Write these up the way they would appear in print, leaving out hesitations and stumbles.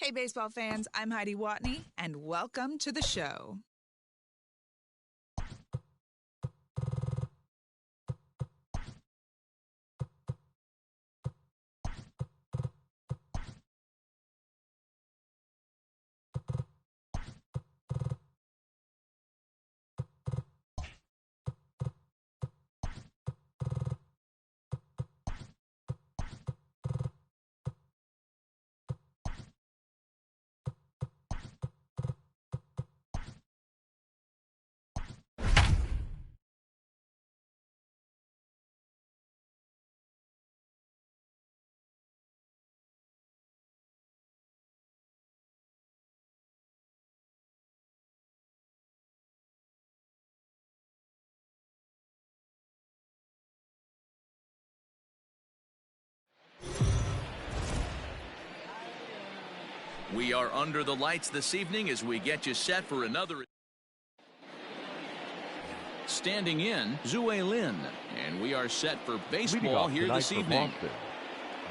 Hey, baseball fans, I'm Heidi Watney, and welcome to the show. We are under the lights this evening as we get you set for another. Standing in, Zue Lin. And we are set for baseball here this evening.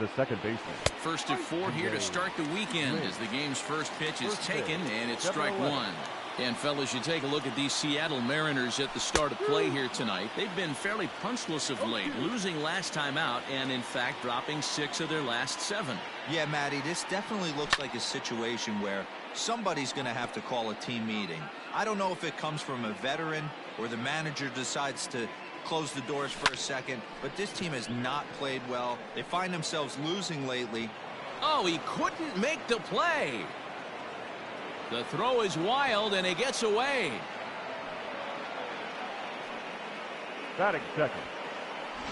The second baseman. First of four here to start the weekend as the game's first pitch is taken, and it's strike one. And fellas, you take a look at these Seattle Mariners at the start of play here tonight. They've been fairly punchless of late, losing last time out and in fact dropping 6 of their last 7. Yeah, Matty, this definitely looks like a situation where somebody's going to have to call a team meeting. I don't know if it comes from a veteran or the manager decides to close the doors for a second, but this team has not played well. They find themselves losing lately. Oh, he couldn't make the play. The throw is wild, and it gets away. Batting second,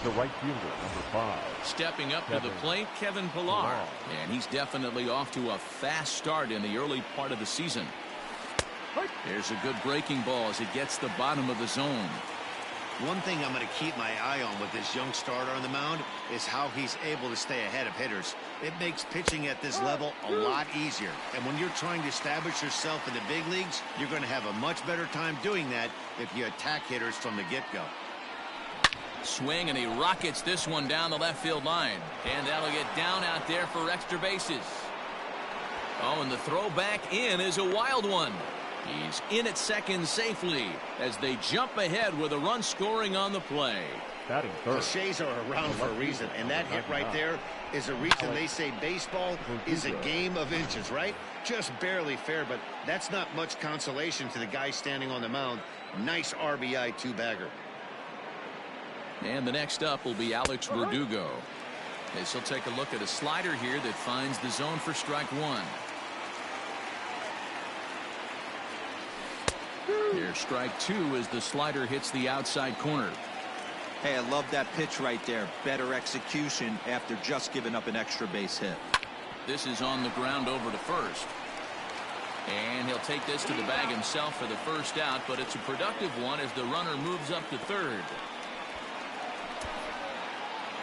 the right fielder, number 5. Stepping up to the plate, Kevin Pillar. And he's definitely off to a fast start in the early part of the season. There's a good breaking ball as it gets the bottom of the zone. One thing I'm going to keep my eye on with this young starter on the mound is how he's able to stay ahead of hitters. It makes pitching at this level a lot easier. And when you're trying to establish yourself in the big leagues, you're going to have a much better time doing that if you attack hitters from the get-go. Swing, and he rockets this one down the left field line. And that'll get down out there for extra bases. Oh, and the throw back in is a wild one. He's in at second safely as they jump ahead with a run scoring on the play. Batting third. Cliches are around for a reason, and that hit right there is a reason they say baseball is a game of inches, right? Just barely fair, but that's not much consolation to the guy standing on the mound. Nice RBI two-bagger. And the next up will be Alex Verdugo. As he'll take a look at a slider here that finds the zone for strike one. Here's strike two as the slider hits the outside corner. Hey, I love that pitch right there. Better execution after just giving up an extra base hit. This is on the ground over to first. And he'll take this to the bag himself for the first out, but it's a productive one as the runner moves up to third.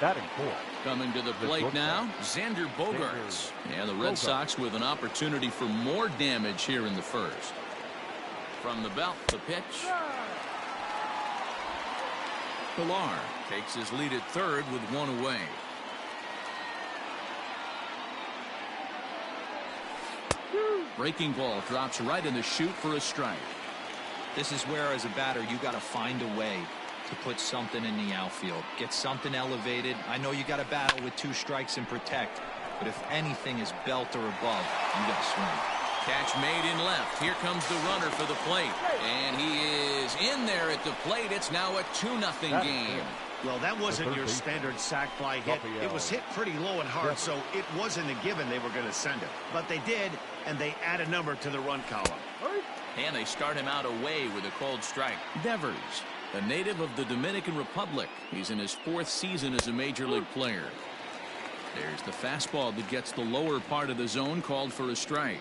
Batting fourth. Coming to the plate now, Xander Bogaerts. And the Red Sox with an opportunity for more damage here in the first. From the belt, the pitch. Pillar takes his lead at third with one away. Breaking ball drops right in the chute for a strike. This is where, as a batter, you got to find a way to put something in the outfield. Get something elevated. I know you got to battle with 2 strikes and protect, but if anything is belt or above, you got to swing. Catch made in left. Here comes the runner for the plate. And he is in there at the plate. It's now a 2-0 game. Well, that wasn't your standard sac fly hit. It was hit pretty low and hard, so it wasn't a given they were going to send it. But they did, and they add a number to the run column. And they start him out away with a called strike. Devers, a native of the Dominican Republic. He's in his 4th season as a major league player. There's the fastball that gets the lower part of the zone, called for a strike.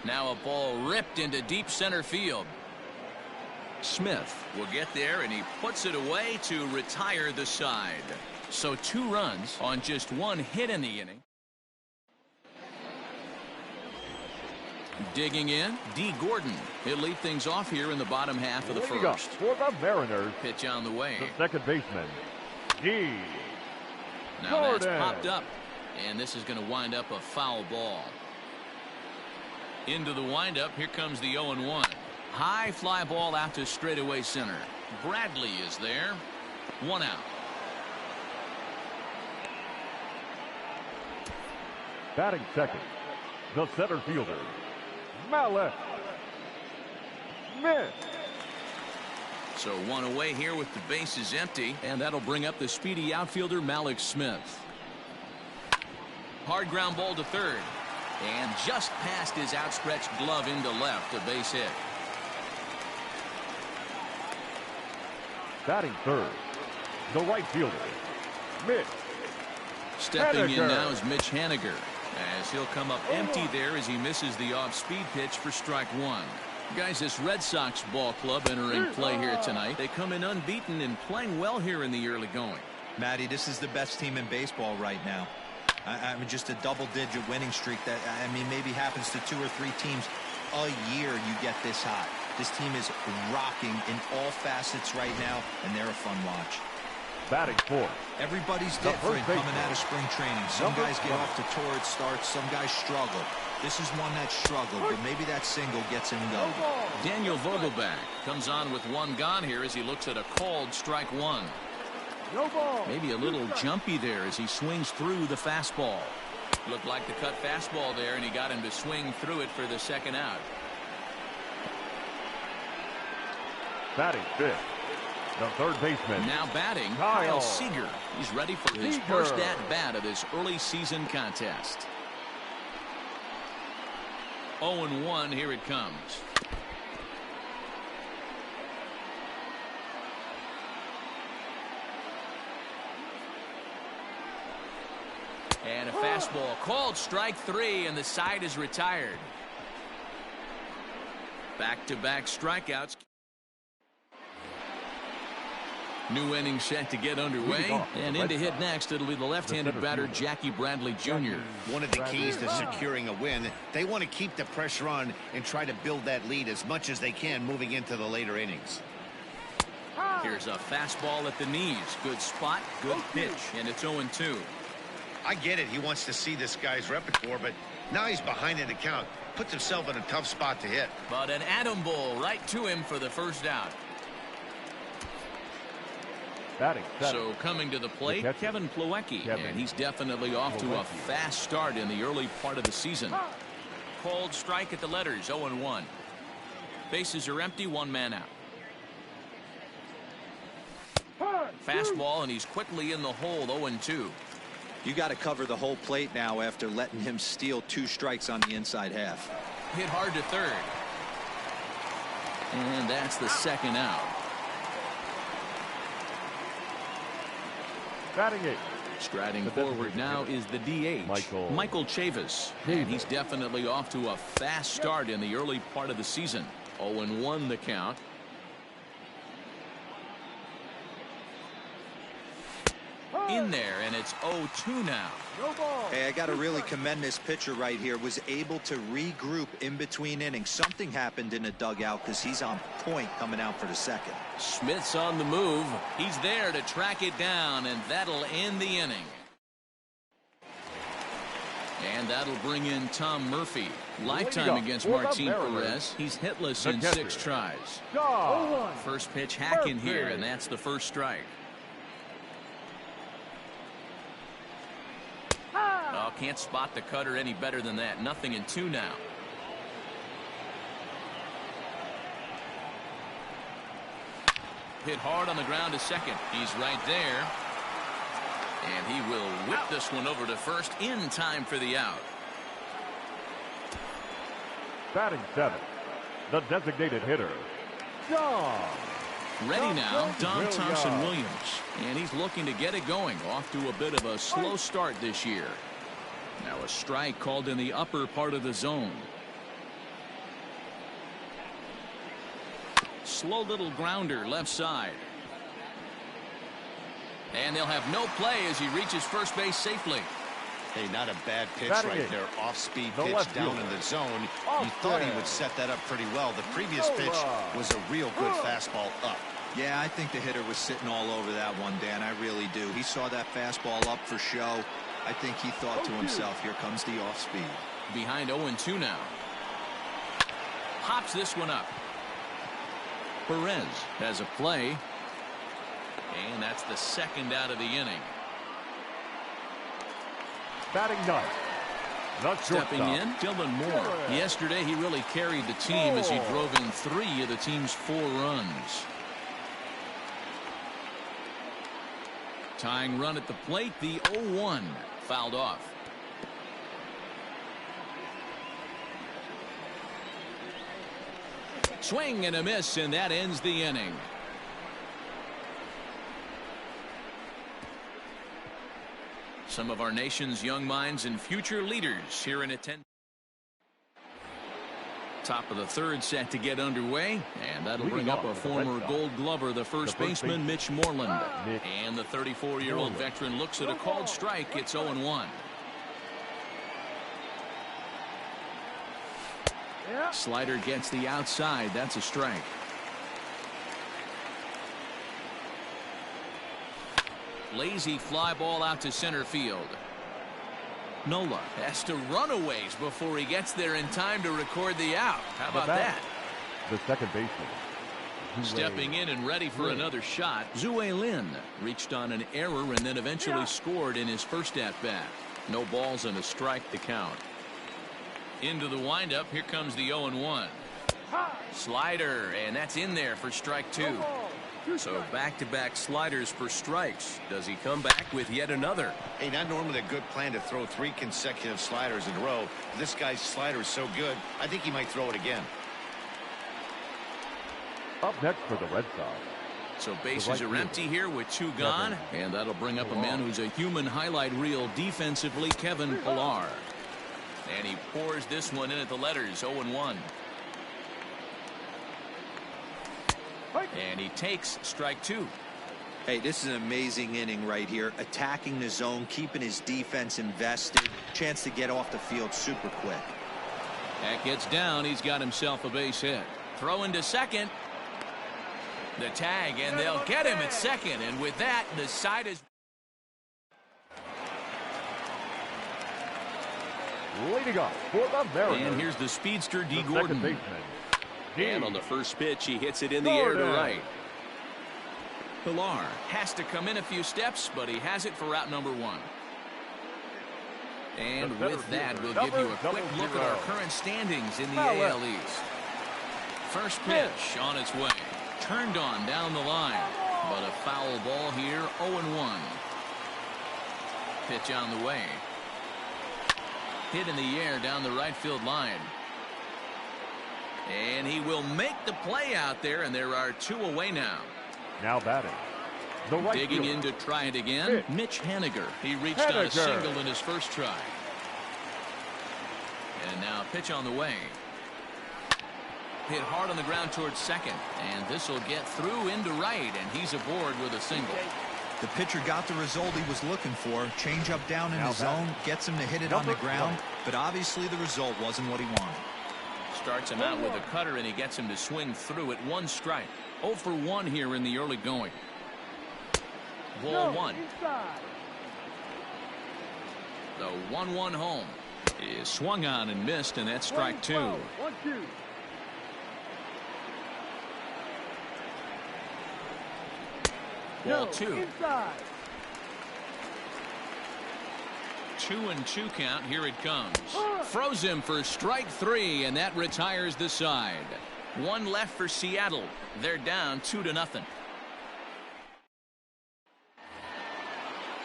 Now a ball ripped into deep center field. Smith will get there, and he puts it away to retire the side. So 2 runs on just 1 hit in the inning. Digging in, D. Gordon. He'll lead things off here in the bottom half of the first. For the Mariners, pitch on the way. the second baseman, D. Now Gordon. That's popped up. And this is going to wind up a foul ball. Into the windup, here comes the 0-1. High fly ball out to straightaway center. Bradley is there. 1 out. Batting second, the center fielder, Malik. Smith. So 1 away here with the bases empty, and that'll bring up the speedy outfielder Malik Smith. Hard ground ball to third, and just past his outstretched glove into left, a base hit. Batting third, the right fielder, Mitch. Stepping in Haniger. now is Mitch Haniger, as he'll come up empty there as he misses the off-speed pitch for strike 1. Guys, this Red Sox ball club entering play here tonight. They come in unbeaten and playing well here in the early going. Matty, this is the best team in baseball right now. I mean, just a double-digit winning streak that, I mean, maybe happens to 2 or 3 teams a year you get this hot. This team is rocking in all facets right now, and they're a fun watch. Batting fourth, Everybody's The different first coming baseman. out of spring training. Some Number guys get 12. off to torrid starts, some guys struggle. This is one that struggled, but maybe that single gets him going. Daniel Vogelback comes on with 1 gone here as he looks at a called strike 1. no ball. Maybe a little jumpy there as he swings through the fastball. Looked like the cut fastball there, and he got him to swing through it for the 2nd out. Batting fifth, the third baseman, Now batting, Kyle Kyle Seager. He's ready for his Seager. first at-bat of this early season contest. 0-1, here it comes. And a fastball called strike 3, and the side is retired. Back-to-back strikeouts. New inning set to get underway, and in to hit next, it'll be the left-handed batter Jackie Bradley Jr. One of the keys to securing a win, they want to keep the pressure on and try to build that lead as much as they can moving into the later innings. Here's a fastball at the knees. Good spot, good pitch, and it's 0-2. I get it. He wants to see this guy's repertoire, but now he's behind in the count. Puts himself in a tough spot to hit. But an atom ball right to him for the first out. batting seventh, So coming to the plate, catcher. Kevin Plawecki, and he's definitely off to a fast start in the early part of the season. Called strike at the letters, 0-1. Bases are empty, 1 man out. Fastball, and he's quickly in the hole, 0-2. You got to cover the whole plate now after letting him steal 2 strikes on the inside half. Hit hard to third. And that's the 2nd out. batting eighth, Striding The forward designated now hitter, is the DH, Michael Chavis. And he's definitely off to a fast start in the early part of the season. 0-1 the count. In there, and it's 0-2 now. no ball. Hey, I got to really commend this pitcher right here. Was able to regroup in between innings. Something happened in the dugout because he's on point coming out for the 2nd. Smith's on the move. He's there to track it down, and that'll end the inning. And that'll bring in Tom Murphy. Lifetime against for the Martin Mariners, Perez. He's hitless the in catcher, 6 tries. John. First pitch hacking Murphy. here, and that's the first strike. Oh, can't spot the cutter any better than that. 0-2 now. Hit hard on the ground to second. He's right there. And he will whip this one over to first in time for the out. Batting seventh, the designated hitter, John. Ready now, Don Williams. Thompson-Williams. And he's looking to get it going. Off to a bit of a slow start this year. Now a strike called in the upper part of the zone. Slow little grounder left side. And they'll have no play as he reaches first base safely. Hey, not a bad pitch Batting right eighth, there. Off-speed the pitch left down fielder, in the zone. Off You thought he there. would set that up pretty well. The previous pitch was a real good fastball up. Yeah, I think the hitter was sitting all over that one, Dan. I really do. He saw that fastball up for show, I think he thought to himself, here comes the off speed. Behind 0-2 now. Pops this one up. Perez has a play. And that's the second out of the inning. Batting ninth. Stepping in, Dylan Moore. Yesterday, he really carried the team as he drove in 3 of the team's 4 runs. Tying run at the plate, the 0-1. Fouled off. Swing and a miss, and that ends the inning. Some of our nation's young minds and future leaders here in attendance. Top of the 3rd set to get underway, and that'll bring up our former Gold Glover, the first baseman, Mitch Moreland. And the 34-year-old veteran looks at a called strike. It's 0-1. Slider gets the outside. That's a strike. Lazy fly ball out to center field. Nola has to run a ways before he gets there in time to record the out. How about that? The second baseman. Stepping in and ready for another shot. Zue Lin reached on an error and then eventually scored in his first at-bat. No balls and a strike to count. Into the windup. Here comes the 0-1. Slider, and that's in there for strike 2. So back-to-back sliders for strikes. Does he come back with yet another? Hey, not normally a good plan to throw 3 consecutive sliders in a row. This guy's slider is so good, I think he might throw it again. Up next for the Red Sox. So bases are empty here with 2 gone. And that'll bring up a man who's a human highlight reel defensively, Kevin Pillar. And he pours this one in at the letters, 0-1. And he takes strike 2. Hey, this is an amazing inning right here. Attacking the zone, keeping his defense invested. Chance to get off the field super quick. That gets down. He's got himself a base hit. Throw into second. The tag, and they'll get him at second. And with that, the side is... Leading up for the Mariners. And here's the speedster, D. The Gordon. second baseman. And on the first pitch, he hits it in the air to right. Pillar has to come in a few steps, but he has it for out number 1. And with that, we'll give you a quick look at our current standings in the AL East. First pitch on its way. Turned on down the line. But a foul ball here, 0-1. Pitch on the way. Hit in the air down the right field line. And he will make the play out there, and there are 2 away now. Now batting. The right Digging fielder. in to try it again, Mitch Haniger. He reached on a single in his first try. And now a pitch on the way. Hit hard on the ground towards second, and this will get through into right, and he's aboard with a single. The pitcher got the result he was looking for. Change up down in the zone, gets him to hit it on the ground, but obviously the result wasn't what he wanted. Starts him out with a cutter, and he gets him to swing through at 1 strike. 0 for 1 here in the early going. Ball 1. The 1-1 home is swung on and missed, and that's strike 2. 1-2. 2. 2-2 count. Here it comes. Froze him for strike 3, and that retires the side. 1 left for Seattle. They're down 2-0.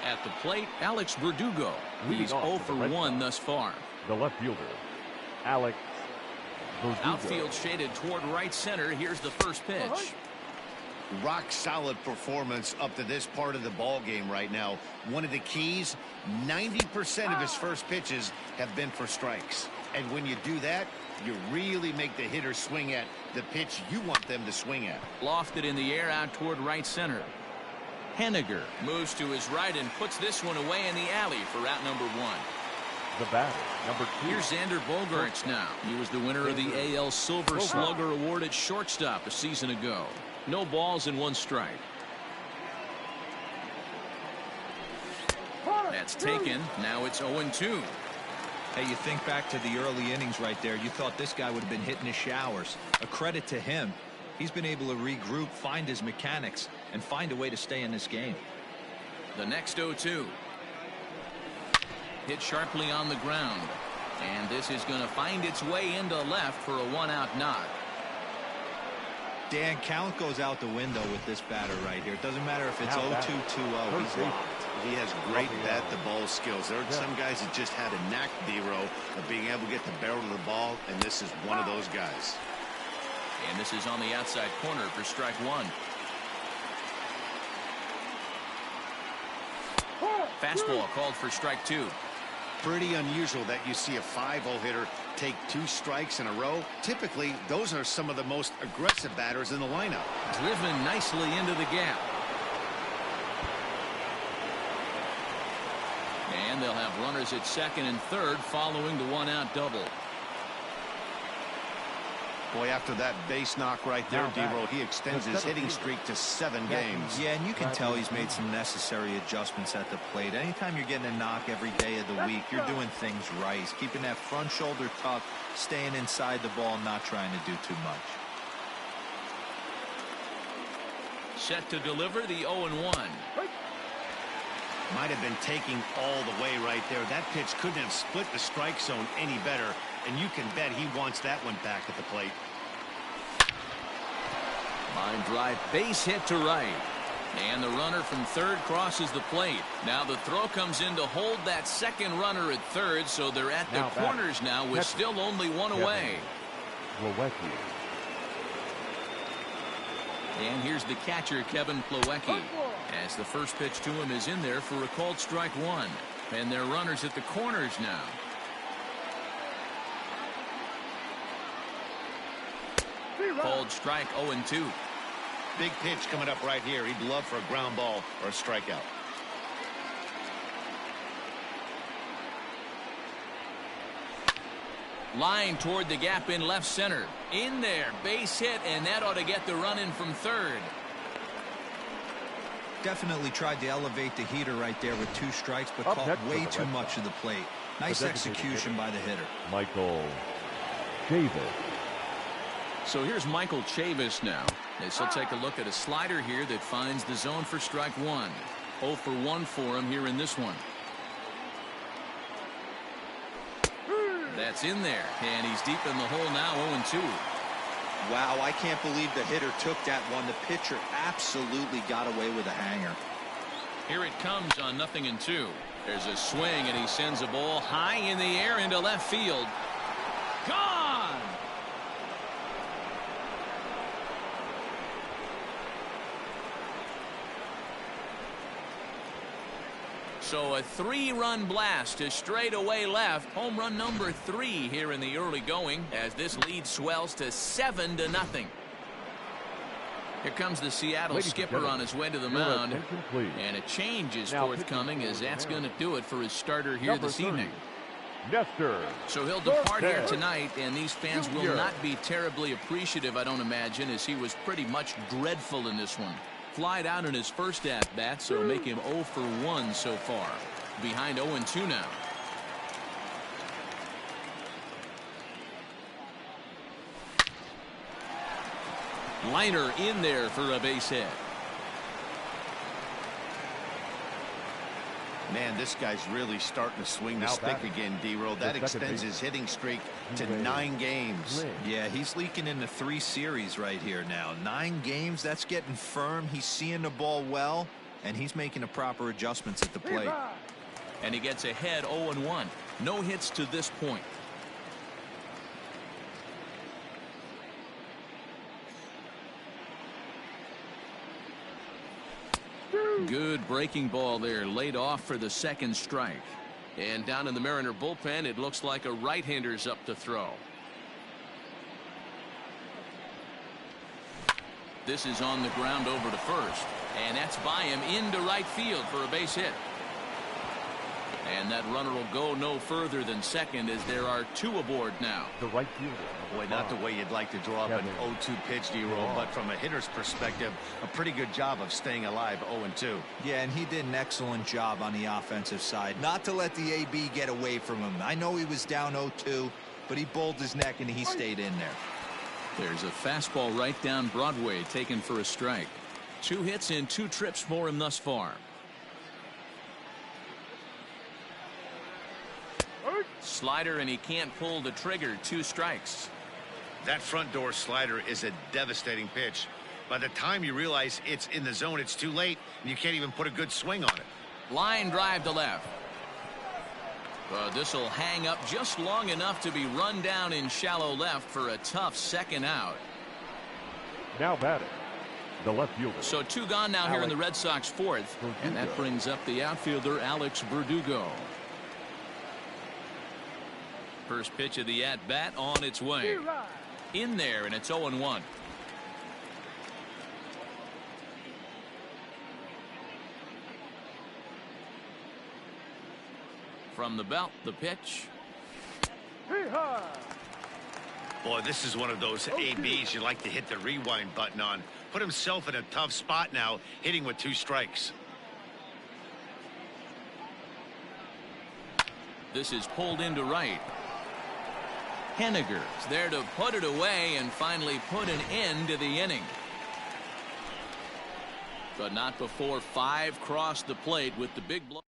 At the plate, Alex Verdugo. He's 0 for 1 thus far. The left fielder, Alex Verdugo. Outfield shaded toward right center. Here's the first pitch. Rock solid performance up to this part of the ball game right now. One of the keys, 90% of his first pitches have been for strikes. And when you do that, you really make the hitter swing at the pitch you want them to swing at. Lofted in the air out toward right center. Haniger moves to his right and puts this one away in the alley for out number 1. The batter, number 2. Here's Xander Bogaerts now. He was the winner of the AL Silver Slugger Award at shortstop a season ago. No balls and 1 strike. That's taken. Now it's 0-2. Hey, you think back to the early innings right there. You thought this guy would have been hitting his showers. A credit to him. He's been able to regroup, find his mechanics, and find a way to stay in this game. The next 0-2. Hit sharply on the ground. And this is going to find its way into left for a 1-out knock. Dan, count goes out the window with this batter right here. It doesn't matter if it's 0-2, 2-0. He's locked. He has great bat-to-ball skills. There are some guys that just had a knack, D-Row, of being able to get the barrel of the ball, and this is one of those guys. And this is on the outside corner for strike one. Fastball called for strike two. Pretty unusual that you see a 5-0 hitter take 2 strikes in a row. Typically, those are some of the most aggressive batters in the lineup. Driven nicely into the gap. And they'll have runners at second and third following the 1-out double. Boy, after that base knock right there, D-Row, he extends his hitting streak to 7 games. Yeah, and you can tell he's made some necessary adjustments at the plate. Anytime you're getting a knock every day of the week, you're doing things right. He's keeping that front shoulder tucked, staying inside the ball, not trying to do too much. Set to deliver the 0-1. Might have been taking all the way right there. That pitch couldn't have split the strike zone any better, and you can bet he wants that one back at the plate. Line drive, base hit to right. And the runner from third crosses the plate. Now the throw comes in to hold that second runner at third, so they're at the corners now with still only one away. And here's the catcher, Kevin Plawecki, as the first pitch to him is in there for a called strike one. And they're runners at the corners now. Called strike 0-2. Big pitch coming up right here. He'd love for a ground ball or a strikeout. Line toward the gap in left center. In there, base hit, and that ought to get the run in from third. Definitely tried to elevate the heater right there with 2 strikes, but caught way too much of the plate. Nice execution by the hitter. Michael Chavis. So here's Michael Chavis now, as he'll take a look at a slider here that finds the zone for strike one. 0 for 1 for him here in this one. That's in there, and he's deep in the hole now, 0-2. Wow, I can't believe the hitter took that one. The pitcher absolutely got away with a hanger. Here it comes on 0-2. There's a swing, and he sends a ball high in the air into left field. Gone! So a 3-run blast to straightaway left. Home run number 3 here in the early going as this lead swells to 7-0. Here comes the Seattle skipper on his way to the mound. And a change is forthcoming as that's going to do it for his starter here this evening. So he'll depart here tonight, and these fans will not be terribly appreciative, I don't imagine, as he was pretty much dreadful in this one. Flied out in his first at-bat, so make him 0 for 1 so far. Behind 0-2 now. Liner in there for a base hit. Man, this guy's really starting to swing the stick again, D-Row. That extends his hitting streak to 9 games. Yeah, he's leaking into 3 series right here now. 9 games, that's getting firm. He's seeing the ball well, and he's making the proper adjustments at the plate. And he gets ahead 0-1. No hits to this point. Good breaking ball there, laid off for the second strike. And down in the Mariner bullpen, it looks like a right-hander's up to throw. This is on the ground over to first, and that's by him into right field for a base hit. And that runner will go no further than second as there are 2 aboard now. The right fielder. Boy, not the way you'd like to draw up an 0-2 pitch, D-roll, but from a hitter's perspective, a pretty good job of staying alive 0-2. Yeah, and he did an excellent job on the offensive side. Not to let the AB get away from him. I know he was down 0-2, but he bowled his neck and he stayed in there. There's a fastball right down Broadway taken for a strike. 2 hits in 2 trips for him thus far. Slider, and he can't pull the trigger. 2 strikes. That front door slider is a devastating pitch. By the time you realize it's in the zone, it's too late, and you can't even put a good swing on it. Line drive to left. This will hang up just long enough to be run down in shallow left for a tough second out. Now batting, the left fielder. So 2 gone now here in the Red Sox 4th, and that brings up the outfielder Alex Verdugo. First pitch of the at-bat on its way. In there, and it's 0-1. From the belt, the pitch. Boy, this is one of those ABs you like to hit the rewind button on. Put himself in a tough spot now, hitting with 2 strikes. This is pulled into right. Henniger's there to put it away and finally put an end to the inning. But not before 5 crossed the plate with the big blow.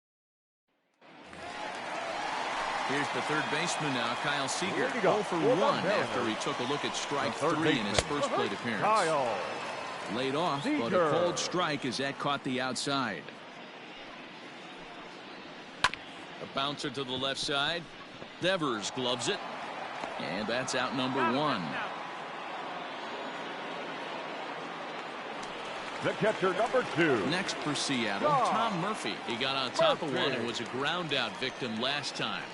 Here's the third baseman now, Kyle Seager. 0 for 1 after he took a look at strike 3 in his first plate appearance. Kyle Laid off, but a cold strike as that caught the outside. A bouncer to the left side. Devers gloves it. And that's out number 1. The catcher, number 2. Next for Seattle, Tom Murphy. He got on top of one and was a ground out victim last time.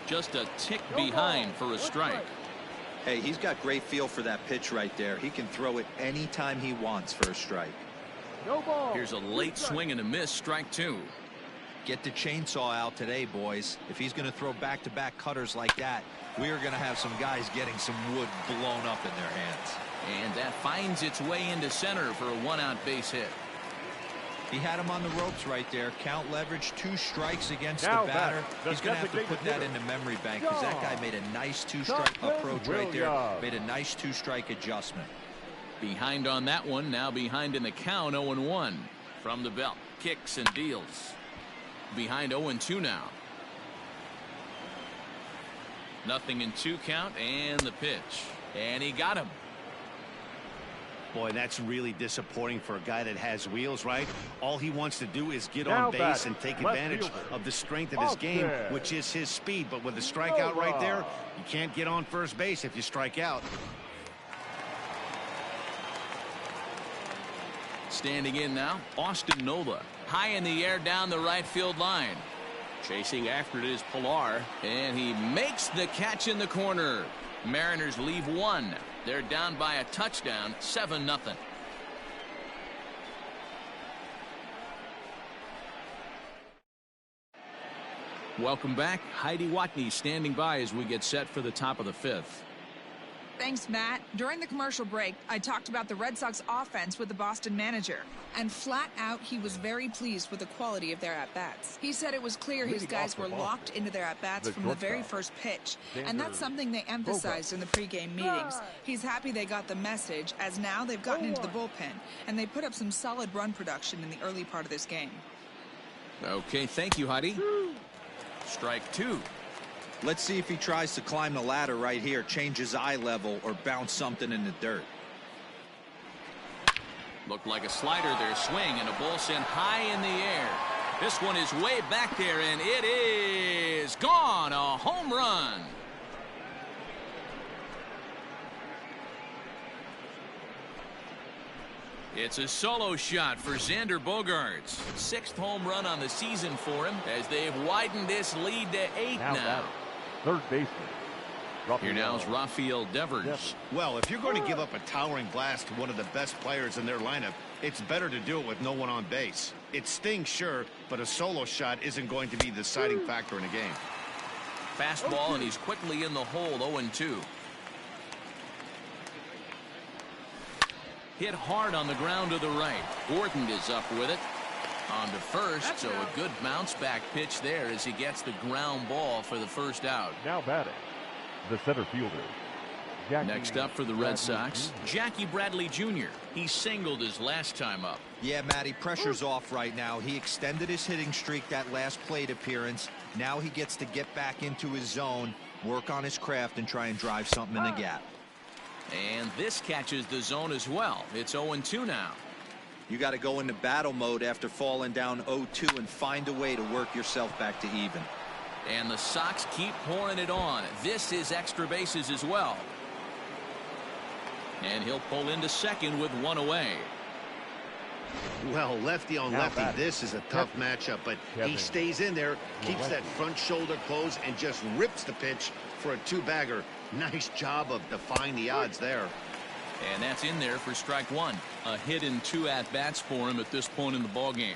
Just a tick behind for a strike. Hey, he's got great feel for that pitch right there. He can throw it anytime he wants for a strike. Here's a late swing and a miss, strike 2. Get the chainsaw out today, boys. If he's going to throw back-to-back cutters like that, we are going to have some guys getting some wood blown up in their hands. And that finds its way into center for a 1-out base hit. He had him on the ropes right there. Count leverage, 2 strikes against the batter. He's going to have to put that in the memory bank because that guy made a nice 2-strike approach right there. Made a nice 2-strike adjustment. Behind on that one, now behind in the count, 0-1. From the belt, kicks and deals. Behind 0-2 now. Nothing in 2 count, and the pitch. And he got him. Boy, that's really disappointing for a guy that has wheels, right? All he wants to do is get on base and take advantage of the strength of his game, which is his speed. But with a strikeout right there, you can't get on first base if you strike out. Standing in now, Austin Nola. High in the air down the right field line. Chasing after it is Pilar, and he makes the catch in the corner. Mariners leave 1. They're down by a touchdown, 7-0. Welcome back. Heidi Watney standing by as we get set for the top of the 5th. Thanks, Matt. During the commercial break, I talked about the Red Sox offense with the Boston manager. And flat out, he was very pleased with the quality of their at-bats. He said it was clear his guys were locked into their at-bats from the very first pitch. And that's something they emphasized in the pregame meetings. He's happy they got the message, as now they've gotten into the bullpen. And they put up some solid run production in the early part of this game. Okay, thank you, Heidi. Strike 2. Let's see if he tries to climb the ladder right here, change his eye level, or bounce something in the dirt. Looked like a slider there, swing, and a ball sent high in the air. This one is way back there, and it is gone. A home run. It's a solo shot for Xander Bogaerts. 6th home run on the season for him as they've widened this lead to 8 now. Third baseman, Here now is Rafael Devers. Well, if you're going to give up a towering blast to one of the best players in their lineup, it's better to do it with no one on base. It stings, sure, but a solo shot isn't going to be the deciding factor in a game. Fastball, and he's quickly in the hole, 0-2. Hit hard on the ground to the right. Gordon is up with it. On to first, so a good bounce back pitch there as he gets the ground ball for the first out. Now batting, the center fielder. Next up for the Red Sox, Jackie Bradley Jr. He singled his last time up. Yeah, Matty, pressure's off right now. He extended his hitting streak that last plate appearance. Now he gets to get back into his zone, work on his craft, and try and drive something in the gap. And this catches the zone as well. It's 0-2 now. You got to go into battle mode after falling down 0-2 and find a way to work yourself back to even. And the Sox keep pouring it on. This is extra bases as well. And he'll pull into second with one away. Well, lefty on lefty, this is a tough matchup, but he stays in there, keeps that front shoulder closed, and just rips the pitch for a two-bagger. Nice job of defying the odds there. And that's in there for strike one. A hit in 2 at-bats for him at this point in the ballgame.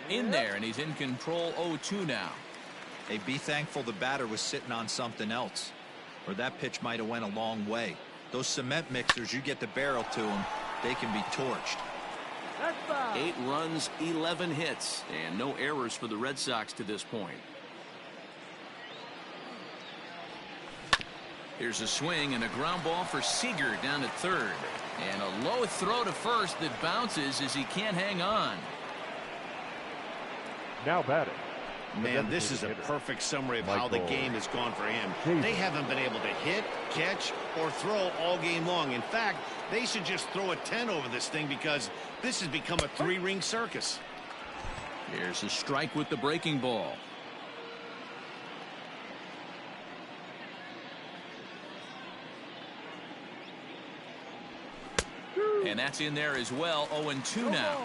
In there, and he's in control, 0-2 now. Hey, be thankful the batter was sitting on something else, or that pitch might have went a long way. Those cement mixers, you get the barrel to them, they can be torched. 8 runs, 11 hits, and no errors for the Red Sox to this point. Here's a swing and a ground ball for Seager down at third. And a low throw to first that bounces as he can't hang on. Now batting. Man, this is a perfect summary of how the game has gone for him. They haven't been able to hit, catch, or throw all game long. In fact, they should just throw a 10 over this thing because this has become a 3-ring circus. Here's a strike with the breaking ball. And that's in there as well, 0-2 now.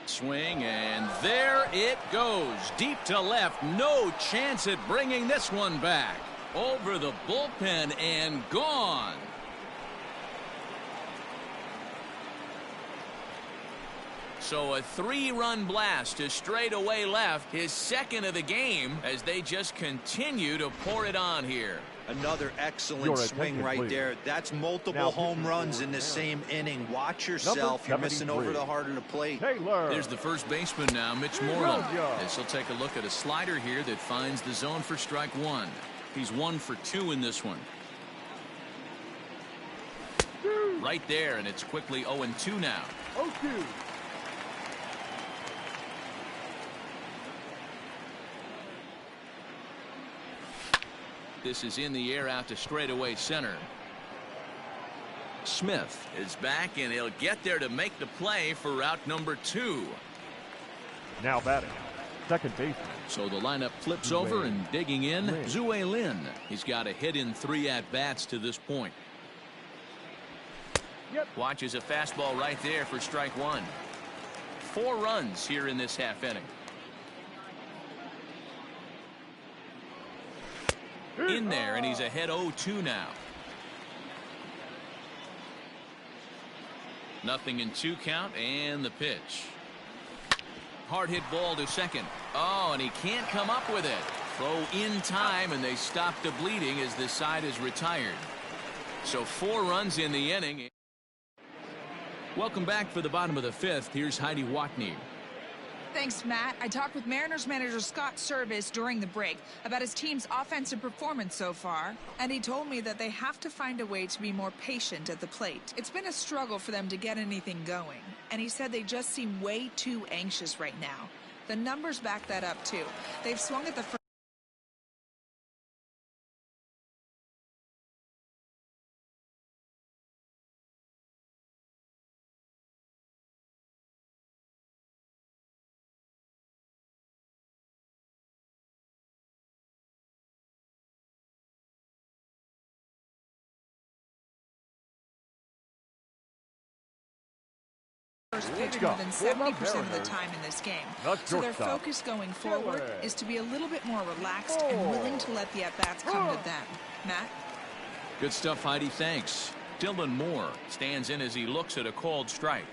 Swing, and there it goes. Deep to left. No chance at bringing this one back. Over the bullpen and gone. So a 3-run blast to straightaway left, his second of the game, as they just continue to pour it on here. Another excellent swing right there. That's multiple home runs in the same inning. Watch yourself. You're missing over the heart of the plate. There's the first baseman now, Mitch Moreland. As he'll take a look at a slider here that finds the zone for strike one. He's 1 for 2 in this one. Right there, and it's quickly 0-2 now. 0-2. This is in the air out to straightaway center. Smith is back, and he'll get there to make the play for route number 2. Now batting, second baseman. So the lineup flips over, and digging in, Zue Lin. He's got a hit in 3 at-bats to this point. Watches a fastball right there for strike one. 4 runs here in this half inning. In there, and he's ahead 0-2 now. Nothing in 2 count, and the pitch. Hard hit ball to second. Oh, and he can't come up with it. Throw in time, and they stop the bleeding as this side is retired. So 4 runs in the inning. Welcome back for the bottom of the 5th. Here's Heidi Watney. Thanks, Matt. I talked with Mariners manager Scott Service during the break about his team's offensive performance so far, and he told me that they have to find a way to be more patient at the plate. It's been a struggle for them to get anything going, and he said they just seem way too anxious right now. The numbers back that up, too. They've swung at the first first pitch more than 70% of the time in this game. So their focus going forward is to be a little bit more relaxed and willing to let the at-bats come to them. Matt? Good stuff, Heidi. Thanks. Dylan Moore stands in as he looks at a called strike.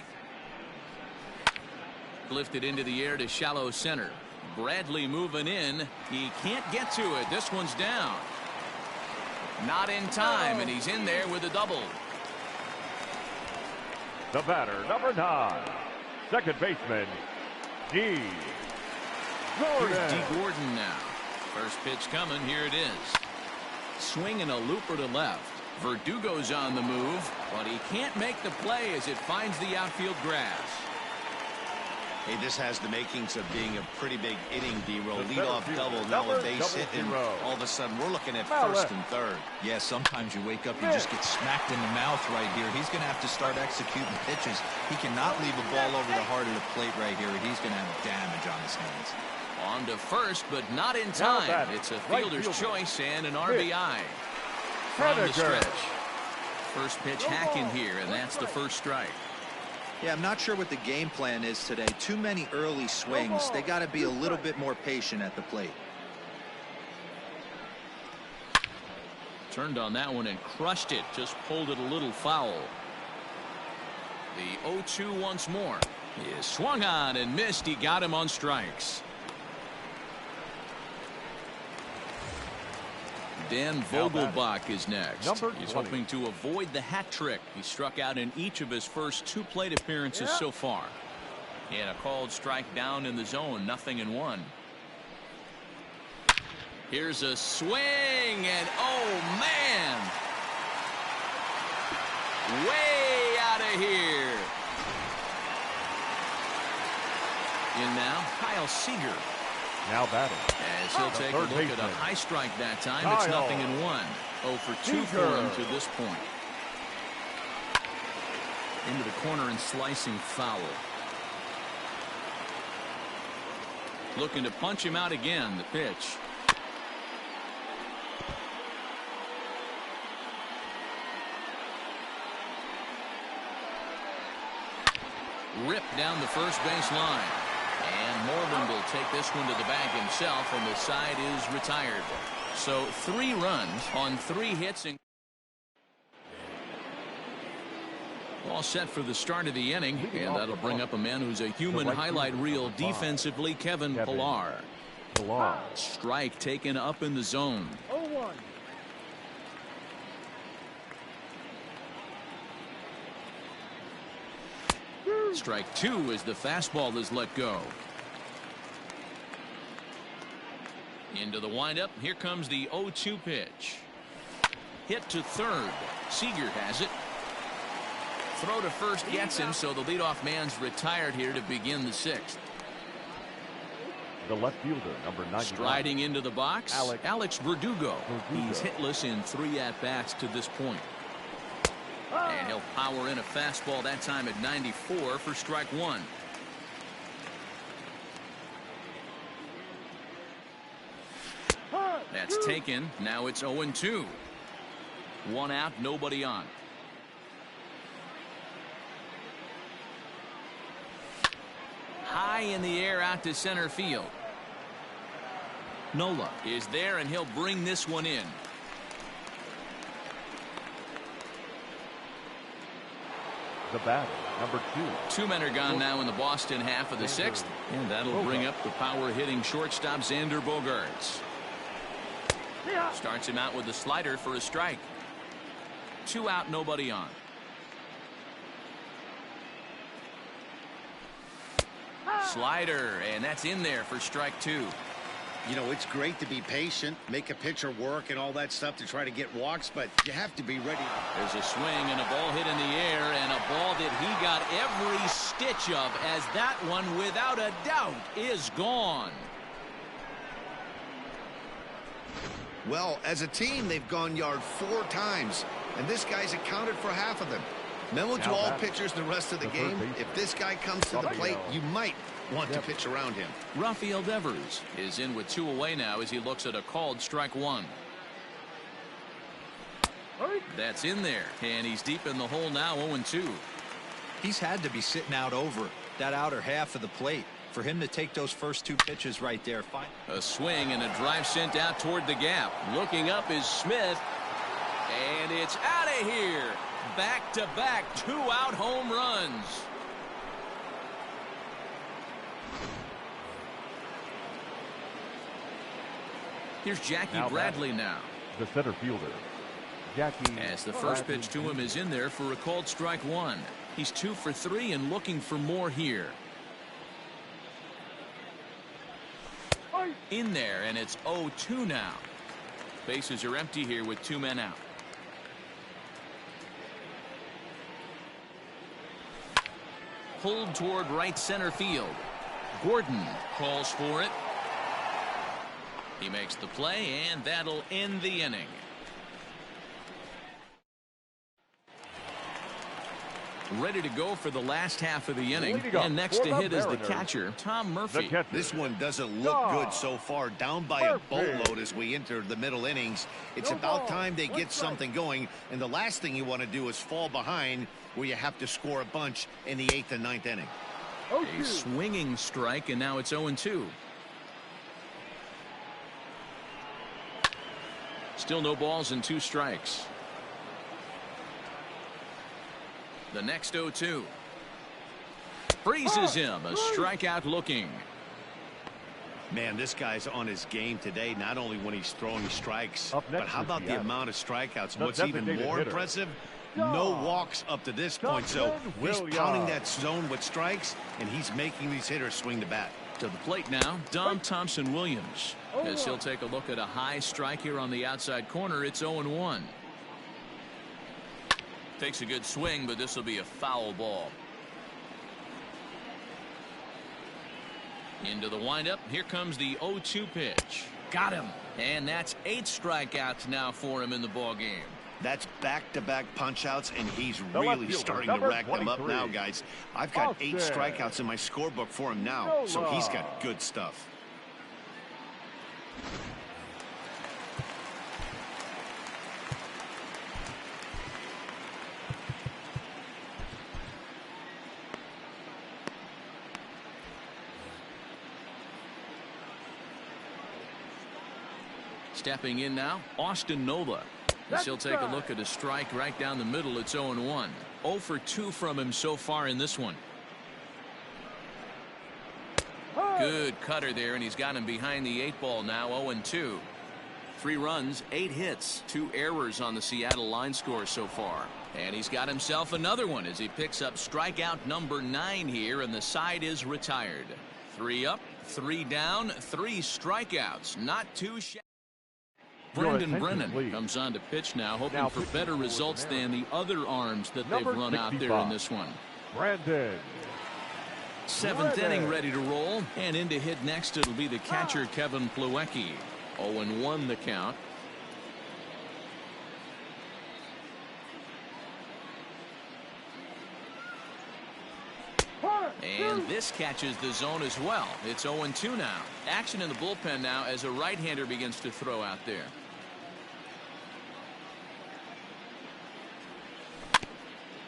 Lifted into the air to shallow center. Bradley moving in. He can't get to it. This one's down. Not in time, and he's in there with a double. The batter, number 9, second baseman, D. Gordon. Here's D. Gordon now. First pitch coming. Here it is. Swinging a looper to left. Verdugo's on the move, but he can't make the play as it finds the outfield grass. Hey, this has the makings of being a pretty big inning, D-roll. Leadoff double, now a base hit, and all of a sudden we're looking at first and third. Yeah, sometimes you wake up, you just get smacked in the mouth right here. He's going to have to start executing pitches. He cannot leave a ball over the heart of the plate right here. He's going to have damage on his hands. On to first, but not in time. It's a fielder's choice and an RBI. From the stretch. First pitch hacking here, and that's the first strike. Yeah, I'm not sure what the game plan is today. Too many early swings. They got to be a little bit more patient at the plate. Turned on that one and crushed it. Just pulled it a little foul. The 0-2 once more. He is swung on and missed. He got him on strikes. Dan Vogelbach is next. He's hoping to avoid the hat trick. He struck out in each of his first 2 plate appearances so far. And a called strike down in the zone, 0-1. Here's a swing, and oh man, way out of here. In now, Kyle Seager. Now batting. As he'll take a look at a high strike that time. It's 0-1. 0 for 2 for him to this point. Into the corner and slicing foul. Looking to punch him out again. The pitch. Ripped down the first base line. And Moreland will take this one to the bag himself, and the side is retired. So 3 runs on 3 hits. All set for the start of the inning, and that'll bring up a man who's a human highlight reel defensively, Kevin Pillar. Strike taken up in the zone. 0-1. Strike 2 as the fastball is let go. Into the windup. Here comes the 0-2 pitch. Hit to third. Seager has it. Throw to first gets him, so the leadoff man's retired here to begin the 6th. The left fielder, number 9. Striding into the box, Alex Verdugo. He's hitless in 3 at-bats to this point. And he'll power in a fastball that time at 94 for strike 1. That's taken. Now it's 0-2. 1 out, nobody on. High in the air out to center field. Nola is there, and he'll bring this one in. The batter, number 2. 2 men are gone now in the Boston half of the 6th, and that'll bring up the power hitting shortstop Xander Bogaerts. Starts him out with a slider for a strike. 2 out, nobody on. Slider, and that's in there for strike 2. You know, it's great to be patient, make a pitcher work and all that stuff to try to get walks, but you have to be ready. There's a swing and a ball hit in the air, and a ball that he got every stitch of, as that one, without a doubt, is gone. Well, as a team, they've gone yard 4 times, and this guy's accounted for half of them. Memo to all pitchers the rest of the game. If this guy comes to the plate, you might want to pitch around him. Rafael Devers is in with 2 away now as he looks at a called strike 1. That's in there, and he's deep in the hole now, 0-2. He's had to be sitting out over that outer half of the plate for him to take those first 2 pitches right there. A swing and a drive sent out toward the gap. Looking up is Smith. And it's out of here. Back-to-back 2-out home runs. Here's Jackie Bradley now. The center fielder, Jackie. As the first pitch to him is in there for a called strike 1. He's 2 for 3 and looking for more here. In there, and it's 0-2 now. Bases are empty here with 2 men out. Pulled toward right center field. Gordon calls for it. He makes the play, and that'll end the inning. Ready to go for the last half of the inning. And next to hit is the catcher, Tom Murphy. This one doesn't look good so far. Down by a boatload as we enter the middle innings. It's about time they get something going. And the last thing you want to do is fall behind where you have to score a bunch in the 8th and 9th inning. A swinging strike, and now it's 0-2. Still no balls and 2 strikes. The next 0-2. Freezes him. A strikeout looking. Man, this guy's on his game today, not only when he's throwing strikes, but how about the amount of strikeouts? What's even more impressive, no walks up to this point. So he's pounding that zone with strikes, and he's making these hitters swing the bat. To the plate now, Dom Thompson-Williams. As he'll take a look at a high strike here on the outside corner. It's 0-1. Takes a good swing, but this will be a foul ball. Into the windup. Here comes the 0-2 pitch. Got him. And that's 8 strikeouts now for him in the ball game. That's back-to-back punch-outs, and he's really starting to rack them up now, guys. I've got 8 strikeouts in my scorebook for him now, so he's got good stuff. Stepping in now, Austin Nola. As he'll take a look at a strike right down the middle. It's 0-1. 0 for 2 from him so far in this one. Good cutter there, and he's got him behind the 8 ball now. 0-2. 3 runs, 8 hits, 2 errors on the Seattle line score so far. And he's got himself another one as he picks up strikeout number 9 here, and the side is retired. 3 up, 3 down, 3 strikeouts. Not too shabby. Brendan Brennan comes on to pitch now, hoping for better results than the other arms that they've run out there in this one. Brandon. 7th inning ready to roll, and in to hit next it'll be the catcher Kevin Plawecki. 0-1 the count. And this catches the zone as well. It's 0-2 now. Action in the bullpen now as a right-hander begins to throw out there.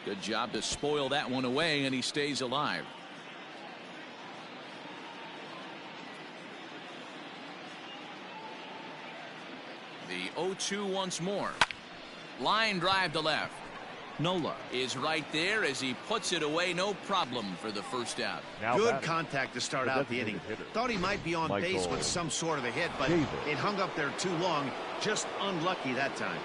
Good job to spoil that one away, and he stays alive. The 0-2 once more. Line drive to left. Nola is right there as he puts it away. No problem for the first out. Good contact to start out the inning. Thought he might be on base with some sort of a hit, but it hung up there too long. Just unlucky that time.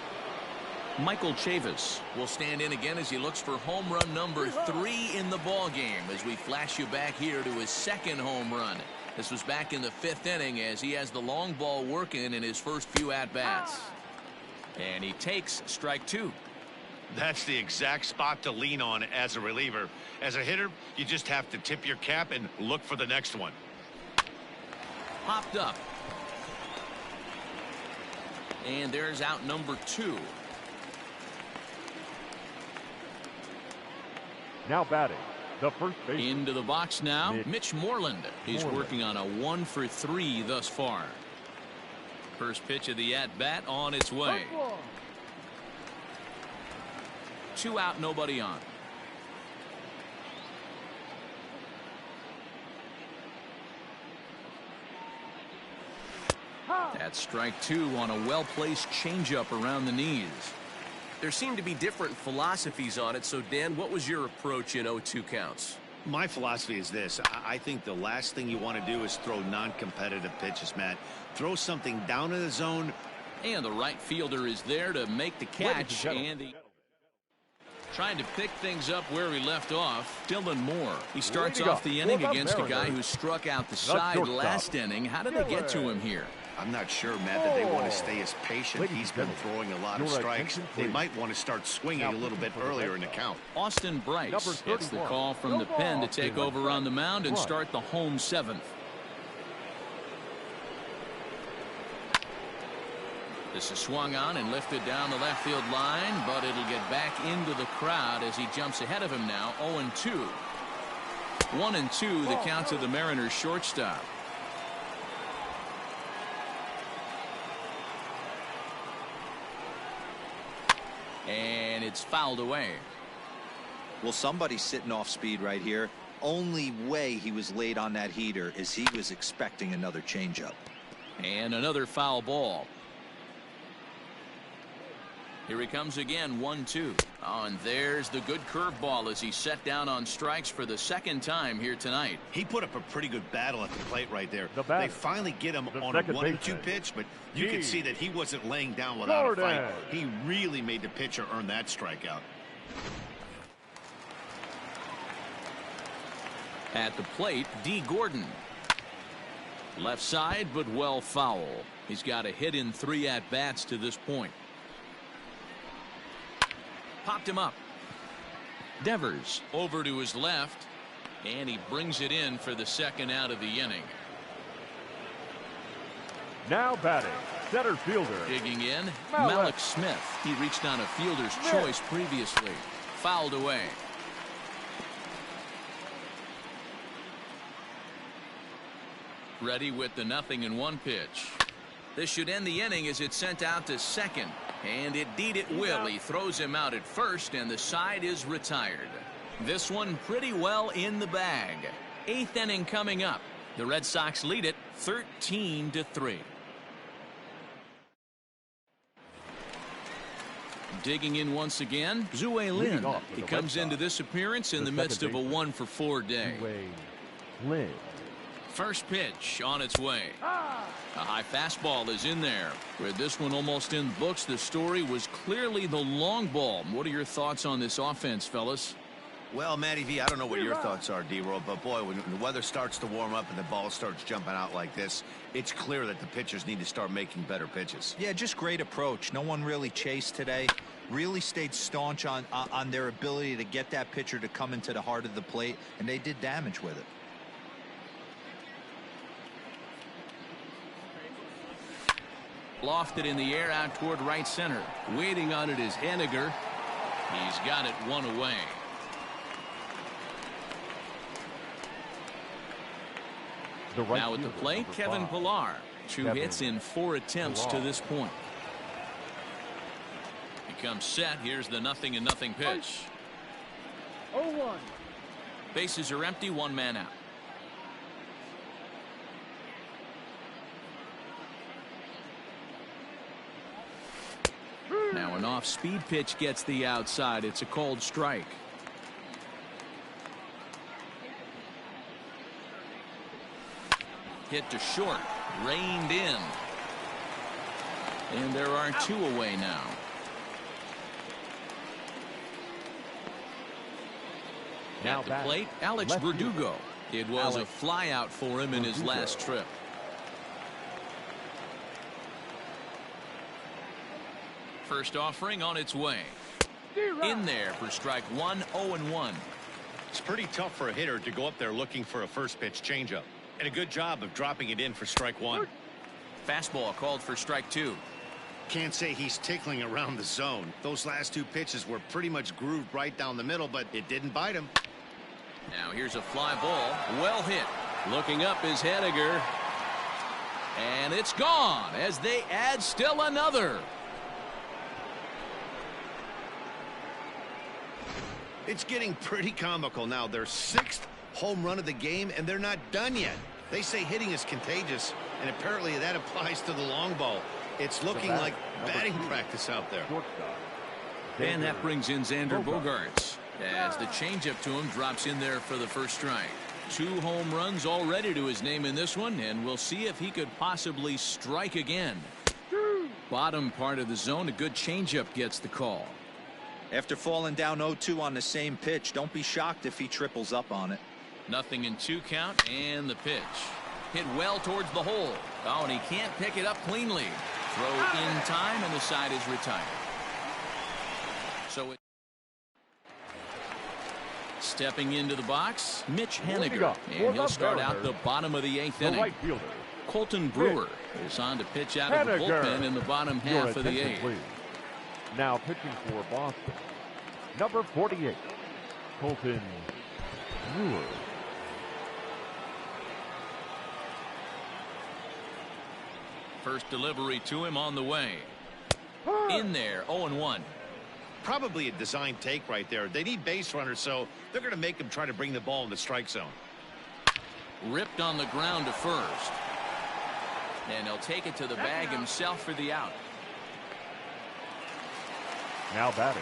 Michael Chavis will stand in again as he looks for home run number 3 in the ball game as we flash you back here to his 2nd home run. This was back in the 5th inning as he has the long ball working in his first few at-bats. And he takes strike 2. That's the exact spot to lean on as a reliever. As a hitter, you just have to tip your cap and look for the next one. Popped up. And there's out number 2. Now batting, the first baseman. Into the box now, Mitch Moreland. He's working on a 1 for 3 thus far. First pitch of the at-bat on its way. 2 out, nobody on. That's strike two on a well-placed changeup around the knees. There seem to be different philosophies on it, so Dan, what was your approach in 0-2 counts? My philosophy is this. I think the last thing you want to do is throw non-competitive pitches, Matt. Throw something down in the zone. And the right fielder is there to make the catch. And trying to pick things up where he left off, Dylan Moore. He starts off the inning against a guy who struck out the side last inning. How did they get to him here? I'm not sure, Matt, that they want to stay as patient. He's been throwing a lot of strikes. They might want to start swinging a little bit earlier in the count. Austin Bryce gets the call from the pen to take over on the mound and start the home seventh. This is swung on and lifted down the left field line, but it'll get back into the crowd as he jumps ahead of him now. 0-2. 1-2 the count to the Mariners shortstop. And it's fouled away. Well, somebody's sitting off speed right here. Only way he was late on that heater is he was expecting another changeup. And another foul ball. Here he comes again, 1-2. Oh, and there's the good curveball as he set down on strikes for the second time here tonight. He put up a pretty good battle at the plate right there. They finally get him on a 1-2 pitch, but you can see that he wasn't laying down without a fight. He really made the pitcher earn that strikeout. At the plate, D. Gordon. Left side, but well foul. He's got a hit in 3 at-bats to this point. Popped him up. Devers over to his left, and he brings it in for the second out of the inning. Now batting, center fielder. Digging in, Malik Smith. He reached on a fielder's choice previously. Fouled away. Ready with the 0-1 pitch. This should end the inning as it's sent out to second. And indeed it will. He throws him out at first, and the side is retired. This one pretty well in the bag. 8th inning coming up. The Red Sox lead it 13-3. Digging in once again, Zue Lin. He comes into this appearance in the midst of a 1-for-4 day. Lin. First pitch on its way. A high fastball is in there. With this one almost in the books, the story was clearly the long ball. What are your thoughts on this offense, fellas? Well, Matty V, I don't know what your thoughts are, D-Roll, but boy, when the weather starts to warm up and the ball starts jumping out like this, it's clear that the pitchers need to start making better pitches. Yeah, just great approach. No one really chased today. Really stayed staunch on their ability to get that pitcher to come into the heart of the plate, and they did damage with it. Lofted in the air out toward right center. Waiting on it is Henniger. He's got it one away. Now at the plate, Kevin Pillar. 2 hits in 4 attempts to this point. He comes set. Here's the 0-0 pitch. 0-1. Bases are empty. 1 man out. Now an off-speed pitch gets the outside. It's a called strike. Hit to short. Reined in. And there are 2 away now. At the plate, Alex Verdugo. It was a flyout for him in his last trip. First offering on its way. In there for strike 1, 0-1. It's pretty tough for a hitter to go up there looking for a first pitch changeup. And a good job of dropping it in for strike 1. Fastball called for strike 2. Can't say he's tickling around the zone. Those last 2 pitches were pretty much grooved right down the middle, but it didn't bite him. Now here's a fly ball. Well hit. Looking up is Henniger. And it's gone as they add still another. It's getting pretty comical now. Their 6th home run of the game, and they're not done yet. They say hitting is contagious, and apparently that applies to the long ball. It's looking like batting practice out there. And that brings in Xander Bogaerts as the changeup to him drops in there for the first strike. 2 home runs already to his name in this one, and we'll see if he could possibly strike again. Bottom part of the zone, a good changeup gets the call. After falling down 0-2 on the same pitch, don't be shocked if he triples up on it. 0-2 count, and the pitch. Hit well towards the hole. Oh, and he can't pick it up cleanly. Throw in time, and the side is retired. So stepping into the box, Mitch Haniger, and he'll start out the bottom of the 8th inning. Right fielder, Colton Brewer is on to pitch out of the bullpen in the bottom half of the 8th. Please. Now pitching for Boston, number 48, Colton Brewer. First delivery to him on the way. In there, 0-1. Probably a design take right there. They need base runners, so they're going to make him try to bring the ball in the strike zone. Ripped on the ground to first. And he'll take it to the bag himself for the out. Now batting,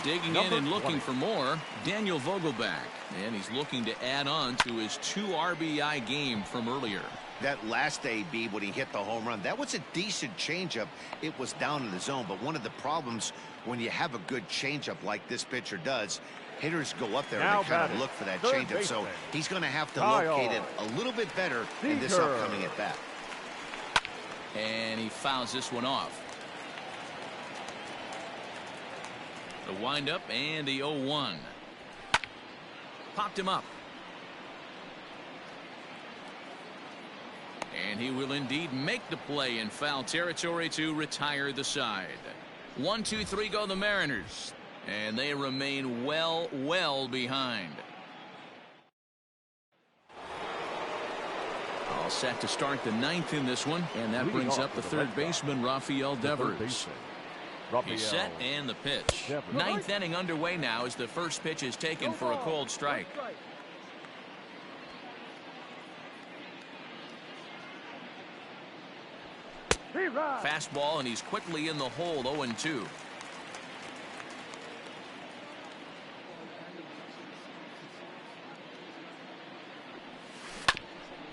Digging in and looking for more, Daniel Vogelback. And he's looking to add on to his 2 RBI game from earlier. That last AB when he hit the home run, that was a decent changeup. It was down in the zone, but one of the problems when you have a good changeup like this pitcher does, hitters go up there and they kind of look for that changeup. So he's going to have to locate it a little bit better in this upcoming at bat. And he fouls this one off. The windup and the 0-1. Popped him up. And he will indeed make the play in foul territory to retire the side. 1, 2, 3 go the Mariners. And they remain well behind. All set to start the 9th in this one. And that brings up the third baseman, Rafael Devers. He's set and the pitch. 9th inning underway now as the first pitch is taken for a cold strike. Fastball, and he's quickly in the hole. 0-2.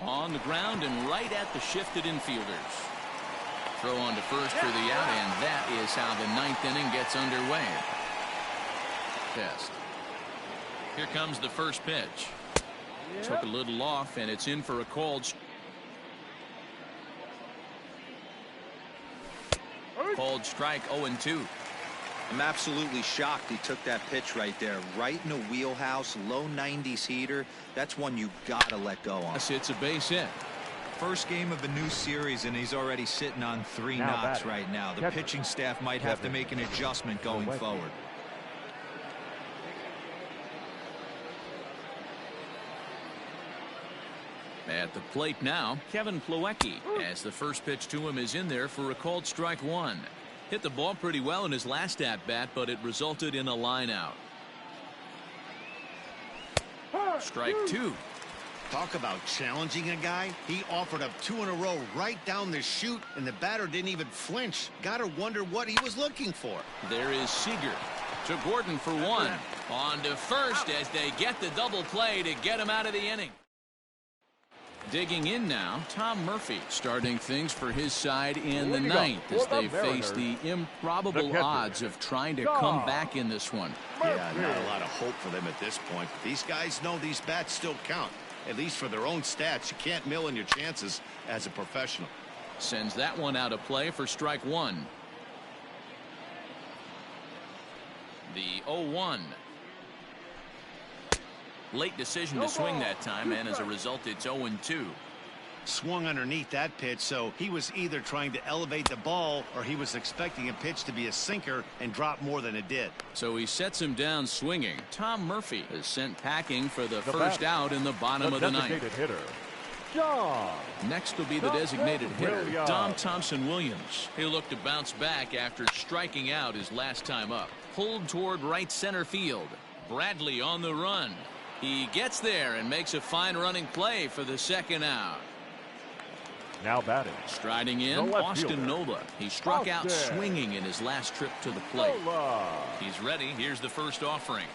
On the ground and right at the shifted infielders. Throw on to first for the out, and that is how the 9th inning gets underway. Test. Here comes the first pitch. Took a little off, and it's in for a called strike. 0-2. I'm absolutely shocked he took that pitch right there. Right in the wheelhouse, low 90s heater. That's one you got to let go on. It's a base hit. First game of a new series, and he's already sitting on 3 knocks right now. The pitching staff might have to make an adjustment going forward. At the plate now, Kevin Plawecki, as the first pitch to him is in there for a called strike 1. Hit the ball pretty well in his last at-bat, but it resulted in a line out. Strike 2. Talk about challenging a guy. He offered up 2 in a row right down the chute, and the batter didn't even flinch. Gotta wonder what he was looking for. There is Seager to Gordon for 1. On to first as they get the double play to get him out of the inning. Digging in now, Tom Murphy starting things for his side in the 9th as they face the improbable odds of trying to come back in this one. Yeah, not a lot of hope for them at this point. These guys know these bats still count. At least for their own stats. You can't mill in your chances as a professional. Sends that one out of play for strike 1. The 0-1. Late decision to swing that time, and as a result it's 0-2. Swung underneath that pitch, so he was either trying to elevate the ball or he was expecting a pitch to be a sinker and drop more than it did. So he sets him down swinging. Tom Murphy is sent packing for the first out in the bottom of the 9th. Next will be the designated hitter, Dom Thompson-Williams. He'll look to bounce back after striking out his last time up. Pulled toward right center field. Bradley on the run. He gets there and makes a fine running play for the second out. Now batting. Striding in, Austin Nola. He struck out swinging in his last trip to the plate. He's ready. Here's the first offering.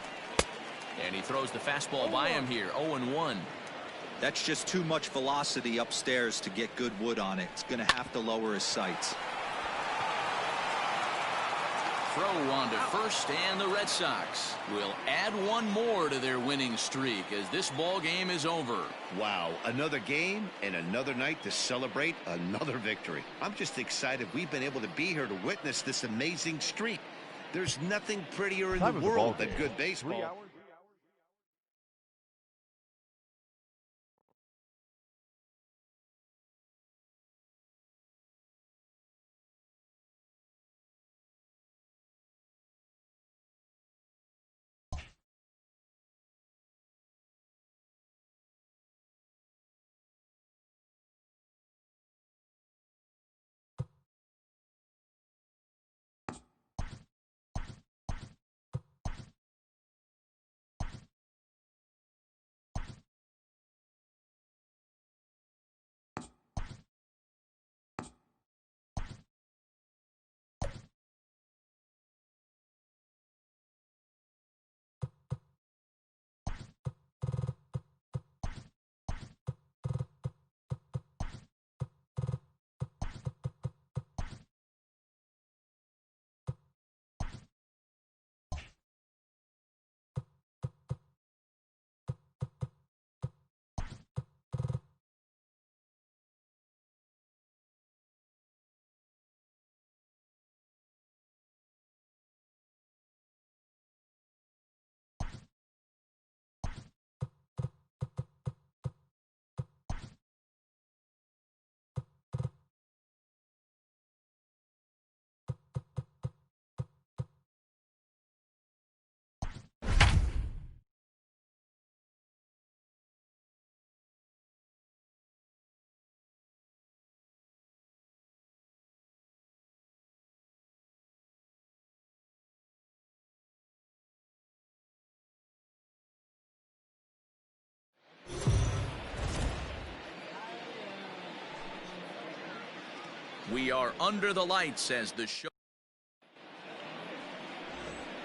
And he throws the fastball by him here. 0-1. That's just too much velocity upstairs to get good wood on it. It's going to have to lower his sights. Throw on to first, and the Red Sox will add one more to their winning streak as this ball game is over. Wow, another game and another night to celebrate another victory. I'm just excited we've been able to be here to witness this amazing streak. There's nothing prettier in the world than good baseball. We are under the lights as the show.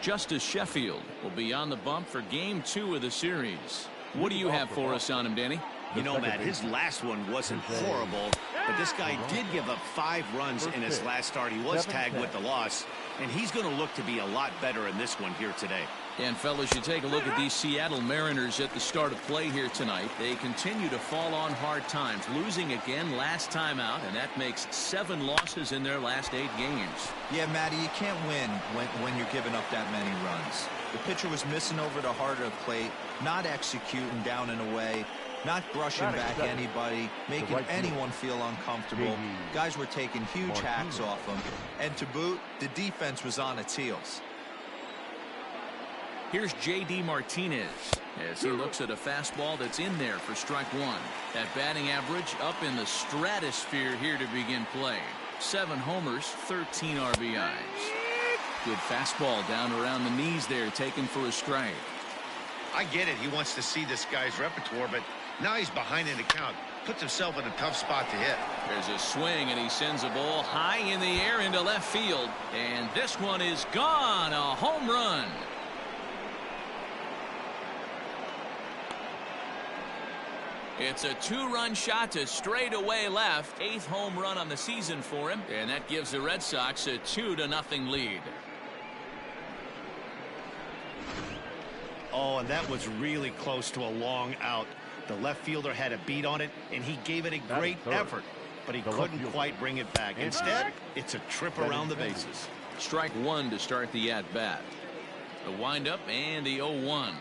Justice Sheffield will be on the bump for game 2 of the series. What do you have for us on him, Danny? You know, Matt, his last one wasn't horrible, but this guy did give up 5 runs in his last start. He was tagged with the loss, and he's going to look to be a lot better in this one here today. And, fellas, you take a look at these Seattle Mariners at the start of play here tonight. They continue to fall on hard times, losing again last time out, and that makes 7 losses in their last 8 games. Yeah, Matty, you can't win when you're giving up that many runs. The pitcher was missing over the heart of the plate, not executing down and away, not brushing back anybody, making anyone feel uncomfortable. Guys were taking huge hacks off him. And to boot, the defense was on its heels. Here's J.D. Martinez as he looks at a fastball that's in there for strike 1. That batting average up in the stratosphere here to begin play. 7 homers, 13 RBIs. Good fastball down around the knees there, taken for a strike. I get it. He wants to see this guy's repertoire, but now he's behind in the count. Puts himself in a tough spot to hit. There's a swing, and he sends a ball high in the air into left field. And this one is gone. A home run. It's a 2-run shot to straightaway left. 8th home run on the season for him. And that gives the Red Sox a 2-0 lead. Oh, and that was really close to a long out. The left fielder had a beat on it, and he gave it a great effort, but he couldn't quite bring it back. Instead, it's a trip around the bases. Strike 1 to start the at-bat. The windup and the 0-1.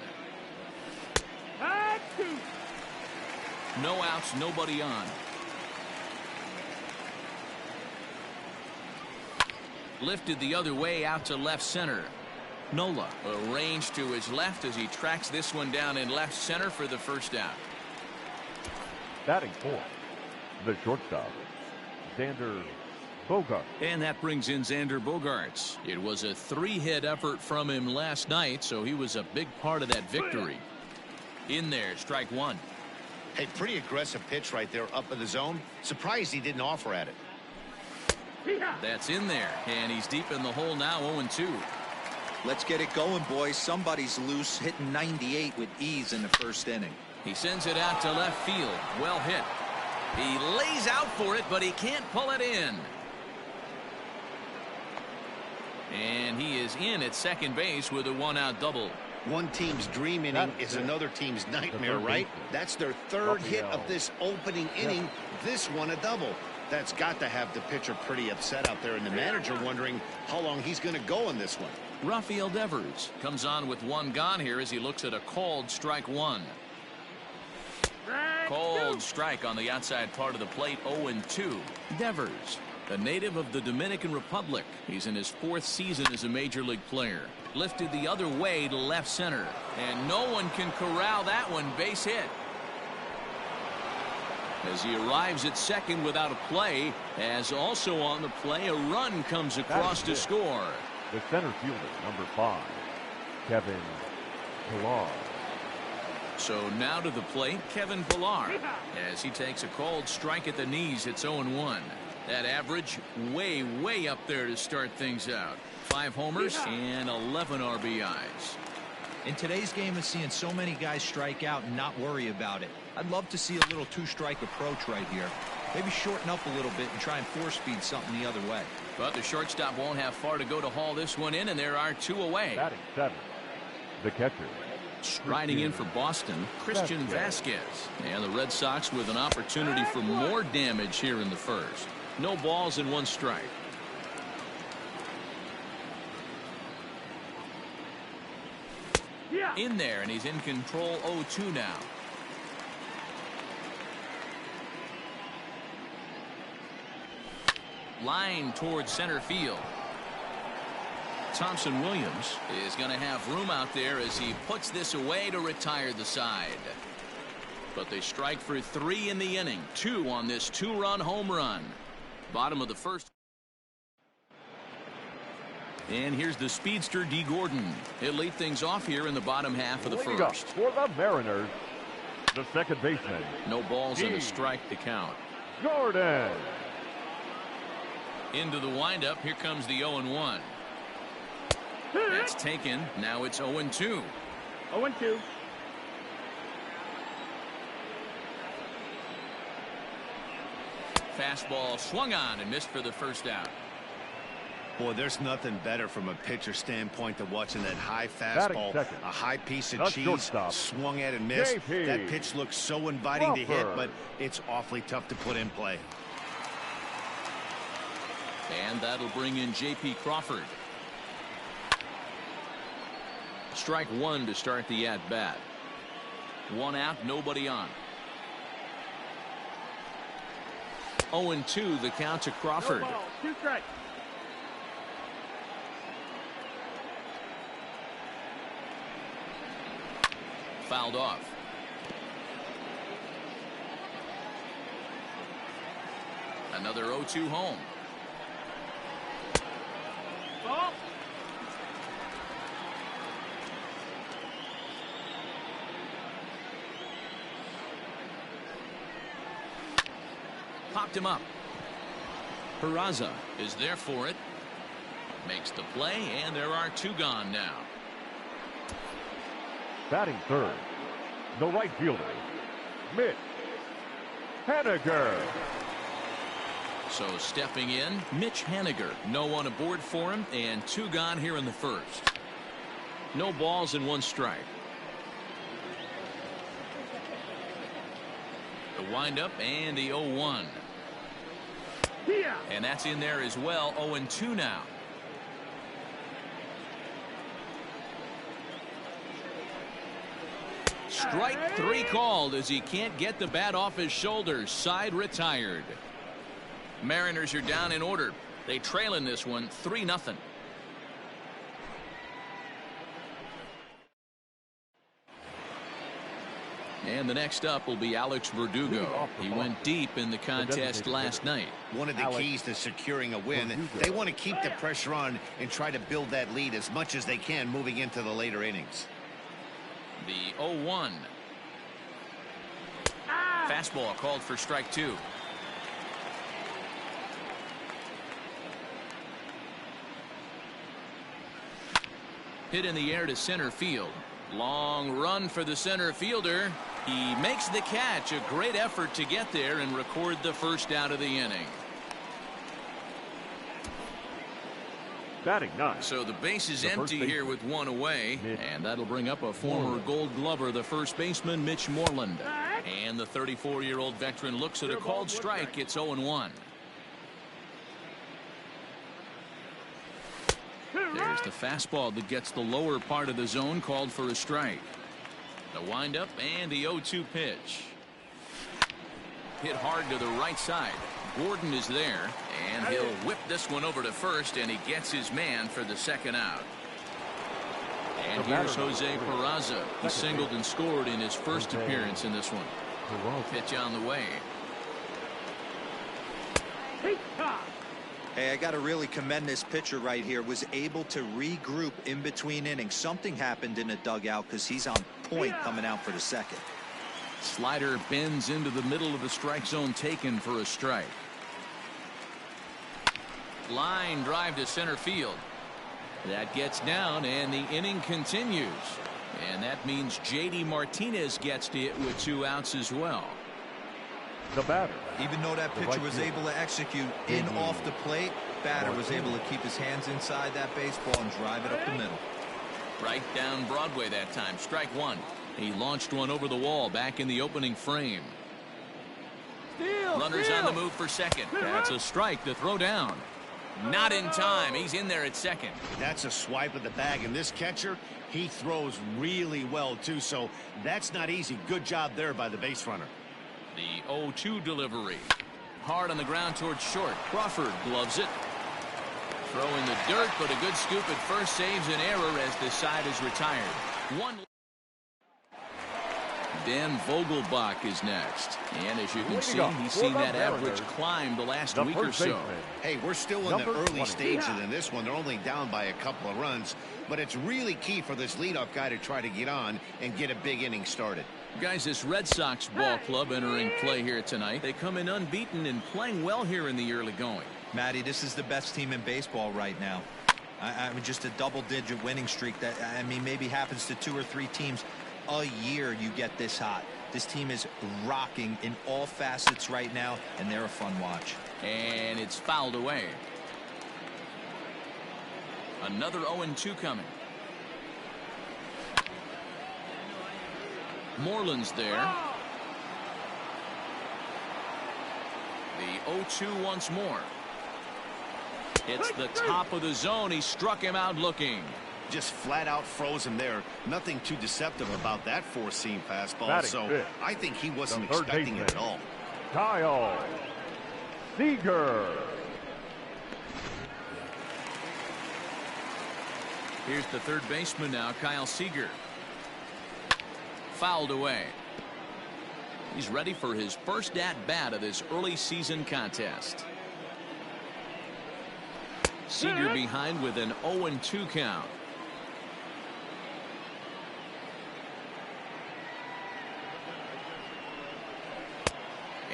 No outs, nobody on. Lifted the other way out to left center. Nola arranged to his left as he tracks this one down in left center for the first out. Batting 4, the shortstop, Xander Bogaerts. And that brings in Xander Bogaerts. It was a 3-hit effort from him last night, so he was a big part of that victory. In there, strike 1. Hey, pretty aggressive pitch right there up in the zone. Surprised he didn't offer at it. That's in there, and he's deep in the hole now, 0-2. Let's get it going, boys. Somebody's loose, hitting 98 with ease in the first inning. He sends it out to left field. Well hit. He lays out for it, but he can't pull it in. And he is in at second base with a one-out double. One team's dream inning is another team's nightmare, right? That's their third hit of this opening inning. This one a double. That's got to have the pitcher pretty upset out there, and the manager wondering how long he's going to go on this one. Rafael Devers comes on with one gone here as he looks at a called strike one. Called strike on the outside part of the plate, 0-2. Devers, a native of the Dominican Republic. He's in his fourth season as a major league player. Lifted the other way to left center. And no one can corral that one. Base hit. As he arrives at second without a play, as also on the play, a run comes across to score. The center fielder, number 5, Kevin Pillar. So now to the plate, Kevin Pillar, as he takes a called strike at the knees. It's 0-1. That average way, way up there to start things out. 5 homers and 11 RBIs. In today's game, it's seeing so many guys strike out and not worry about it. I'd love to see a little two-strike approach right here. Maybe shorten up a little bit and try and force-feed something the other way. But the shortstop won't have far to go to haul this one in, and there are 2 away. Batting 7, the catcher. Striding in for Boston, Christian Vasquez. And the Red Sox with an opportunity for more damage here in the first. No balls and 1 strike. In there, and he's in control, 0-2 now. Line towards center field. Thompson Williams is going to have room out there as he puts this away to retire the side. But they strike for 3 in the inning. 2 on this 2-run home run. Bottom of the first. And here's the speedster D. Gordon. He'll lead things off here in the bottom half of the first. For the Mariners, the second baseman. No balls and a strike to count. Gordon. Into the windup. Here comes the 0-1. That's taken. Now it's 0-2. 0-2. Fastball swung on and missed for the first out. Boy, there's nothing better from a pitcher standpoint than watching that high fastball, a high piece of cheese, swung at and missed. That pitch looks so inviting to hit, but it's awfully tough to put in play. And that'll bring in J.P. Crawford. Strike 1 to start the at-bat. 1 out, nobody on. 0-2 the count to Crawford. No ball, 2 strikes. Fouled off. Another 0-2 home. Ball. Popped him up. Peraza is there for it. Makes the play, and there are 2 gone now. Batting third, the right fielder, Mitch Haniger. So stepping in, Mitch Haniger. No one aboard for him, and 2 gone here in the first. No balls and 1 strike. The windup and the 0-1. And that's in there as well. 0-2 now. Strike 3 called as he can't get the bat off his shoulders. Side retired. Mariners are down in order. They trail in this one 3-0. And the next up will be Alex Verdugo. He went deep in the contest last night. One of the keys to securing a win, they want to keep the pressure on and try to build that lead as much as they can moving into the later innings. The 0-1. Fastball called for strike 2. Hit in the air to center field. Long run for the center fielder. He makes the catch. A great effort to get there and record the first out of the inning. Batting 9. So the base is empty here with one away, and that'll bring up a former Gold Glover, the first baseman, Mitch Moreland. And the 34-year-old veteran looks at a called strike. It's 0-1. There's the fastball that gets the lower part of the zone, called for a strike. The windup and the 0-2 pitch. Hit hard to the right side. Gordon is there, and he'll whip this one over to first, and he gets his man for the second out. And here's Jose Peraza. He singled and scored in his first appearance in this one. Pitch on the way. Hey, I got to really commend this pitcher right here. Was able to regroup in between innings. Something happened in the dugout because he's on point coming out for the second. Slider bends into the middle of the strike zone, taken for a strike. Line drive to center field. That gets down, and the inning continues. And that means J.D. Martinez gets to it with 2 outs as well. The batter. Even though that pitcher was able to execute in off the plate, batter was able to keep his hands inside that baseball and drive it up the middle. Right down Broadway that time. Strike 1. He launched one over the wall back in the opening frame. Runners on the move for second. That's a strike to throw down. Not in time. He's in there at second. That's a swipe of the bag, and this catcher, he throws really well too, so that's not easy. Good job there by the base runner. The 0-2 delivery. Hard on the ground towards short. Crawford gloves it. Throw in the dirt, but a good scoop at first saves an error as the side is retired. One. Dan Vogelbach is next. And as you can see, he's seen that average climb the last week or so. Hey, we're still in the early stages in this one. They're only down by a couple of runs, but it's really key for this leadoff guy to try to get on and get a big inning started. Guys, this Red Sox ball club entering play here tonight. They come in unbeaten and playing well here in the early going. Matty, this is the best team in baseball right now. I mean, just a double-digit winning streak that, I mean, maybe happens to 2 or 3 teams a year. You get this hot. This team is rocking in all facets right now, and they're a fun watch. And it's fouled away. Another 0-2 coming. Moreland's there. The 0-2 once more. It's the top of the zone. He struck him out looking. Just flat out froze him there. Nothing too deceptive about that four-seam fastball. Batting so fifth, I think he wasn't expecting it at all. Kyle Seager. Here's the third baseman now, Kyle Seager. Fouled away. He's ready for his first at-bat of this early season contest. Seager behind with an 0-2 count.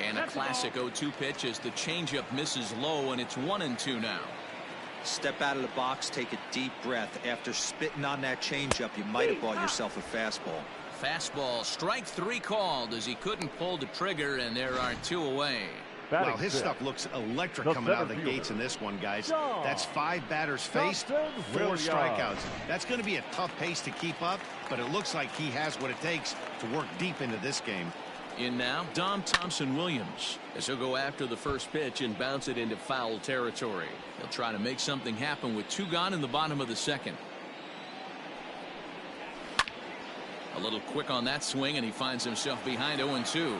And a classic 0-2 pitch as the changeup misses low, and it's 1-2 now. Step out of the box, take a deep breath. After spitting on that changeup, you might have bought yourself a fastball. Fastball, strike 3 called as he couldn't pull the trigger, and there are 2 away. Well, his stuff looks electric coming out of the gates in this one, guys. That's 5 batters faced, 4 strikeouts. That's going to be a tough pace to keep up, but it looks like he has what it takes to work deep into this game. In now, Dom Thompson-Williams, as he'll go after the first pitch and bounce it into foul territory. He'll try to make something happen with 2 gone in the bottom of the second. A little quick on that swing, and he finds himself behind 0-2.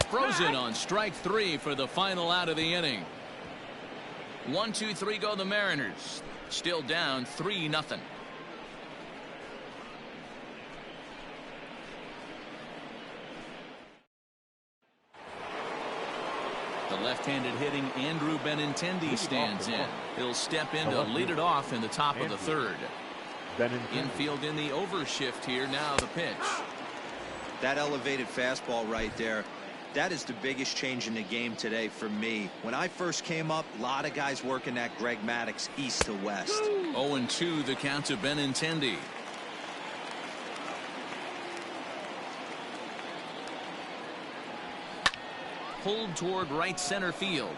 Frozen on strike 3 for the final out of the inning. 1-2-3 go the Mariners. Still down 3-0. The left-handed hitting Andrew Benintendi stands in. He'll step in to lead it off in the top of the third. Infield in the overshift here. Now the pitch. That elevated fastball right there, that is the biggest change in the game today for me. When I first came up, a lot of guys working that Greg Maddux east to west. 0-2 the count to Benintendi. Pulled toward right center field.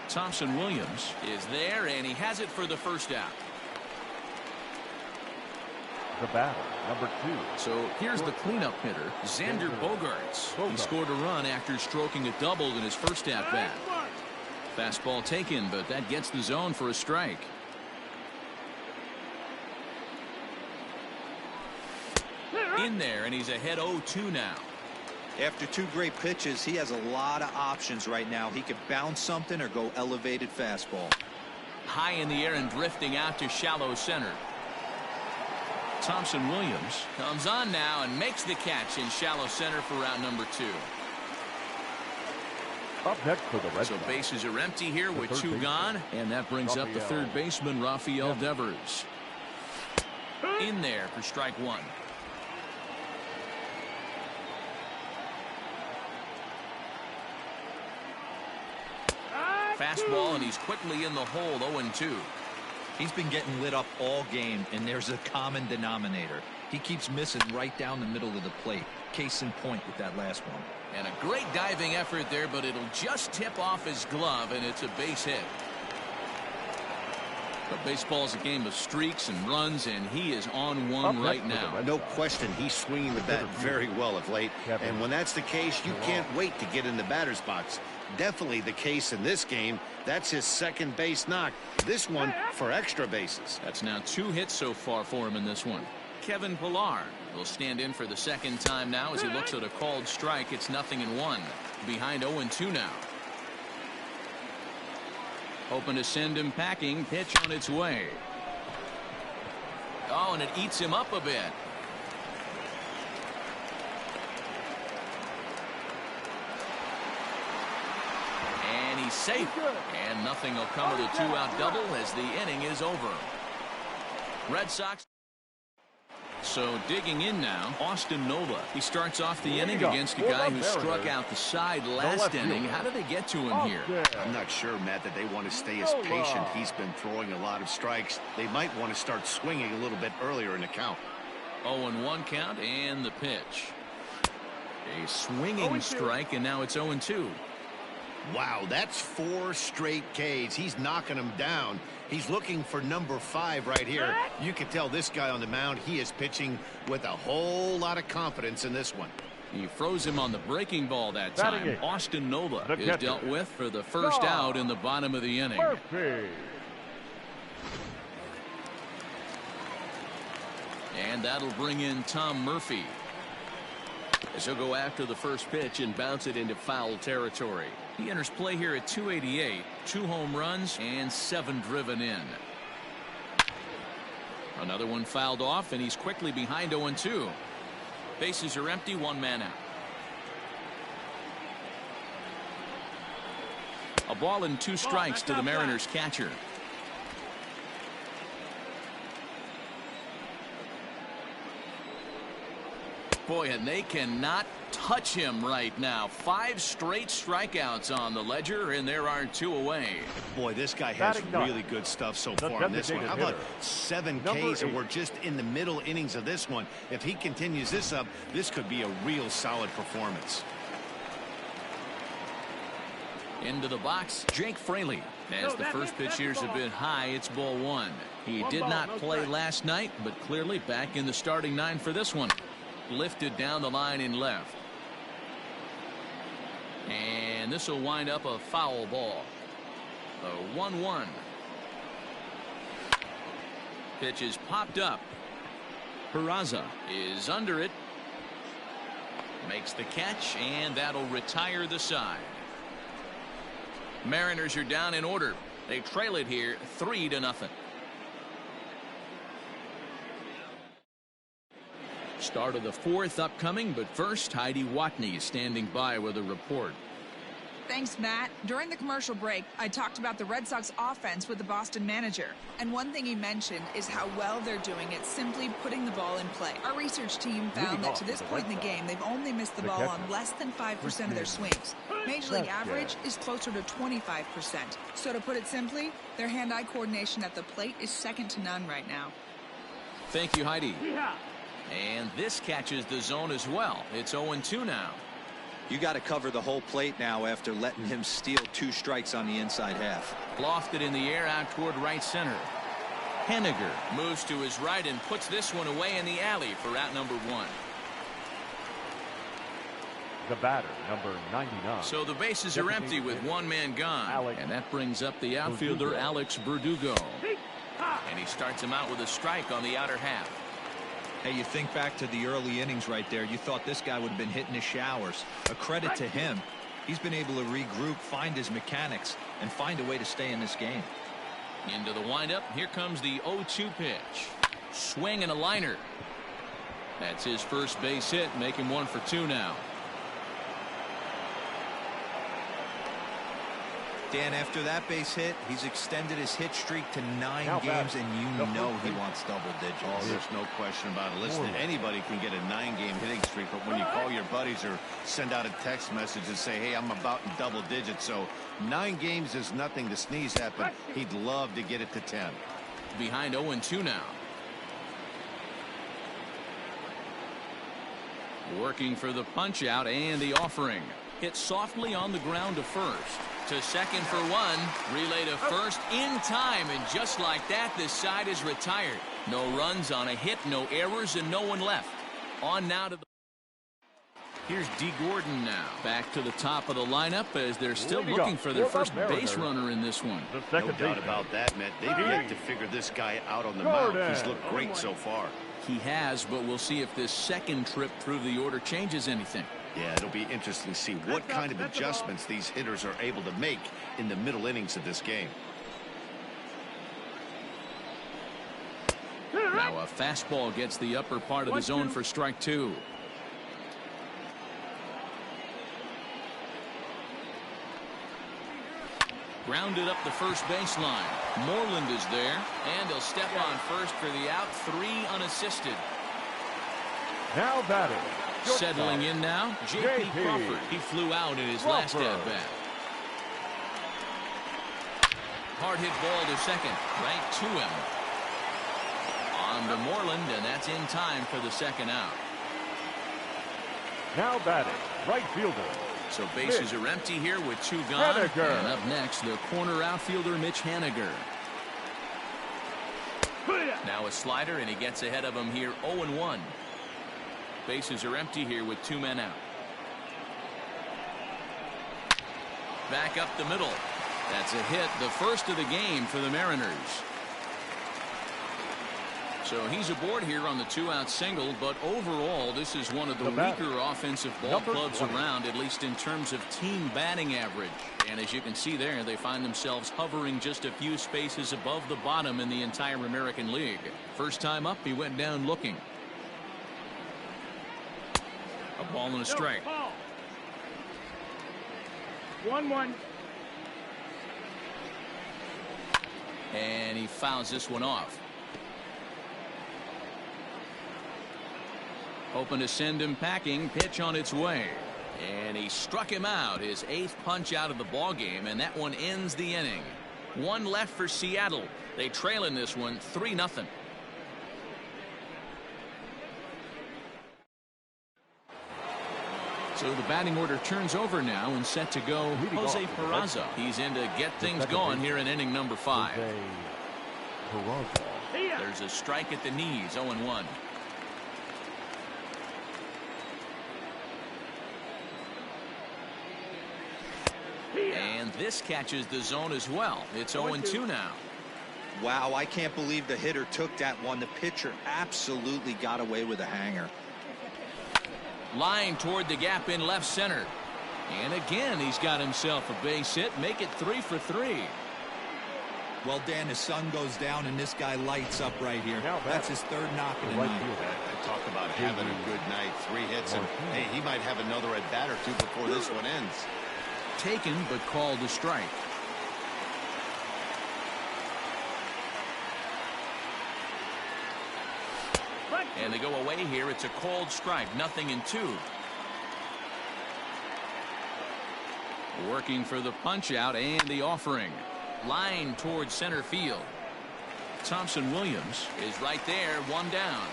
Thompson Williams is there, and he has it for the first out. The batter, number 2. So here's the cleanup hitter, Xander Bogaerts. He scored a run after stroking a double in his first at-bat. Fastball taken, but that gets the zone for a strike. In there, and he's ahead 0-2 now. After 2 great pitches, he has a lot of options right now. He could bounce something or go elevated fastball. High in the air and drifting out to shallow center. Thompson Williams comes on now and makes the catch in shallow center for round number 2. Up next for the Red So Sox. bases are empty here with 2 gone, and that brings up the third baseman, Rafael Devers. In there for strike 1. Fastball, and he's quickly in the hole. 0-2. He's been getting lit up all game, and there's a common denominator. He keeps missing right down the middle of the plate. Case in point with that last one. And a great diving effort there, but it'll just tip off his glove, and it's a base hit. But baseball's a game of streaks and runs, and he is on one right now. No question, he's swinging the bat very well of late. And when that's the case, you can't wait to get in the batter's box. Definitely the case in this game. That's his second base knock. This one for extra bases. That's now 2 hits so far for him in this one. Kevin Pillar will stand in for the second time now as he looks at a called strike. It's 0-1. Behind 0-2 now. Hoping to send him packing. Pitch on its way. Oh, and it eats him up a bit. And he's safe. And nothing will come of the 2-out double as the inning is over. Red Sox. So digging in now, Austin Nola. He starts off the inning against a guy who struck out the side last inning. How did they get to him here? I'm not sure, Matt, that they want to stay as patient. He's been throwing a lot of strikes. They might want to start swinging a little bit earlier in the count. 0-1 count and the pitch. A swinging strike, and now it's 0-2. Wow, that's 4 straight Ks. He's knocking them down. He's looking for number 5 right here. You can tell this guy on the mound, he is pitching with a whole lot of confidence in this one. He froze him on the breaking ball that time. Austin Nola is dealt with for the first out in the bottom of the inning. Murphy. And that'll bring in Tom Murphy, as he'll go after the first pitch and bounce it into foul territory. He enters play here at 288, 2 home runs and 7 driven in. Another one fouled off, and he's quickly behind 0-2. Bases are empty, 1 man out. A ball and 2 strikes to the Mariners catcher. Boy, and they cannot touch him right now. 5 straight strikeouts on the ledger, and there are 2 away. Boy, this guy has really good stuff so far in this one. How about 7 Ks, and we're just in the middle innings of this one. If he continues this up, this could be a real solid performance. Into the box, Jake Fraley. As the first pitch here's a bit high, it's ball 1. He did not play last night, but clearly back in the starting 9 for this one. Lifted down the line in left. And this will wind up a foul ball. A 1-1. Pitch is popped up. Peraza is under it. Makes the catch, and that'll retire the side. Mariners are down in order. They trail it here 3-0. Start of the 4th upcoming, but first, Heidi Watney is standing by with a report. Thanks, Matt. During the commercial break, I talked about the Red Sox offense with the Boston manager. And one thing he mentioned is how well they're doing at simply putting the ball in play. Our research team found that to this point in the game, they've only missed the ball on less than 5% of their swings. Major League average is closer to 25%. So to put it simply, their hand-eye coordination at the plate is second to none right now. Thank you, Heidi. And this catches the zone as well. It's 0-2 now. You got to cover the whole plate now after letting him steal 2 strikes on the inside half. Lofted in the air out toward right center. Henniger moves to his right and puts this one away in the alley for out number 1. The batter, number 99. So the bases are empty with 1 man gone. And that brings up the outfielder, Alex Verdugo. And he starts him out with a strike on the outer half. Hey, you think back to the early innings right there. You thought this guy would have been hitting his showers. A credit to him. He's been able to regroup, find his mechanics, and find a way to stay in this game. Into the windup. Here comes the 0-2 pitch. Swing and a liner. That's his first base hit. Make him 1 for 2 now. Dan, after that base hit, he's extended his hit streak to 9 games, and you know he wants double digits. Oh, there's no question about it. Listen, anybody can get a 9-game hitting streak, but when you call your buddies or send out a text message and say, hey, I'm about in double digits, so 9 games is nothing to sneeze at, but he'd love to get it to 10. Behind 0-2 now. Working for the punch out and the offering. Hit softly on the ground to first. To second for 1. Relay to first in time. And just like that, this side is retired. No runs on a hit, no errors, and no one left. On now to the... Here's D. Gordon now. Back to the top of the lineup as they're still looking for their first base runner in this one. No doubt about that, Matt. They've yet to figure this guy out on the mound. He's looked great so far. He has, but we'll see if this second trip through the order changes anything. Yeah, it'll be interesting to see what kind of adjustments these hitters are able to make in the middle innings of this game. Now a fastball gets the upper part of the zone for strike 2. Grounded up the first baseline. Moreland is there, and he'll step on first for the out. 3 unassisted. Now batting. Settling in now, J.P. Crawford. He flew out in his last at-bat. Hard hit ball to second, right to him. On to Moreland, and that's in time for the second out. Now batting, right fielder. So bases are empty here with 2 gone. Henniger. And up next, the corner outfielder, Mitch Henniger. Now a slider, and he gets ahead of him here, 0-1. Bases are empty here with 2 men out. Back up the middle. That's a hit, the first of the game for the Mariners. So he's aboard here on the 2-out single, but overall this is one of the weaker offensive ball clubs around, at least in terms of team batting average. And as you can see there, they find themselves hovering just a few spaces above the bottom in the entire American League. First time up, he went down looking. A ball and a strike. 1-1. And he fouls this one off. Hoping to send him packing. Pitch on its way. And he struck him out. His 8th punch out of the ball game, and that one ends the inning. 1 left for Seattle. They trail in this one 3-0. So the batting order turns over now and set to go Jose Peraza. He's in to get things going here in inning number 5. There's a strike at the knees, 0-1. And this catches the zone as well. It's 0-2 now. Wow, I can't believe the hitter took that one. The pitcher absolutely got away with a hanger. Line toward the gap in left center. And again, he's got himself a base hit. Make it 3 for 3. Well, Dan, the sun goes down and this guy lights up right here. That's his 3rd knock of the night. I talk about having a good night. 3 hits, and hey, he might have another at bat or 2 before this one ends. Taken, but called a strike. And they go away here. It's a called strike. 0-2. Working for the punch out and the offering. Line towards center field. Thompson Williams is right there. 1 down.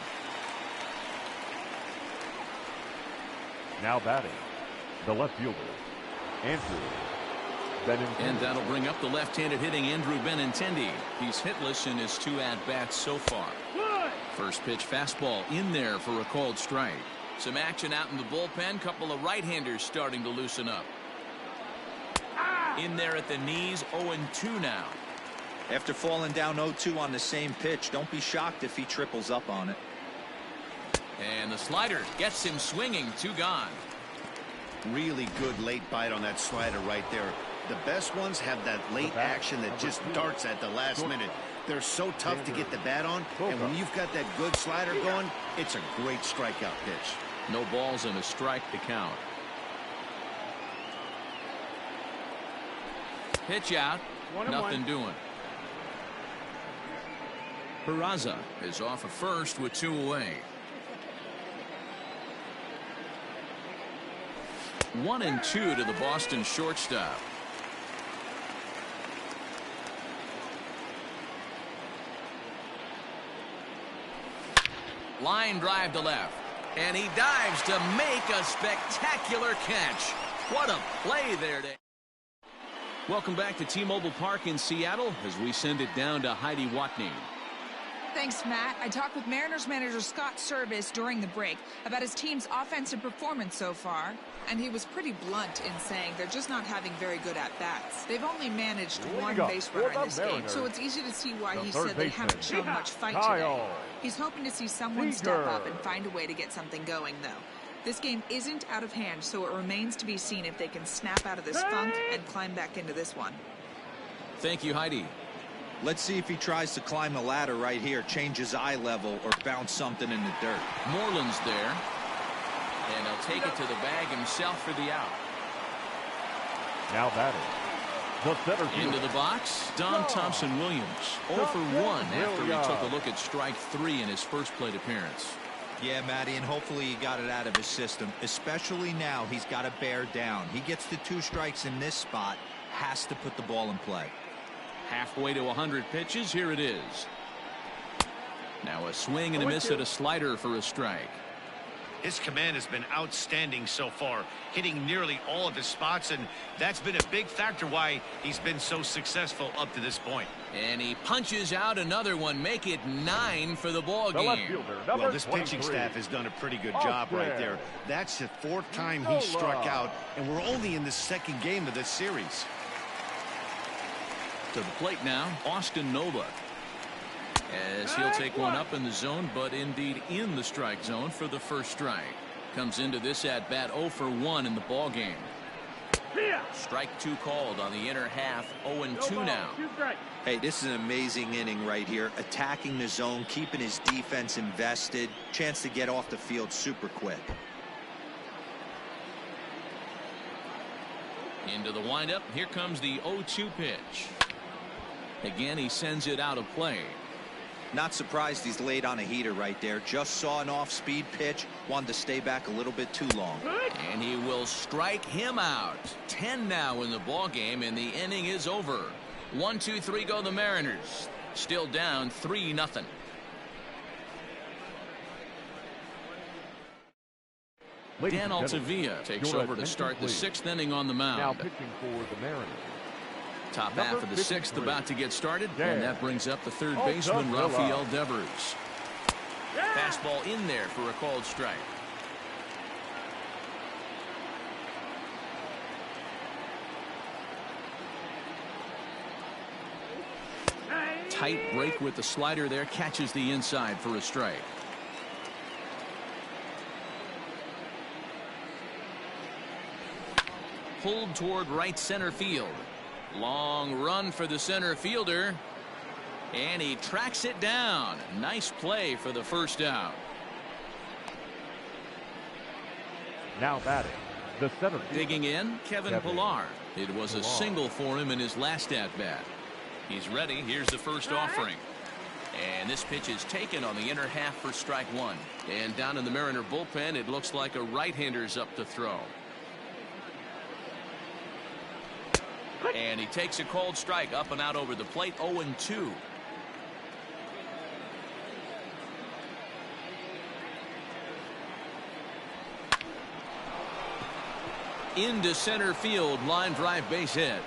Now batting, the left fielder, Andrew Benintendi. And that'll bring up the left-handed hitting Andrew Benintendi. He's hitless in his 2 at-bats so far. First pitch fastball in there for a called strike. Some action out in the bullpen. Couple of right-handers starting to loosen up. In there at the knees. 0-2 now. After falling down 0-2 on the same pitch, don't be shocked if he triples up on it. And the slider gets him swinging. 2 gone. Really good late bite on that slider right there. The best ones have that late action that just darts at the last minute. They're so tough to get the bat on, and when you've got that good slider going, it's a great strikeout pitch. No balls and a strike to count. Pitch out. 0-1. Doing. Peraza is off of first with 2 away. 1-2 to the Boston shortstop. Line drive to left. And he dives to make a spectacular catch. What a play there. Welcome back to T-Mobile Park in Seattle as we send it down to Heidi Watney. Thanks, Matt. I talked with Mariners manager Scott Service during the break about his team's offensive performance so far, and he was pretty blunt in saying they're just not having very good at-bats. They've only managed 1 base runner in this game, so it's easy to see why he said they haven't shown much fight today. He's hoping to see someone step up and find a way to get something going, though. This game isn't out of hand, so it remains to be seen if they can snap out of this funk and climb back into this one. Thank you, Heidi. Let's see if he tries to climb the ladder right here, change his eye level, or bounce something in the dirt. Moreland's there. And he'll take it to the bag himself for the out. Now batting, the center field. Into the box, Don Thompson Williams. 0 for 1 after he took a look at strike 3 in his first plate appearance. Yeah, Matty, and hopefully he got it out of his system. Especially now, he's got to bear down. He gets the 2 strikes in this spot, has to put the ball in play. Halfway to 100 pitches, here it is. Now a swing and a miss at a slider for a strike. His command has been outstanding so far, hitting nearly all of his spots, and that's been a big factor why he's been so successful up to this point. And he punches out another one, make it 9 for the ball game. Well, this pitching staff has done a pretty good job right there. That's the 4th time he struck out, and we're only in the 2nd game of this series. To the plate now, Austin Nola. As he'll take one up in the zone, but indeed in the strike zone for the first strike. Comes into this at bat 0 for 1 in the ball game. Strike 2 called on the inner half. 0-2 now. Hey, this is an amazing inning right here. Attacking the zone, keeping his defense invested. Chance to get off the field super quick. Into the windup. Here comes the 0-2 pitch. Again, he sends it out of play. Not surprised he's laid on a heater right there. Just saw an off-speed pitch. Wanted to stay back a little bit too long. And he will strike him out. 10 now in the ball game, and the inning is over. 1, 2, 3 go the Mariners. Still down 3-0. Dan Altavilla takes over to start the 6th inning on the mound. Now pitching for the Mariners. Top half of the 6th about to get started, and that brings up the 3rd baseman, Rafael Devers. Fastball in there for a called strike. Tight break with the slider there, catches the inside for a strike. Pulled toward right center field. Long run for the center fielder, and he tracks it down. Nice play for the first out. Now batting, The center fielder. Digging in, Kevin Pillar. It was a single for him in his last at-bat. He's ready. Here's the first offering. And this pitch is taken on the inner half for strike one. And down in the Mariner bullpen, it looks like a right-hander's up to throw. And he takes a cold strike up and out over the plate, 0-2. Into center field, line drive base hit.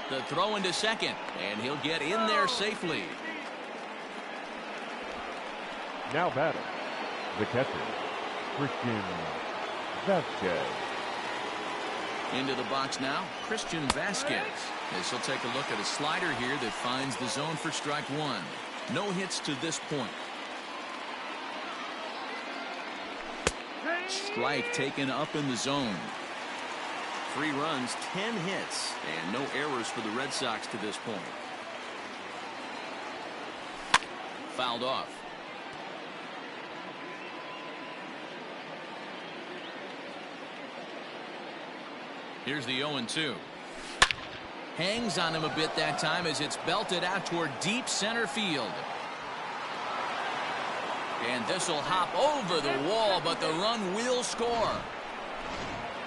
The throw into second, and he'll get in there safely. Now batting, the catcher, Christian Vasquez. Into the box now, Christian Vasquez. As he'll take a look at a slider here that finds the zone for strike one. No hits to this point. Strike taken up in the zone. 3 runs, 10 hits, and no errors for the Red Sox to this point. Fouled off. Here's the 0-2. Hangs on him a bit that time as it's belted out toward deep center field. And this will hop over the wall, but the run will score.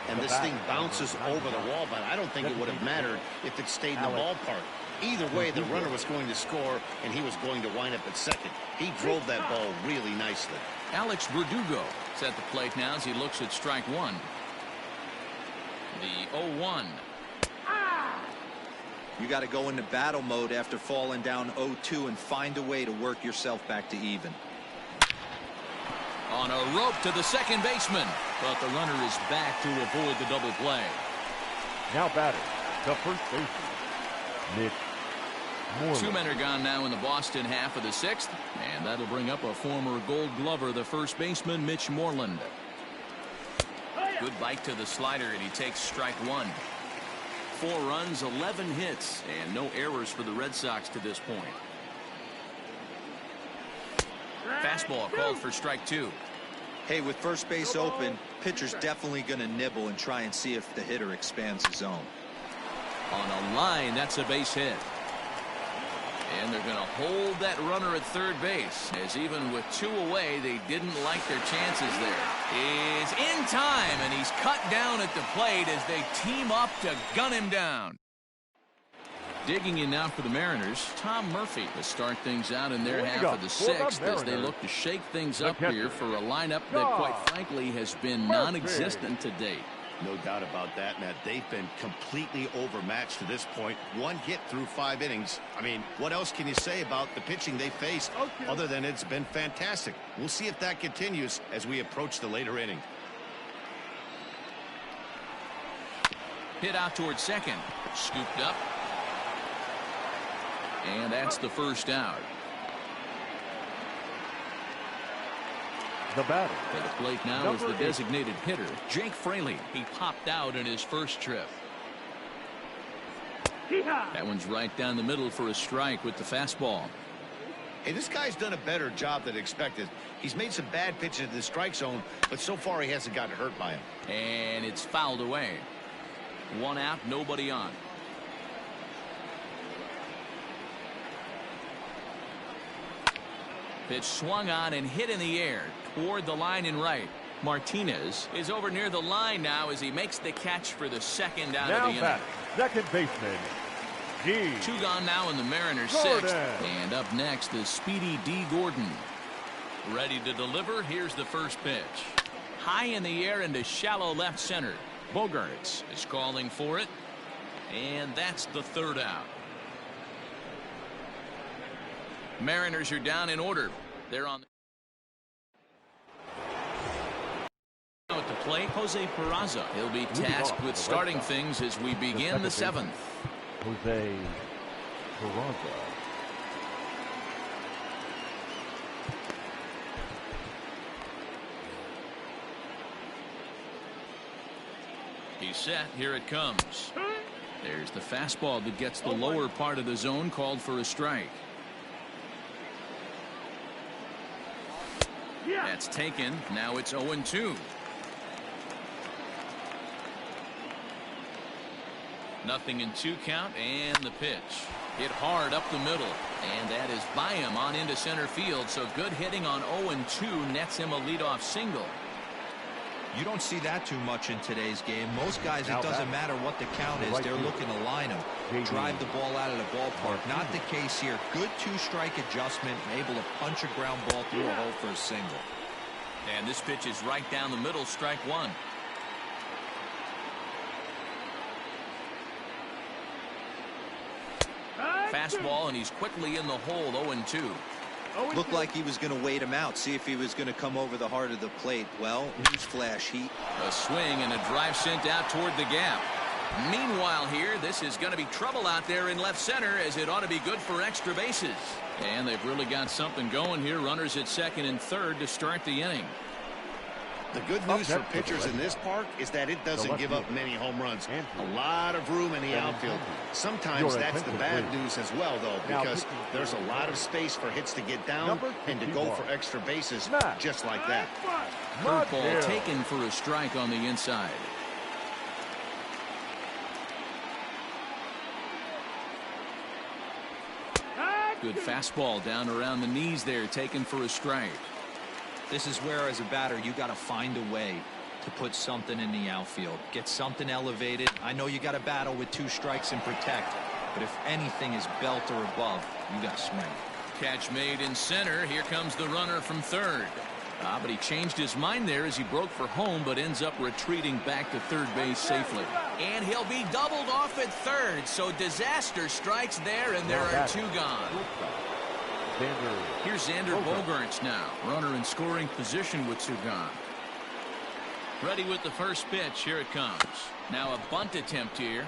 And this thing bounces over the wall, but I don't think it would have mattered if it stayed in the ballpark. Either way, the runner was going to score, and he was going to wind up at second. He drove that ball really nicely. Alex Verdugo is at the plate now as he looks at strike one. The 0-1. You got to go into battle mode after falling down 0-2 and find a way to work yourself back to even. On a rope to the second baseman, but the runner is back to avoid the double play. Now batting, the first baseman, Mitch Moreland. 2 men are gone now in the Boston half of the 6th, and that'll bring up a former Gold Glover, the first baseman, Mitch Moreland. Good bite to the slider, and he takes strike one. 4 runs, 11 hits, and no errors for the Red Sox to this point. Fastball called for strike 2. Hey, with first base open, pitcher's definitely going to nibble and try and see if the hitter expands his zone. On a line, that's a base hit. And they're going to hold that runner at third base, as even with 2 away, they didn't like their chances there. Is in time, and he's cut down at the plate as they team up to gun him down. Digging in now for the Mariners, Tom Murphy to start things out in their half of the 6th as they look to shake things up here for a lineup that, quite frankly, has been non-existent to date. No doubt about that, Matt. They've been completely overmatched to this point. 1 hit through 5 innings. I mean, what else can you say about the pitching they faced other than it's been fantastic? We'll see if that continues as we approach the later inning. Hit out towards second. Scooped up. And that's the first out. The batter. To the plate now is the designated hitter, Jake Fraley. He popped out in his first trip. That one's right down the middle for a strike with the fastball. Hey, this guy's done a better job than expected. He's made some bad pitches in the strike zone, but so far he hasn't gotten hurt by him. And it's fouled away. 1 out, nobody on. Pitch swung on and hit in the air toward the line and right. Martinez is over near the line now as he makes the catch for the second out of the inning. Now second baseman, D. 2 gone now in the Mariners 6th. And up next is Speedy D. Gordon. Ready to deliver. Here's the first pitch. High in the air into shallow left center. Bogarts is calling for it. And that's the 3rd out. Mariners are down in order. They're on at the plate. Jose Peraza. He'll be tasked with starting things as we begin the 7th. Jose Peraza. He's set. Here it comes. There's the fastball that gets the lower part of the zone, called for a strike. That's taken. Now it's 0-2. 0-2 count, and the pitch. Hit hard up the middle, and that is by him on into center field. So good hitting on 0-2 nets him a leadoff single. You don't see that too much in today's game. Most guys, it doesn't matter what the count is, they're looking to line them, drive the ball out of the ballpark. Not the case here. Good two-strike adjustment, able to punch a ground ball through a hole for a single. And this pitch is right down the middle, strike one. Fastball, and he's quickly in the hole, 0-2. Looked like he was going to wait him out, see if he was going to come over the heart of the plate. Well, newsflash, a swing and a drive sent out toward the gap. Meanwhile here, this is going to be trouble out there in left center, as it ought to be good for extra bases. And they've really got something going here. Runners at second and third to start the inning. The good news for pitchers in this park is that it doesn't give up many home runs. A lot of room in the outfield. Sometimes that's the bad news as well, though, because there's a lot of space for hits to get down and to go for extra bases just like that. Curveball taken for a strike on the inside. Good fastball down around the knees there, taken for a strike. This is where, as a batter, you got to find a way to put something in the outfield. Get something elevated. I know you got to battle with two strikes and protect, but if anything is belt or above, you got to swing. Catch made in center. Here comes the runner from third. But he changed his mind there as he broke for home, but ends up retreating back to third base safely. And he'll be doubled off at third, so disaster strikes there, and there are two gone. Here's Xander Bogaerts now, runner in scoring position with two gone. Ready with the first pitch. Here it comes. Now a bunt attempt here.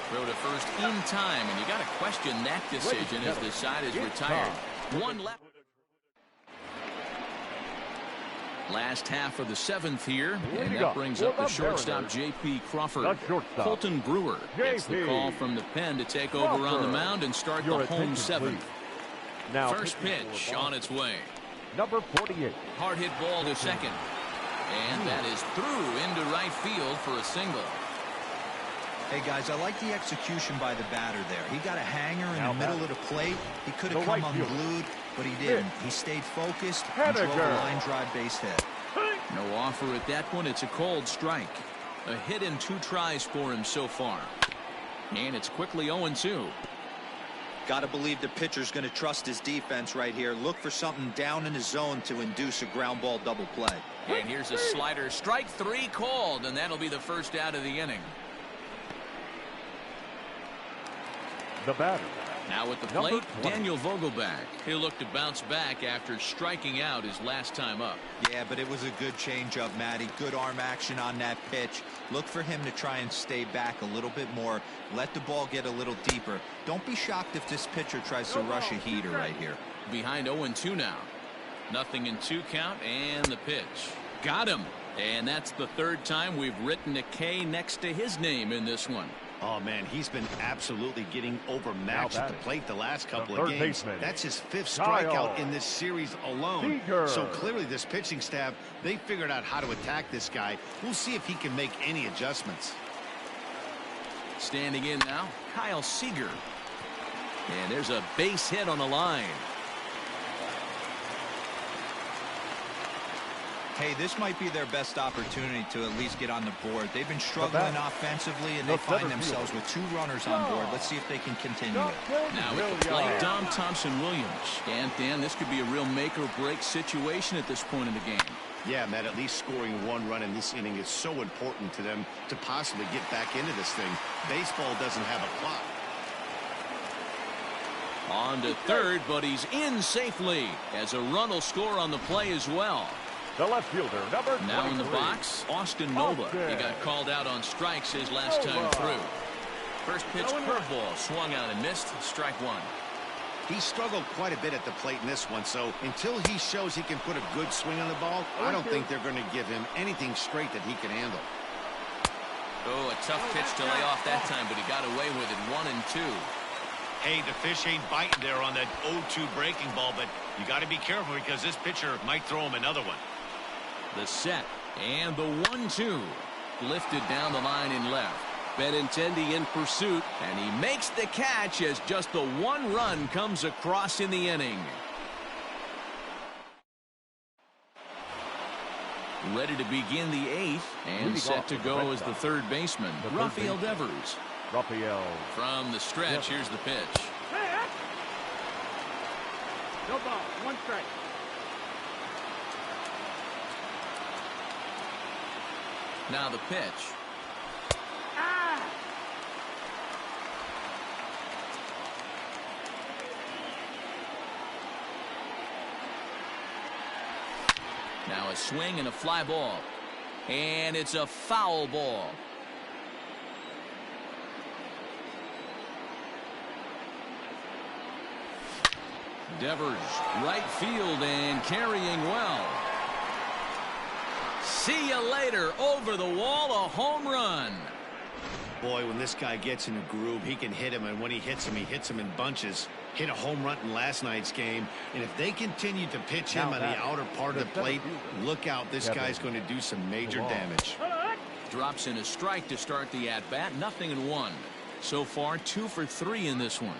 Throw to first in time, and you got to question that decision as the side is retired. One left. Last half of the seventh here, and that brings up the shortstop J.P. Crawford. Colton Brewer gets the call from the pen to take over on the mound and start the home seventh. First pitch on its way. Number 48. Hard hit ball to second, and that is through into right field for a single. Hey guys, I like the execution by the batter there. He got a hanger in the middle of the plate. He could have come unglued, but he didn't. He stayed focused and drove a line drive base hit. No offer at that point. It's a cold strike. A hit in 2 tries for him so far. And it's quickly 0-2. Got to believe the pitcher's going to trust his defense right here. Look for something down in his zone to induce a ground ball double play. And here's a slider. Strike 3 called, and that'll be the first out of the inning. The batter. Now at the plate, Daniel Vogelbach. He'll look to bounce back after striking out his last time up. Yeah, but it was a good changeup, Matty. Good arm action on that pitch. Look for him to try and stay back a little bit more. Let the ball get a little deeper. Don't be shocked if this pitcher tries to rush a heater right here. Behind 0-2 now. 0-2 count, and the pitch. Got him. And that's the third time we've written a K next to his name in this one. Oh, man, he's been absolutely getting overmatched at the plate the last couple of games. That's his 5th strikeout in this series alone. So clearly this pitching staff, they figured out how to attack this guy. We'll see if he can make any adjustments. Standing in now, Kyle Seager. And there's a base hit on the line. Hey, this might be their best opportunity to at least get on the board. They've been struggling offensively, and they find themselves with 2 runners on board. Let's see if they can continue it. Now at the plate, Dom Thompson-Williams. And, Dan, this could be a real make-or-break situation at this point in the game. Yeah, Matt, at least scoring 1 run in this inning is so important to them to possibly get back into this thing. Baseball doesn't have a clock. On to third, but he's in safely as a run will score on the play as well. The left fielder, number 23. Now in the box, Austin Nova. He got called out on strikes his last time through. First pitch curveball, swung out and missed. Strike 1. He struggled quite a bit at the plate in this one, so until he shows he can put a good swing on the ball, I don't think they're going to give him anything straight that he can handle. Oh, a tough pitch to lay off that time, but he got away with it. 1-2. Hey, the fish ain't biting there on that 0-2 breaking ball, but you got to be careful because this pitcher might throw him another one. The set and the 1-2 lifted down the line in left. Benintendi in pursuit, and he makes the catch as just the one run comes across in the inning. Ready to begin the 8th, and set to go as the third baseman, Rafael Devers. From the stretch, here's the pitch. No ball, 1 strike. Now the pitch. Now a swing and a fly ball. And it's a foul ball. Devers, right field and carrying well. See you later. Over the wall, a home run. Boy, when this guy gets in a groove, he can hit him, and when he hits him in bunches. Hit a home run in last night's game, and if they continue to pitch him on the outer part of the plate, look out, this guy's going to do some major damage. Drops in a strike to start the at-bat, 0-1. So far, 2 for 3 in this one.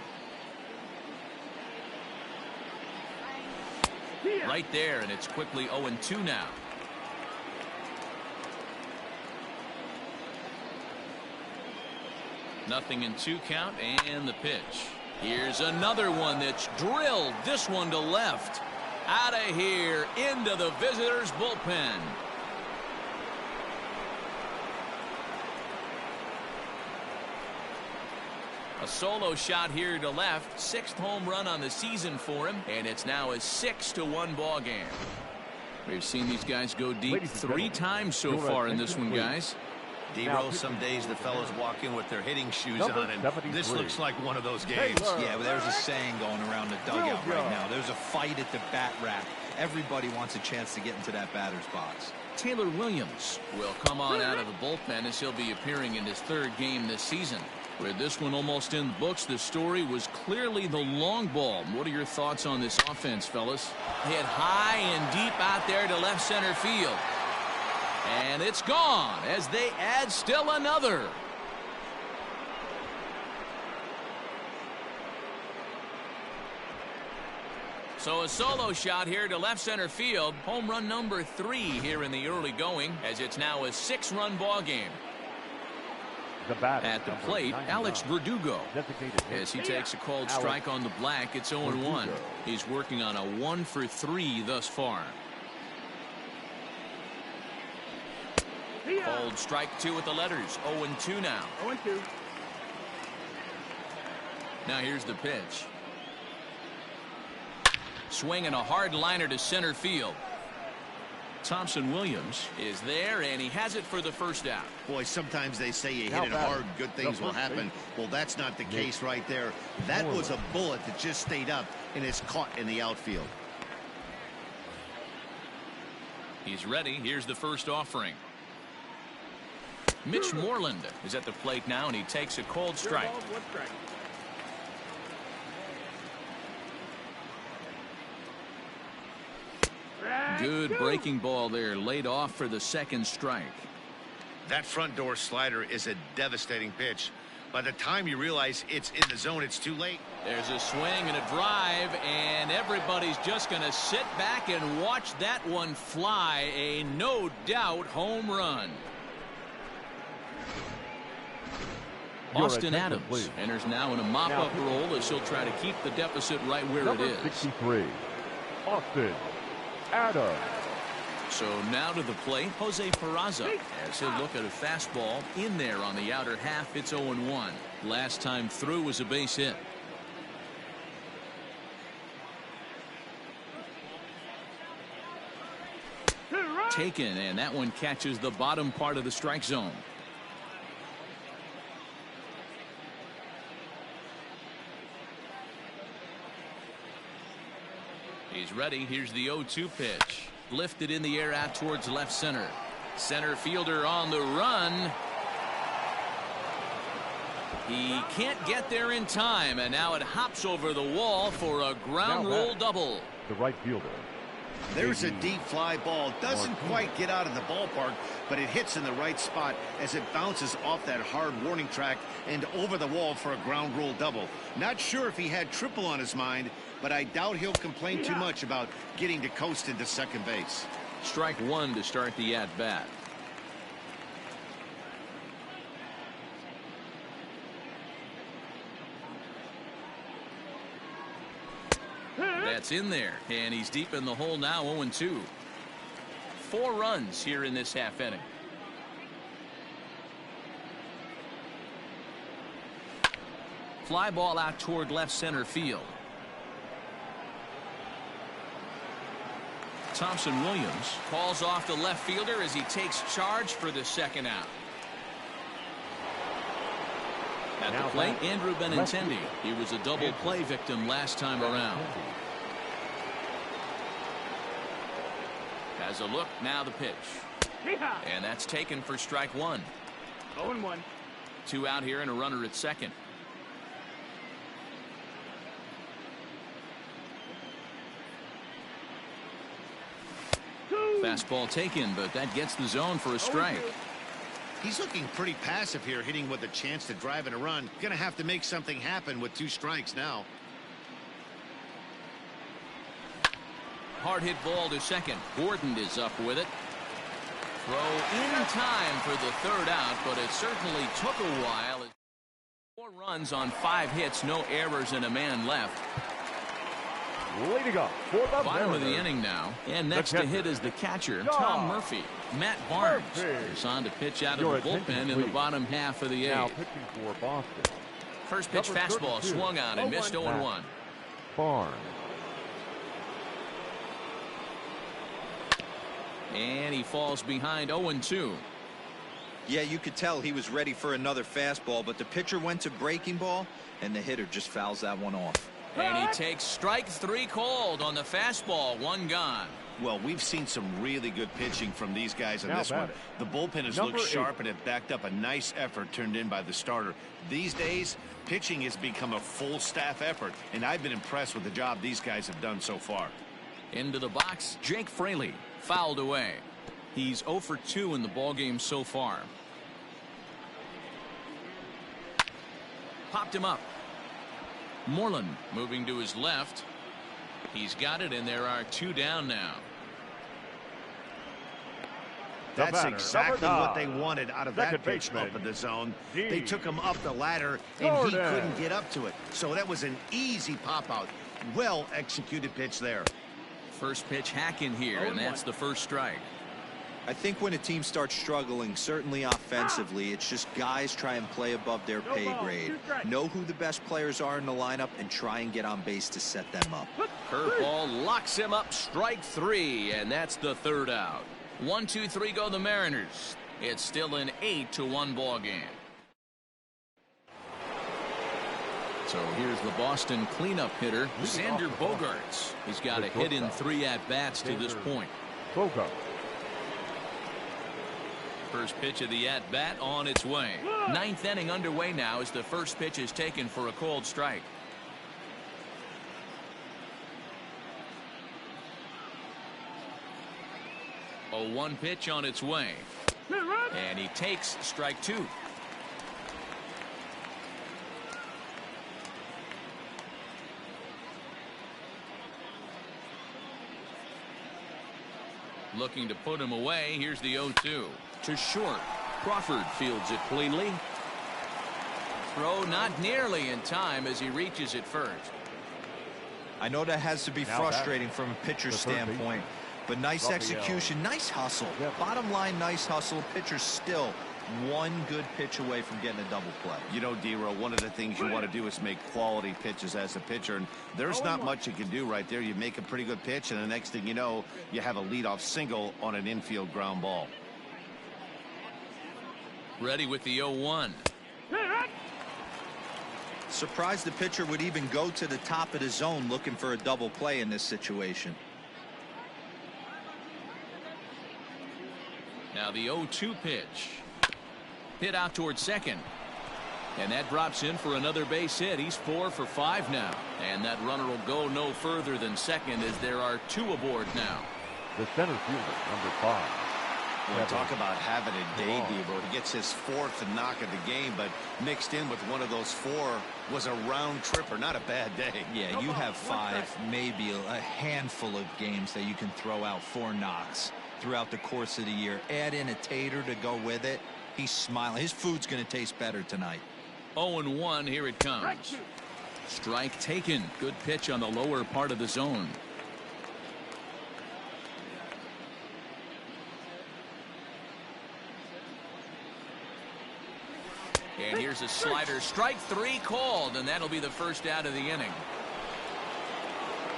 Right there, and it's quickly 0-2 now. Nothing in 2 count, and the pitch. Here's another one that's drilled. This one to left. Out of here, into the visitors' bullpen. A solo shot here to left. 6th home run on the season for him, and it's now a 6-1 ball game. We've seen these guys go deep 3 times so far in this one, guys. D-Roll, some days the fellas walk in with their hitting shoes on, and this looks like one of those games. Yeah, but there's a saying going around the dugout right now. There's a fight at the bat rack. Everybody wants a chance to get into that batter's box. Taylor Williams will come on out of the bullpen as he'll be appearing in his 3rd game this season. With this one almost in the books, the story was clearly the long ball. What are your thoughts on this offense, fellas? Hit high and deep out there to left center field. And it's gone as they add still another. So a solo shot here to left center field. Home run number 3 here in the early going, as it's now a 6-run ball game. At the plate, Alex Verdugo. As he takes a cold strike on the black, it's 0-1. He's working on a 1 for 3 thus far. Cold strike 2 with the letters. 0-2 now. 0-2. Now here's the pitch. Swinging a hard liner to center field. Thompson Williams is there, and he has it for the first out. Boy, sometimes they say you hit it hard, good things will happen. Well, that's not the case right there. That was a bullet that just stayed up and is caught in the outfield. He's ready. Here's the first offering. Mitch Moreland is at the plate now, and he takes a cold strike. Good breaking ball there, laid off for the 2nd strike. That front door slider is a devastating pitch. By the time you realize it's in the zone, it's too late. There's a swing and a drive, and everybody's just going to sit back and watch that one fly. A no doubt home run. Austin Adams enters now in a mop-up role as he'll try to keep the deficit right where it is. 63, Austin Adams. So now to the plate, Jose Peraza, as he'll look at a fastball in there on the outer half. It's 0-1. Last time through was a base hit. Taken, and that one catches the bottom part of the strike zone. He's ready. Here's the 0-2 pitch. Lifted in the air out towards left center. Center fielder on the run. He can't get there in time, and now it hops over the wall for a ground rule double. The right fielder, There's a deep fly ball. Doesn't quite get out of the ballpark, but it hits in the right spot as it bounces off that hard warning track and over the wall for a ground rule double. Not sure if he had triple on his mind, but I doubt he'll complain too much about getting to coast into second base. Strike one to start the at-bat. That's in there, and he's deep in the hole now, 0-2. 4 runs here in this half inning. Fly ball out toward left center field. Thompson Williams calls off the left fielder as he takes charge for the second out. At the plate, Andrew Benintendi. He was a double play victim last time around. Has a look, now the pitch. And that's taken for strike one. 0-1. 2 out here and a runner at second. Fastball taken, but that gets the zone for a strike. He's looking pretty passive here, hitting with a chance to drive in a run. Gonna have to make something happen with 2 strikes now. Hard hit ball to second. Gordon is up with it. Throw in time for the third out, but it certainly took a while. 4 runs on 5 hits, no errors, and a man left. Leading up for the Bottom of the inning now, and next to hit is the catcher, Tom Murphy. Matt Barnes is on to pitch out of the bullpen in the bottom half of the 8th. Now pitching for Boston. First pitch fastball swung on and missed 0-1. Barnes. And he falls behind 0-2. Yeah, you could tell he was ready for another fastball, but the pitcher went to breaking ball, and the hitter just fouls that one off. And he takes strike 3 called on the fastball, 1 gone. Well, we've seen some really good pitching from these guys in Now this one. batting. The bullpen has looked sharp and it backed up a nice effort turned in by the starter. These days, pitching has become a full staff effort, and I've been impressed with the job these guys have done so far. Into the box, Jake Fraley, fouled away. He's 0 for 2 in the ballgame so far. Popped him up. Moreland moving to his left. He's got it, and there are 2 down now. That's exactly what they wanted out of that pitch baseman, up in the zone. D. They took him up the ladder, and he couldn't get up to it. So that was an easy pop-out. Well executed pitch there. First pitch hack in here, and that's the first strike. I think when a team starts struggling, certainly offensively, it's just guys try and play above their pay grade. Know who the best players are in the lineup and try and get on base to set them up. Curveball locks him up, strike 3, and that's the third out. 1, 2, 3 go the Mariners. It's still an 8-1 ball game. So here's the Boston cleanup hitter, Xander Bogaerts. He's got a hit in 3 at-bats to this point. Bogaerts. First pitch of the at-bat on its way. 9th inning underway now as the first pitch is taken for a called strike. A 1 pitch on its way. And he takes strike 2. Looking to put him away. Here's the 0-2. To short. Crawford fields it cleanly. Throw not nearly in time as he reaches it first. I know that has to be frustrating from a pitcher's standpoint, but nice execution, nice hustle. Bottom line, nice hustle. Pitcher's still 1 good pitch away from getting a double play. You know, D-Row, one of the things you want to do is make quality pitches as a pitcher, and there's not much you can do right there. You make a pretty good pitch, and the next thing you know, you have a leadoff single on an infield ground ball. Ready with the 0-1. Surprised the pitcher would even go to the top of the zone looking for a double play in this situation. Now the 0-2 pitch. Hit out towards second. And that drops in for another base hit. He's 4 for 5 now. And that runner will go no further than second as there are 2 aboard now. the center fielder, number 5. Well, talk about having a debut. He gets his 4th knock of the game, but mixed in with one of those 4 was a round tripper. Not a bad day. Yeah, you have 5, maybe a handful of games that you can throw out 4 knocks throughout the course of the year. Add in a tater to go with it. He's smiling. His food's going to taste better tonight. 0-1, here it comes. Strike taken. Good pitch on the lower part of the zone. And here's a slider. Strike 3 called, and that'll be the first out of the inning.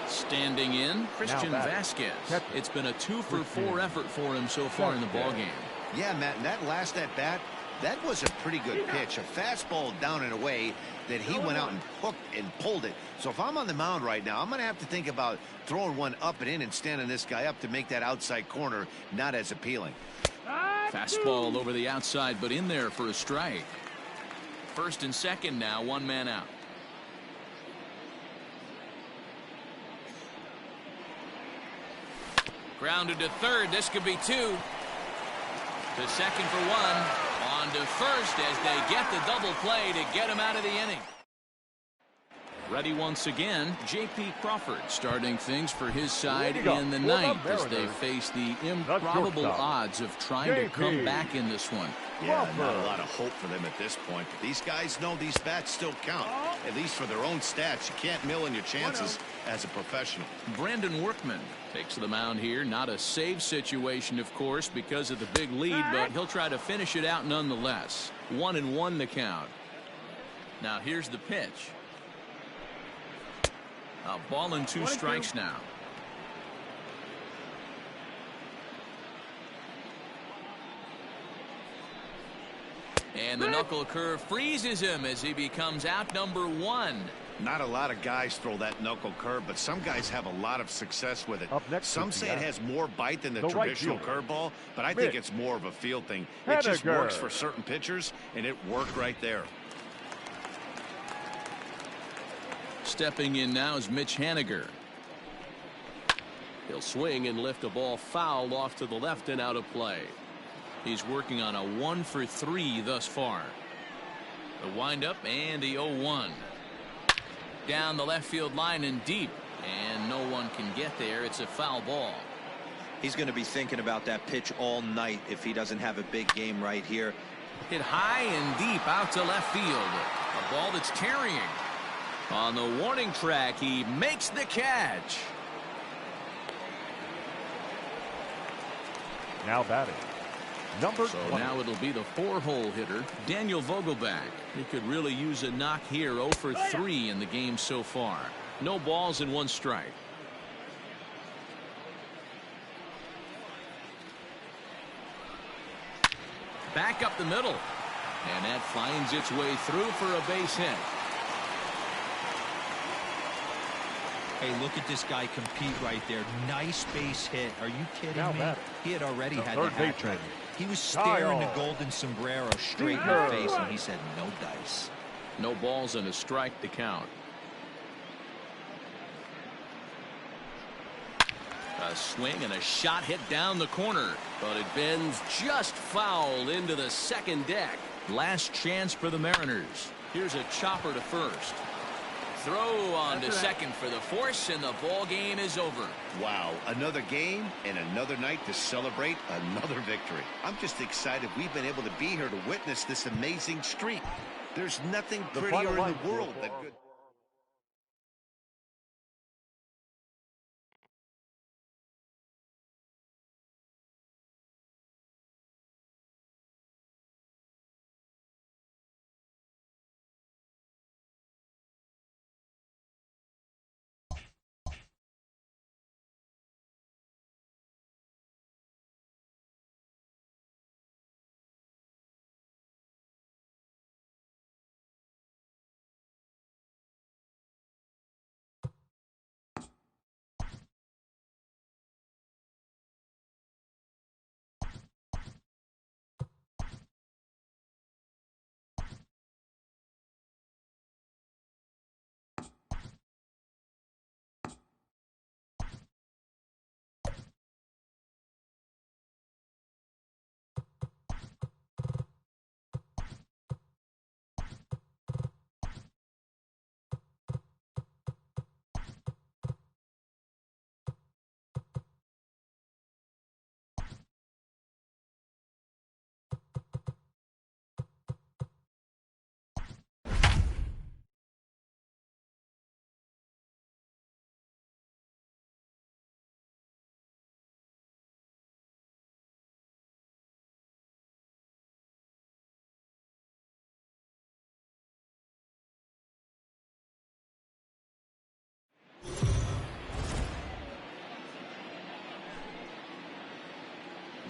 Standing in, Christian Vasquez. It's been a 2-for-4 effort for him so far in the ballgame. Yeah, Matt, and that last at bat, that was a pretty good pitch. A fastball down and away that he went out and hooked and pulled it. So if I'm on the mound right now, I'm going to have to think about throwing one up and in and standing this guy up to make that outside corner not as appealing. Fastball over the outside, but in there for a strike. First and second now, 1 man out. Grounded to third. This could be 2. To second for 1. On to first as they get the double play to get him out of the inning. Ready once again, J.P. Crawford starting things for his side in the ninth as they face the improbable odds of trying to come back in this one. Yeah, not a lot of hope for them at this point. But these guys know these bats still count, at least for their own stats. You can't mill in your chances as a professional. Brandon Workman takes the mound here. Not a save situation, of course, because of the big lead, but he'll try to finish it out nonetheless. 1-1 the count. Now here's the pitch. A ball and 2 strikes now. And the knuckle curve freezes him as he becomes out number 1. Not a lot of guys throw that knuckle curve, but some guys have a lot of success with it. Some say it has more bite than the traditional curveball, but I think it's more of a field thing. It just works for certain pitchers, and it worked right there. Stepping in now is Mitch Haniger. He'll swing and lift a ball foul off to the left and out of play. He's working on a 1-for-3 thus far. The windup and the 0-1. Down the left field line and deep, and no one can get there. It's a foul ball. He's going to be thinking about that pitch all night if he doesn't have a big game right here. Hit high and deep out to left field. A ball that's carrying. On the warning track, he makes the catch. Now batting, number 20. Now it'll be the 4-hole hitter, Daniel Vogelback. He could really use a knock here. 0-for-3 in the game so far. No balls and 1 strike. Back up the middle. And that finds its way through for a base hit. Hey, look at this guy compete right there. Nice base hit. Are you kidding me? He had already had the hat trick. He was staring the golden sombrero straight in the face, and he said, no dice. No balls and a strike to count. A swing and a shot hit down the corner, but it bends just foul into the second deck. Last chance for the Mariners. Here's a chopper to first. Throw on to second for the force, and the ball game is over. Wow, another game and another night to celebrate another victory. I'm just excited we've been able to be here to witness this amazing streak. There's nothing prettier in the world than good.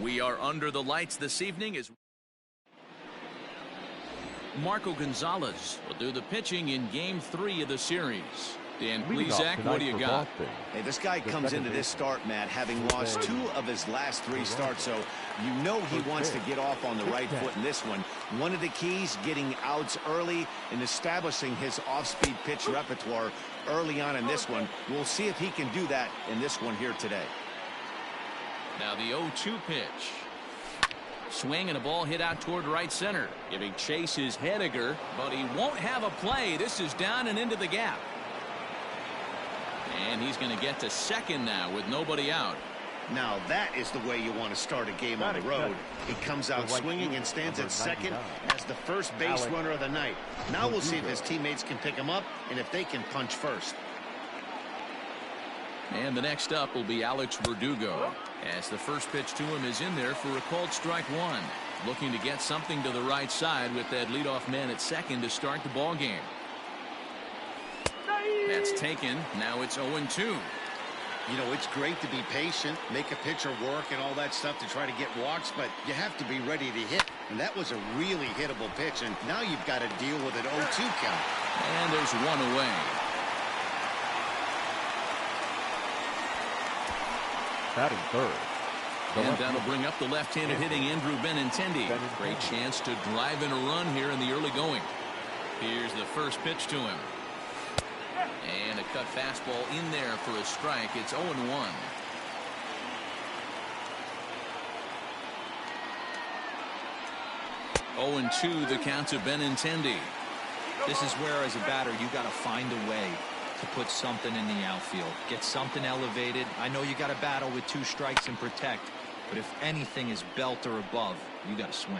We are under the lights this evening as Marco Gonzalez will do the pitching in Game 3 of the series. Dan Plesac, what do you got? Hey, this guy comes into this start, Matt, having lost 2 of his last 3 starts, so you know he wants to get off on the right foot in this one. One of the keys, getting outs early and establishing his off-speed pitch repertoire early on in this one. We'll see if he can do that in this one here today. Now the 0-2 pitch. Swing and a ball hit out toward right center. Giving chase is Henniger, but he won't have a play. This is down and into the gap. And he's going to get to second now with nobody out. Now that is the way you want to start a game on the road. He comes out swinging and stands at second as the first base runner of the night. Now we'll see if his teammates can pick him up and if they can punch first. And the next up will be Alex Verdugo, as the first pitch to him is in there for a called strike 1. Looking to get something to the right side with that leadoff man at second to start the ball game. That's taken. Now it's 0-2. You know, it's great to be patient, make a pitcher work and all that stuff to try to get walks, but you have to be ready to hit. And that was a really hittable pitch, and now you've got to deal with an 0-2 count. And there's one away. Batting third. And that'll bring up the left-handed hitting Andrew Benintendi. Great chance to drive in a run here in the early going. Here's the first pitch to him. And a cut fastball in there for a strike. It's 0-1. The count to Benintendi. This is where, as a batter, you got to find a way to put something in the outfield. Get something elevated. I know you got to battle with 2 strikes and protect, but if anything is belt or above, you got to swing.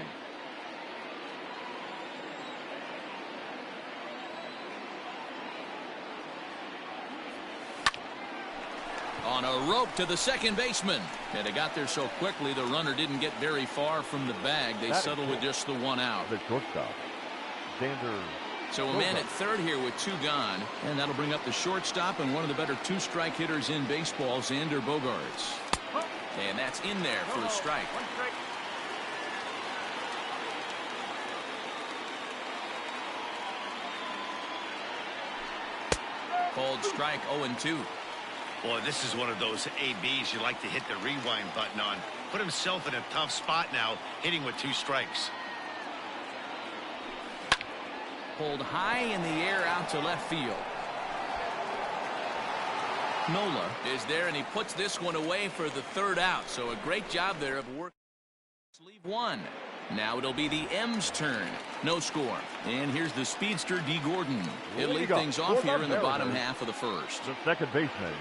On a rope to the second baseman. And it got there so quickly the runner didn't get very far from the bag. They settled with just the 1 out. The shortstop, Xander. So a man at third here with 2 gone. And that'll bring up the shortstop and one of the better 2-strike hitters in baseball, Xander Bogaerts. And that's in there for a strike. Called strike 0-2. Boy, this is one of those ABs you like to hit the rewind button on. Put himself in a tough spot now, hitting with 2 strikes. Pulled high in the air out to left field. Nola is there, and he puts this one away for the 3rd out. So a great job there of work. Leave 1. Now it'll be the M's turn. No score. And here's the speedster D. Gordon. He'll lead things off here in the bottom half of the first. The second baseman,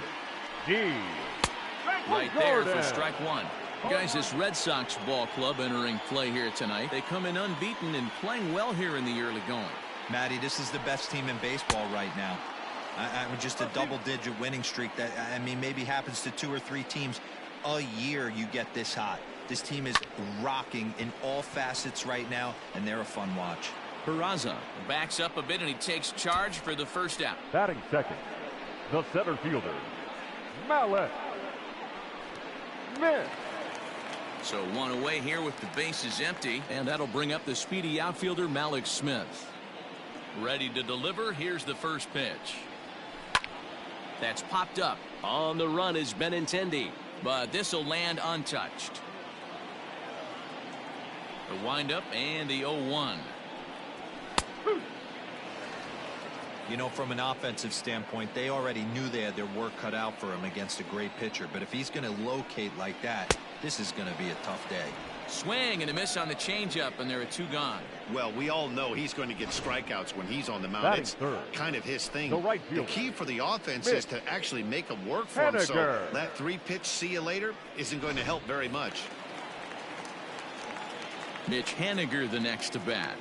D. Right there for strike 1. Guys, this Red Sox ball club entering play here tonight. They come in unbeaten and playing well here in the early going. Matty, this is the best team in baseball right now. Just a double-digit winning streak that, I mean, maybe happens to 2 or 3 teams a year you get this hot. This team is rocking in all facets right now, and they're a fun watch. Peraza backs up a bit, and he takes charge for the 1st out. Batting second, the center fielder, Mallet. Miss. So 1 away here with the bases empty, and that'll bring up the speedy outfielder Malik Smith. Ready to deliver. Here's the first pitch. That's popped up. On the run is Benintendi, but this will land untouched. The windup and the 0-1. You know, from an offensive standpoint, they already knew they had their work cut out for him against a great pitcher. But if he's going to locate like that, this is going to be a tough day. Swing and a miss on the changeup, and there are 2 gone. Well, we all know he's going to get strikeouts when he's on the mound. It's kind of his thing. The key for the offense is to actually make him work for him. So that 3-pitch see you later isn't going to help very much. Mitch Henniger the next to bat.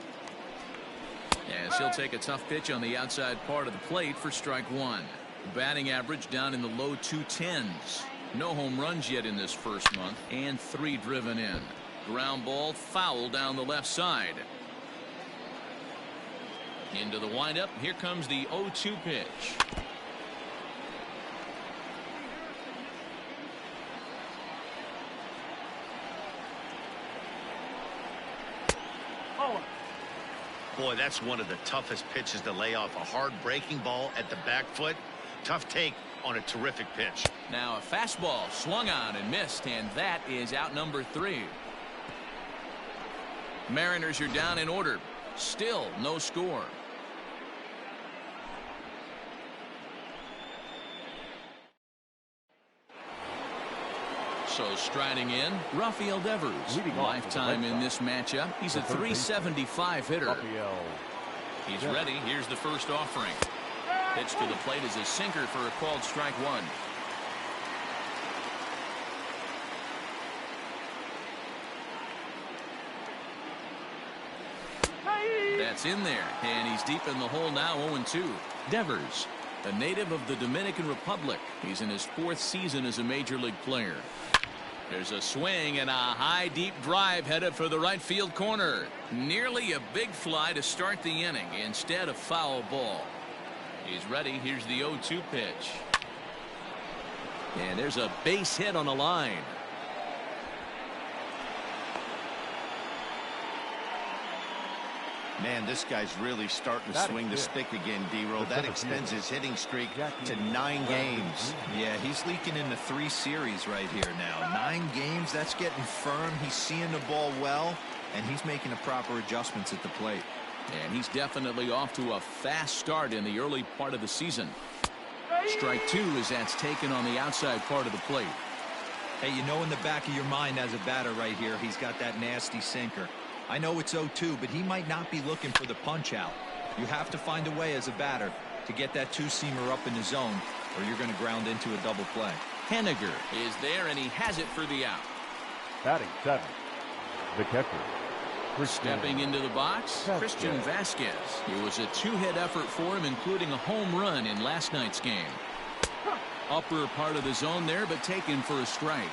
As he'll take a tough pitch on the outside part of the plate for strike 1. Batting average down in the low 210s. No home runs yet in this first month, and 3 driven in. Ground ball foul down the left side. Into the windup. Here comes the 0-2 pitch. Boy, that's one of the toughest pitches to lay off. A hard breaking ball at the back foot. Tough take on a terrific pitch. Now a fastball swung on and missed, and that is out number 3. Mariners are down in order. Still no score. So striding in, Rafael Devers. Lifetime in this matchup. He's a .375 hitter. He's ready. Here's the first offering. Pitch to the plate is a sinker for a called strike 1. That's in there, and he's deep in the hole now. 0-2. Devers, a native of the Dominican Republic. He's in his 4th season as a major league player. There's a swing and a high deep drive headed for the right field corner. Nearly a big fly to start the inning. Instead, a foul ball. He's ready. Here's the 0-2 pitch. And there's a base hit on the line. Man, this guy's really starting to swing the stick again, D-Roll. That extends his hitting streak to 9 games. Yeah, he's leaking into 3 series right here now. 9 games, that's getting firm. He's seeing the ball well, and he's making the proper adjustments at the plate. And he's definitely off to a fast start in the early part of the season. Strike 2 as that's taken on the outside part of the plate. Hey, you know in the back of your mind as a batter right here, he's got that nasty sinker. I know it's 0-2, but he might not be looking for the punch out. You have to find a way as a batter to get that 2-seamer up in the zone, or you're going to ground into a double play. Henniger is there, and he has it for the out. Batting 7, the catcher. Stepping into the box, Christian Vasquez. It was a 2-hit effort for him, including a home run in last night's game. Upper part of the zone there, but taken for a strike.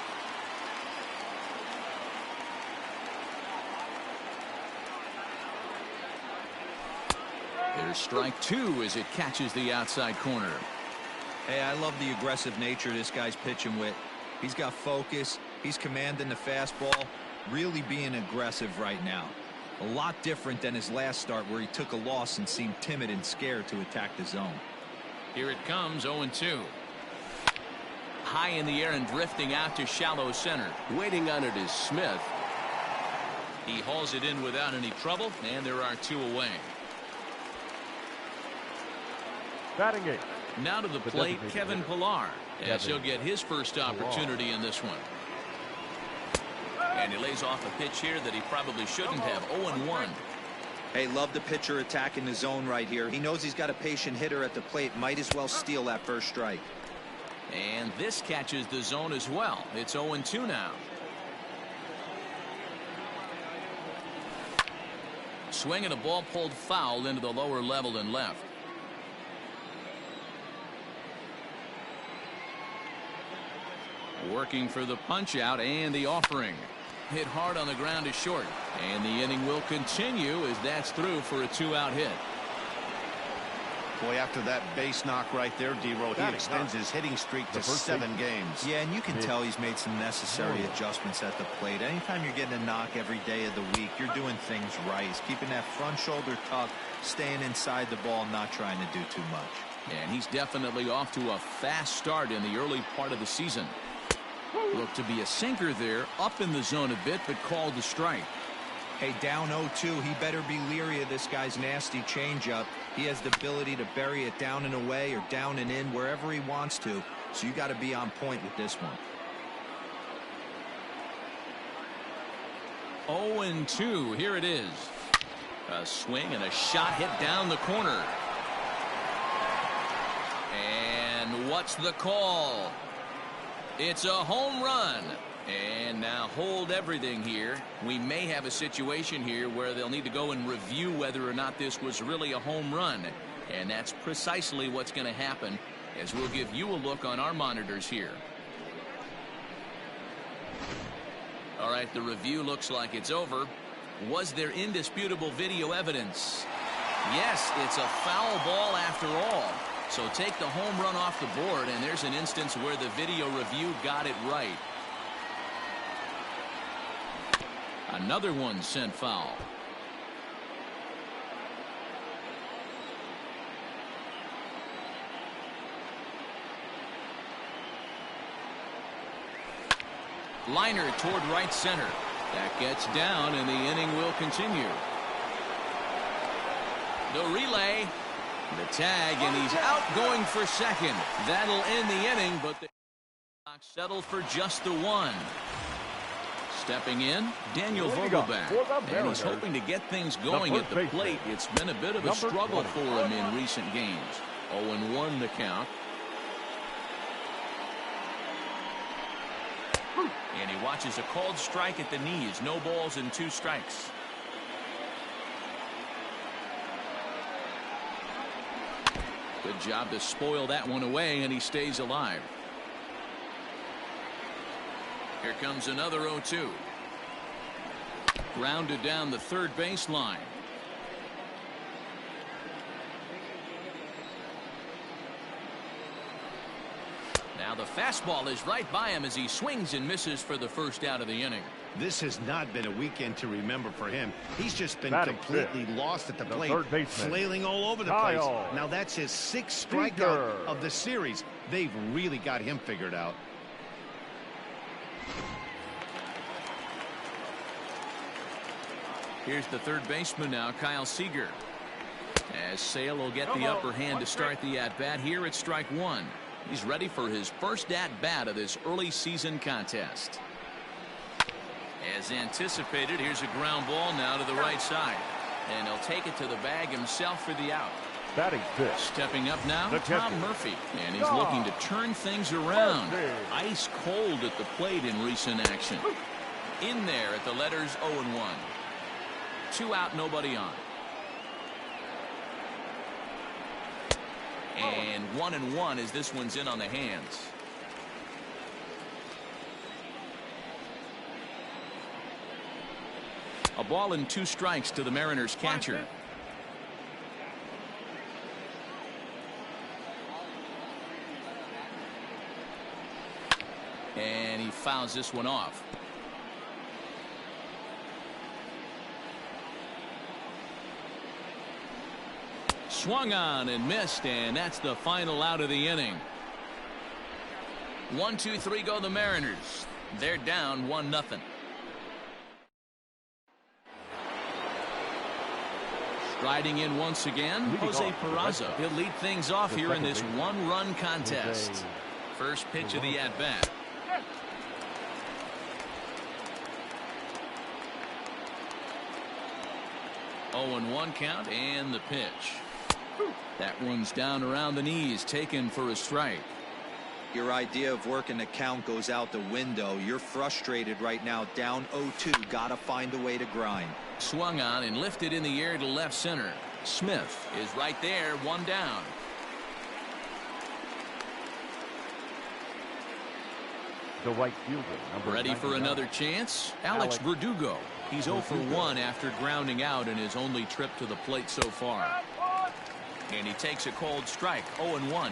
There's strike 2 as it catches the outside corner. Hey, I love the aggressive nature this guy's pitching with. He's got focus. He's commanding the fastball. Really being aggressive right now. A lot different than his last start where he took a loss and seemed timid and scared to attack the zone. Here it comes, 0-2. High in the air and drifting out to shallow center. Waiting on it is Smith. He hauls it in without any trouble, and there are 2 away. Batting 8. Now to the plate, Kevin Pillar, as he'll get his first opportunity in this one. And he lays off a pitch here that he probably shouldn't have. 0-1. Hey, love the pitcher attacking the zone right here. He knows he's got a patient hitter at the plate. Might as well steal that first strike. And this catches the zone as well. It's 0-2 now. Swinging a ball pulled foul into the lower level and left. Working for the punch out and the offering. Hit hard on the ground is short. And the inning will continue as that's through for a 2-out hit. Boy, after that base knock right there, D-Roll, he extends his hitting streak to 7 games. Yeah, and you can tell he's made some necessary adjustments at the plate. Anytime you're getting a knock every day of the week, you're doing things right. He's keeping that front shoulder tucked, staying inside the ball, not trying to do too much. And he's definitely off to a fast start in the early part of the season. Looked to be a sinker there, up in the zone a bit, but called a strike. Hey, down 0-2, he better be leery of this guy's nasty changeup. He has the ability to bury it down and away or down and in wherever he wants to. So you got to be on point with this one. 0-2, here it is. A swing and a shot hit down the corner. And what's the call? It's a home run. And now hold everything here. We may have a situation here where they'll need to go and review whether or not this was really a home run. And that's precisely what's going to happen, as we'll give you a look on our monitors here. All right, the review looks like it's over. Was there indisputable video evidence? Yes, it's a foul ball after all. So take the home run off the board, and there's an instance where the video review got it right. Another one sent foul. Liner toward right center. That gets down, and the inning will continue. The relay, the tag, and he's out going for second. That'll end the inning, but the Sox settle for just the one. Stepping in, Daniel Vogelback, and he's hoping to get things going at the plate. It's been a bit of a struggle for him in recent games. 0-1 the count. And he watches a called strike at the knees. No balls and 2 strikes. Good job to spoil that one away, and he stays alive. Here comes another 0-2. Grounded down the third baseline. Now the fastball is right by him as he swings and misses for the first out of the inning. This has not been a weekend to remember for him. He's just been completely lost at the plate, flailing all over the place. Now that's his 6th strikeout of the series. They've really got him figured out. Here's the third baseman now, Kyle Seager. As Sale will get the upper hand to start the at-bat here at strike 1. He's ready for his first at-bat of this early season contest. As anticipated, here's a ground ball now to the right side. And he'll take it to the bag himself for the out. Batting 5th. Stepping up now, Tom Murphy. And he's looking to turn things around. Ice cold at the plate in recent action. In there at the letters 0-1. 2 out, nobody on. And 1-1 as this one's in on the hands. A ball and 2 strikes to the Mariners catcher. And he fouls this one off. Swung on and missed, and that's the final out of the inning. 1-2-3 go the Mariners. They're down 1-0. Striding in once again, Jose Peraza. He'll lead things off here in this 1-run contest. First pitch of the at-bat. Oh, 0-1 count, and the pitch. That one's down around the knees, taken for a strike. Your idea of working the count goes out the window. You're frustrated right now, down 0-2. Gotta find a way to grind. Swung on and lifted in the air to left center. Smith is right there, 1 down. The right fielder, ready for another chance. Alex Verdugo. He's 0 for 1 after grounding out in his only trip to the plate so far. And he takes a cold strike. 0-1.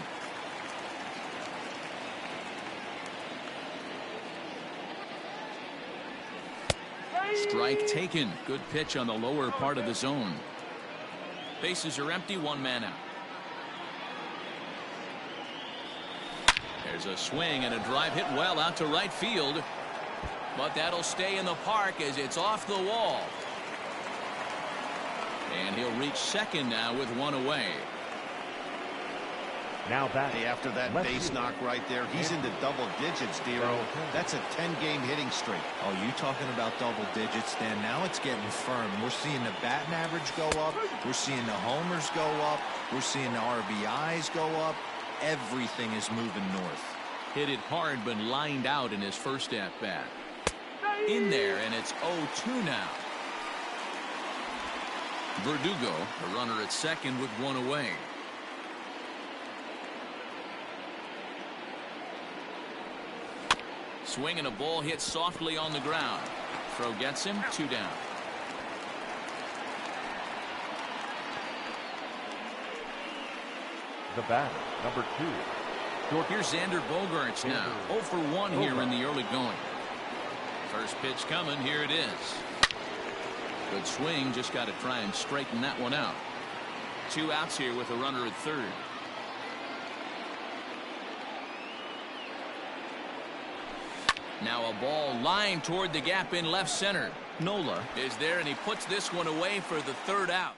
Strike taken. Good pitch on the lower part of the zone. Bases are empty, 1 man out. There's a swing and a drive hit well out to right field. But that'll stay in the park as it's off the wall. And he'll reach second now with 1 away. Now back. Hey, after that base knock right there, he's into double digits, Dero. That's a 10-game hitting streak. Oh, you talking about double digits, Dan? Now it's getting firm. We're seeing the batting average go up. We're seeing the homers go up. We're seeing the RBIs go up. Everything is moving north. Hit it hard, but lined out in his first at-bat. In there, and it's 0-2 now. Verdugo, the runner at second with 1 away. Swing and a ball hit softly on the ground. Throw gets him, 2 down. The batter, number 2. Here's Xander Bogaerts now. 0 for 1 here in the early going. First pitch coming. Here it is. Good swing. Just got to try and straighten that one out. 2 outs here with a runner at third. Now a ball lined toward the gap in left center. Nola is there, and he puts this one away for the third out.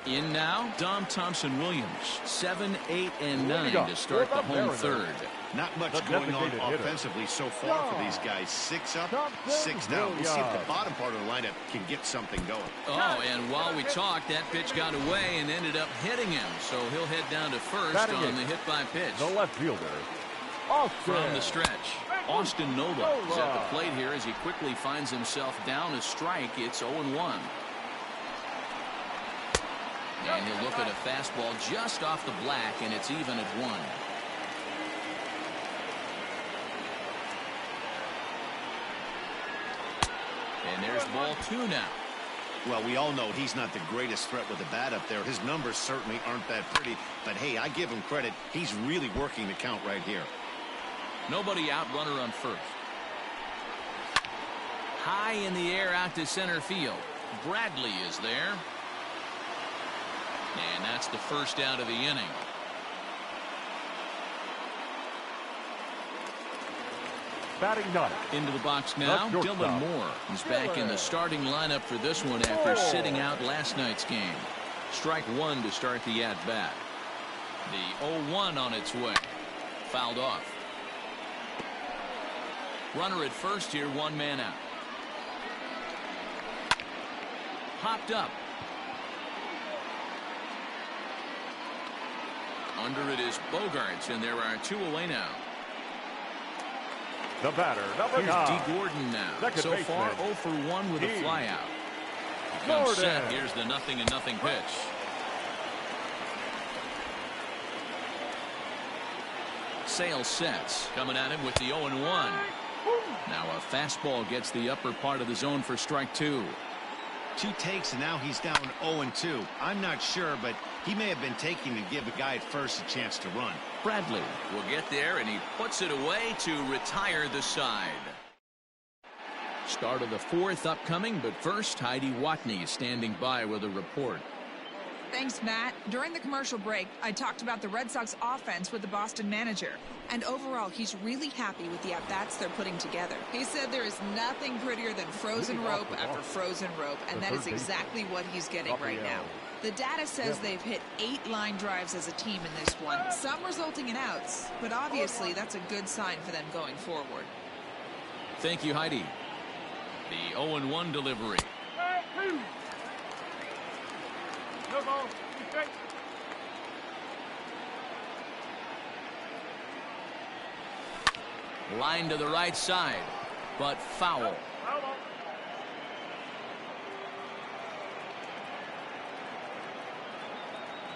In now, Dom Thompson-Williams. 7, 8, and 9 to start the home third. Not much going on offensively so far for these guys. 6 up, 6 down. We'll see if the bottom part of the lineup can get something going. Oh, and while we talked, that pitch got away and ended up hitting him. So he'll head down to first on the hit by pitch. The left fielder, From the stretch, Austin Nola is at the plate here as he quickly finds himself down a strike. It's 0-1. And he'll look at a fastball just off the black, and it's even at 1. And there's ball 2 now. Well, we all know he's not the greatest threat with the bat up there. His numbers certainly aren't that pretty. But, hey, I give him credit. He's really working the count right here. Nobody out, runner on first. High in the air out to center field. Bradley is there. And that's the first out of the inning. batting ninth. Into the box now, Dylan Moore. He's back in the starting lineup for this one after sitting out last night's game. Strike one to start the at-bat. The 0-1 on its way. Fouled off. Runner at first here, one man out. Popped up. Under it is Bogarts, and there are two away now. The batter, number 9. Here's D. Gordon now. So far, 0 for 1 with a flyout. Comes set. Here's the 0-0 pitch. Sale sets. Coming at him with the 0-1. Now a fastball gets the upper part of the zone for strike two. 2 takes, and now he's down 0-2. I'm not sure, but he may have been taking to give a guy at first a chance to run. Bradley will get there, and he puts it away to retire the side. Start of the fourth upcoming, but first, Heidi Watney standing by with a report. Thanks, Matt. During the commercial break, I talked about the Red Sox offense with the Boston manager. And overall, he's really happy with the at-bats they're putting together. He said there is nothing prettier than frozen rope after frozen rope, and that is exactly what he's getting right now. The data says they've hit 8 line drives as a team in this one, some resulting in outs, but obviously that's a good sign for them going forward. Thank you, Heidi. The 0-1 delivery. No ball. Line to the right side, but foul.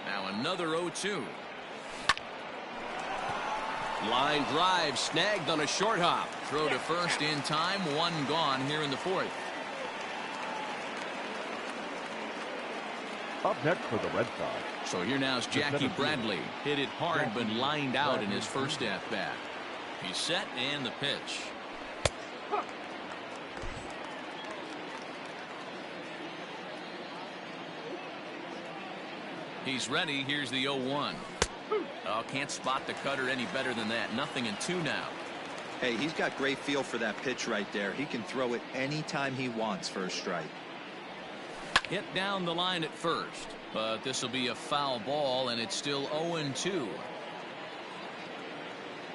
Now another 0-2. Line drive snagged on a short hop. Throw to first in time. 1 gone here in the fourth. Up next for the Red Sox. So here now is Jackie Bradley. Hit it hard but lined out in his first at-bat. He's set and the pitch. He's ready. Here's the 0-1. Oh, can't spot the cutter any better than that. 0-2 now. Hey, he's got great feel for that pitch right there. He can throw it anytime he wants for a strike. Hit down the line at first, but this will be a foul ball, and it's still 0-2.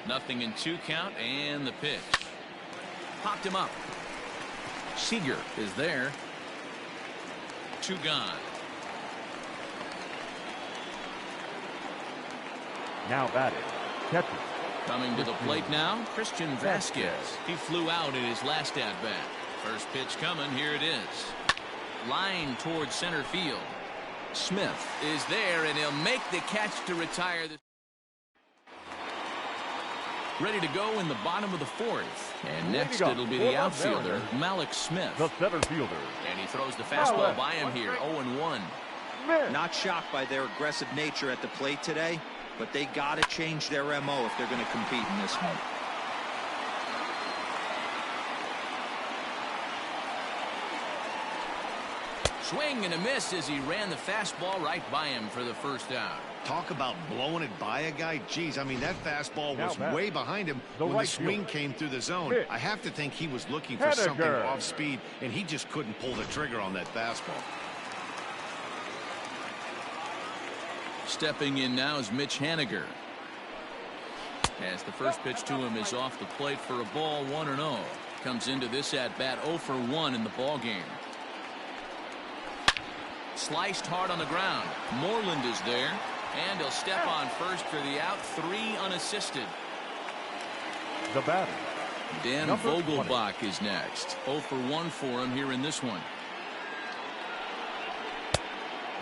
0-2 count, and the pitch. Popped him up. Seager is there. 2 gone. Now batting, catcher. Coming to the plate now, Christian Vasquez. He flew out in his last at-bat. First pitch coming, here it is. Line towards center field. Smith is there, and he'll make the catch to retire. Ready to go in the bottom of the fourth. And next it'll be the outfielder, Malik Smith. The center fielder. And he throws the fastball by him here, 0-1. Not shocked by their aggressive nature at the plate today, but they got to change their MO if they're going to compete in this one. Swing and a miss as he ran the fastball right by him for the first out. Talk about blowing it by a guy. Geez, I mean, that fastball was way behind him when the swing came through the zone. I have to think he was looking for something off speed, and he just couldn't pull the trigger on that fastball. Stepping in now is Mitch Haniger. As the first pitch to him is off the plate for a ball, 1-0. Comes into this at-bat 0 for 1 in the ball game. Sliced hard on the ground. Moreland is there, and he'll step on first for the out. 3 unassisted. The batter, Dan Vogelbach is next. 0 for 1 for him here in this one.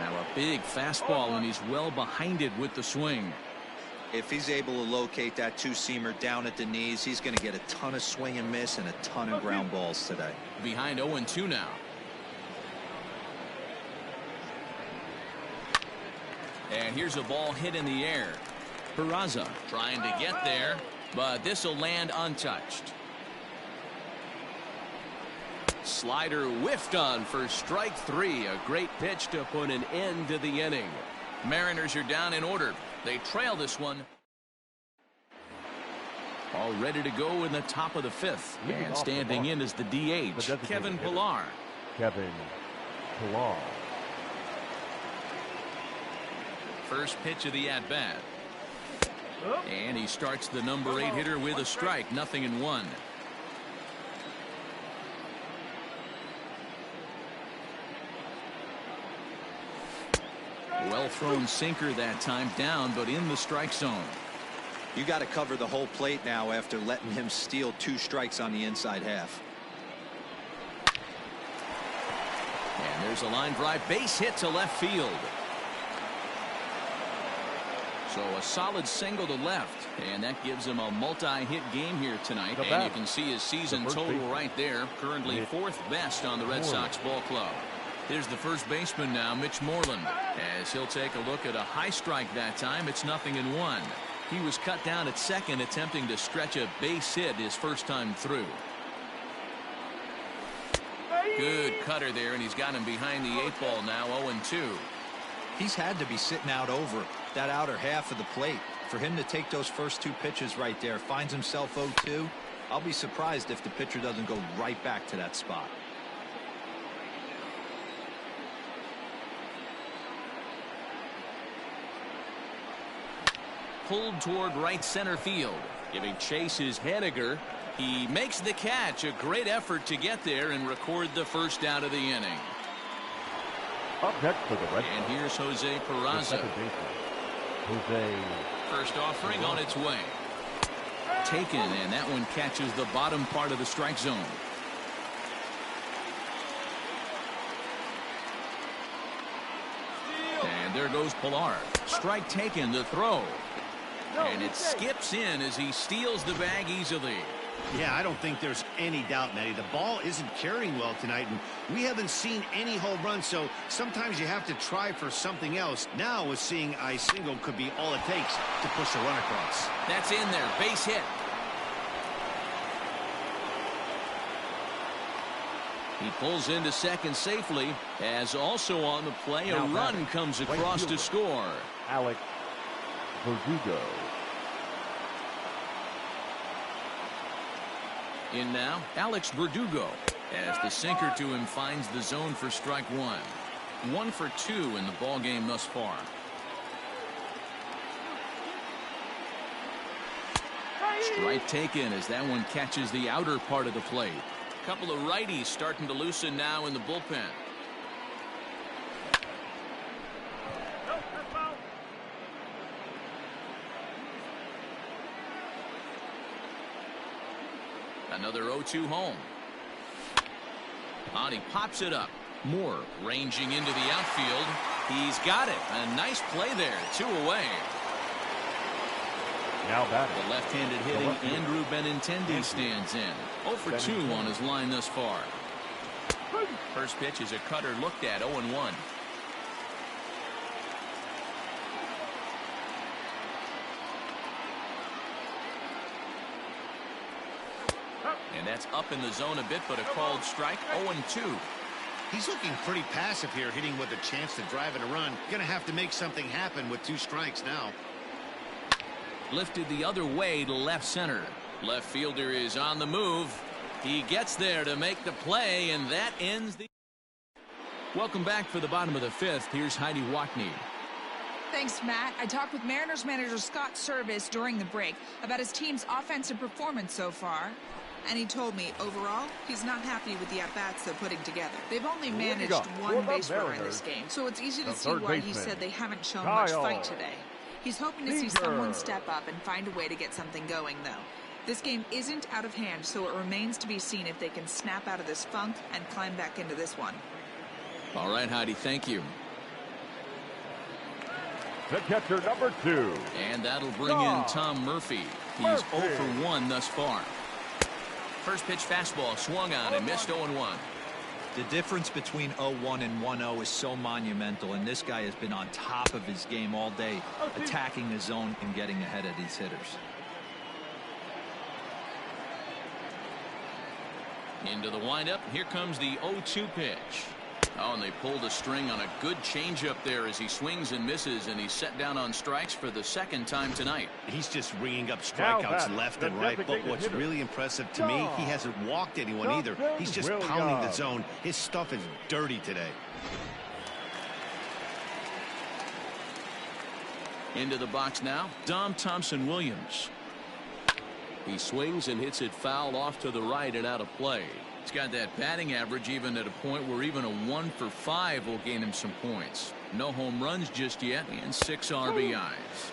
Now a big fastball, and he's well behind it with the swing. If he's able to locate that two-seamer down at the knees, he's going to get a ton of swing and miss and a ton of ground balls today. Behind 0-2 now. And here's a ball hit in the air. Peraza trying to get there, but this will land untouched. Slider whiffed on for strike 3. A great pitch to put an end to the inning. Mariners are down in order. They trail this one. All ready to go in the top of the 5th. And standing in is the DH, Kevin Pillar. Kevin Pillar. First pitch of the at-bat. And he starts the number 8 hitter with a strike. 0-1. Well thrown sinker that time, down but in the strike zone. You got to cover the whole plate now after letting him steal 2 strikes on the inside half. And there's a line drive, base hit to left field. So a solid single to left, and that gives him a multi-hit game here tonight. And you can see his season total right there, currently 4th best on the Red Sox ball club. Here's the first baseman now, Mitch Moreland, as he'll take a look at a high strike that time. It's 0-1. He was cut down at second, attempting to stretch a base hit his first time through. Good cutter there, and he's got him behind the 8 ball now, 0-2. He's had to be sitting out over that outer half of the plate. For him to take those first 2 pitches right there, finds himself 0-2. I'll be surprised if the pitcher doesn't go right back to that spot. Pulled toward right center field. Giving chase is Haniger. He makes the catch. A great effort to get there and record the first out of the inning. Up next for the Red Sox. And here's Jose Peraza. First offering on its way. Taken, and that one catches the bottom part of the strike zone. And there goes Pillar. Strike taken, the throw. And it skips in as he steals the bag easily. Yeah, I don't think there's any doubt, Matty. The ball isn't carrying well tonight, and we haven't seen any home runs, so sometimes you have to try for something else. Now, with seeing a single could be all it takes to push a run across. That's in there. Base hit. He pulls into second safely, as also on the play, a run comes across to score. Alex Verdugo. In now, Alex Verdugo, as the sinker to him finds the zone for strike 1. 1 for 2 in the ball game thus far. Strike taken as that one catches the outer part of the plate. A couple of righties starting to loosen now in the bullpen. Another 0-2 home. And he pops it up. Moore ranging into the outfield. He's got it. A nice play there. 2 away. Now batting. The left-handed hitting Andrew Benintendi stands in. 0 for 2 on his line thus far. First pitch is a cutter looked at, 0-1. And that's up in the zone a bit, but a called strike, 0-2. He's looking pretty passive here, hitting with a chance to drive and a run. Gonna have to make something happen with 2 strikes now. Lifted the other way to left center. Left fielder is on the move. He gets there to make the play, and that ends the... Welcome back for the bottom of the 5th. Here's Heidi Watney. Thanks, Matt. I talked with Mariners manager Scott Service during the break about his team's offensive performance so far. And he told me, overall, he's not happy with the at-bats they're putting together. They've only managed one base runner in this game, so it's easy to see why he said they haven't shown much fight today. He's hoping to see someone step up and find a way to get something going, though. This game isn't out of hand, so it remains to be seen if they can snap out of this funk and climb back into this one. All right, Heidi, thank you. The catcher, number 2. And that'll bring in Tom Murphy. He's 0 for 1 thus far. First pitch fastball swung on and missed 0-1. The difference between 0-1 and 1-0 is so monumental, and this guy has been on top of his game all day, attacking the zone and getting ahead of these hitters. Into the windup. Here comes the 0-2 pitch. Oh, and they pulled a string on a good changeup there as he swings and misses, and he's set down on strikes for the 2nd time tonight. He's just ringing up strikeouts left and right, but what's really impressive to me, he hasn't walked anyone either. He's just pounding the zone. His stuff is dirty today. Into the box now, Dom Thompson-Williams. He swings and hits it foul off to the right and out of play. He's got that batting average even at a point where even a 1 for 5 will gain him some points. No home runs just yet and 6 RBIs.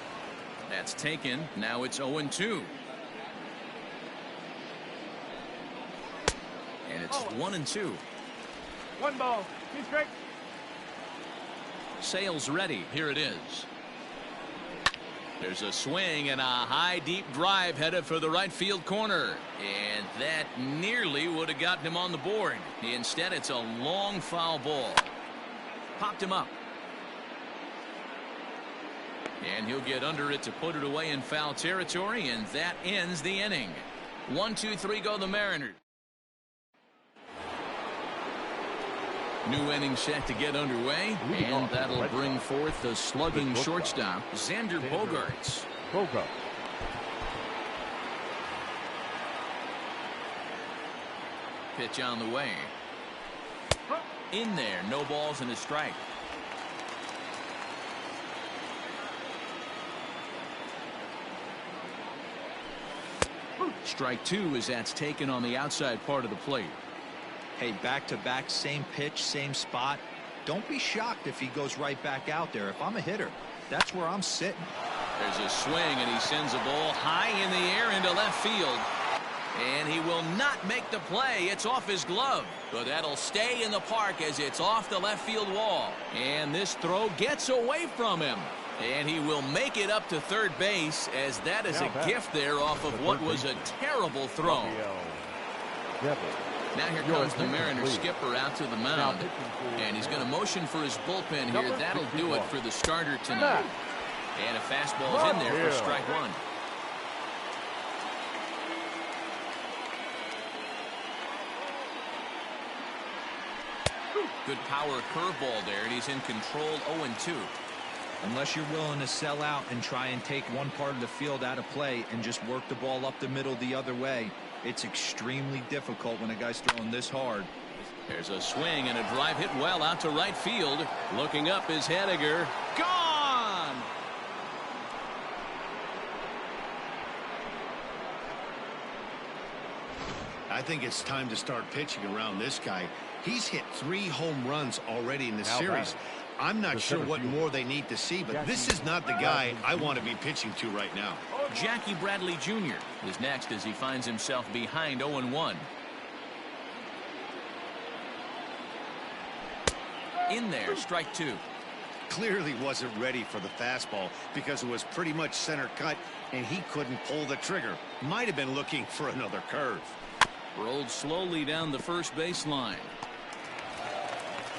That's taken. Now it's 0-2. And it's 1-2. 1 ball. 2 strikes. Sales ready. Here it is. There's a swing and a high deep drive headed for the right field corner, and that nearly would have gotten him on the board. Instead, it's a long foul ball. Popped him up, and he'll get under it to put it away in foul territory, and that ends the inning. 1-2-3 go the Mariners. New inning set to get underway, and that'll bring forth the slugging shortstop, Xander Bogaerts. Pitch on the way. In there, no balls and a strike. Strike 2 as that's taken on the outside part of the plate. Hey, back-to-back, same pitch, same spot. Don't be shocked if he goes right back out there. If I'm a hitter, that's where I'm sitting. There's a swing, and he sends a ball high in the air into left field. And he will not make the play. It's off his glove. But that'll stay in the park as it's off the left field wall. And this throw gets away from him. And he will make it up to third base, as that is a gift there off of what was a terrible throw. Now here comes the Mariners skipper out to the mound. And he's going to motion for his bullpen here. That'll do it for the starter tonight. And a fastball is in there for strike 1. Good power curveball there, and he's in control 0-2. Unless you're willing to sell out and try and take one part of the field out of play and just work the ball up the middle the other way, it's extremely difficult when a guy's throwing this hard. There's a swing and a drive hit well out to right field. Looking up is Hediger. Gone! I think it's time to start pitching around this guy. He's hit 3 home runs already in this series. I'm not sure what more they need to see, but this is not the guy I want to be pitching to right now. Jackie Bradley Jr. is next as he finds himself behind 0-1. In there, strike 2. Clearly wasn't ready for the fastball because it was pretty much center cut and he couldn't pull the trigger. Might have been looking for another curve. Rolled slowly down the first baseline.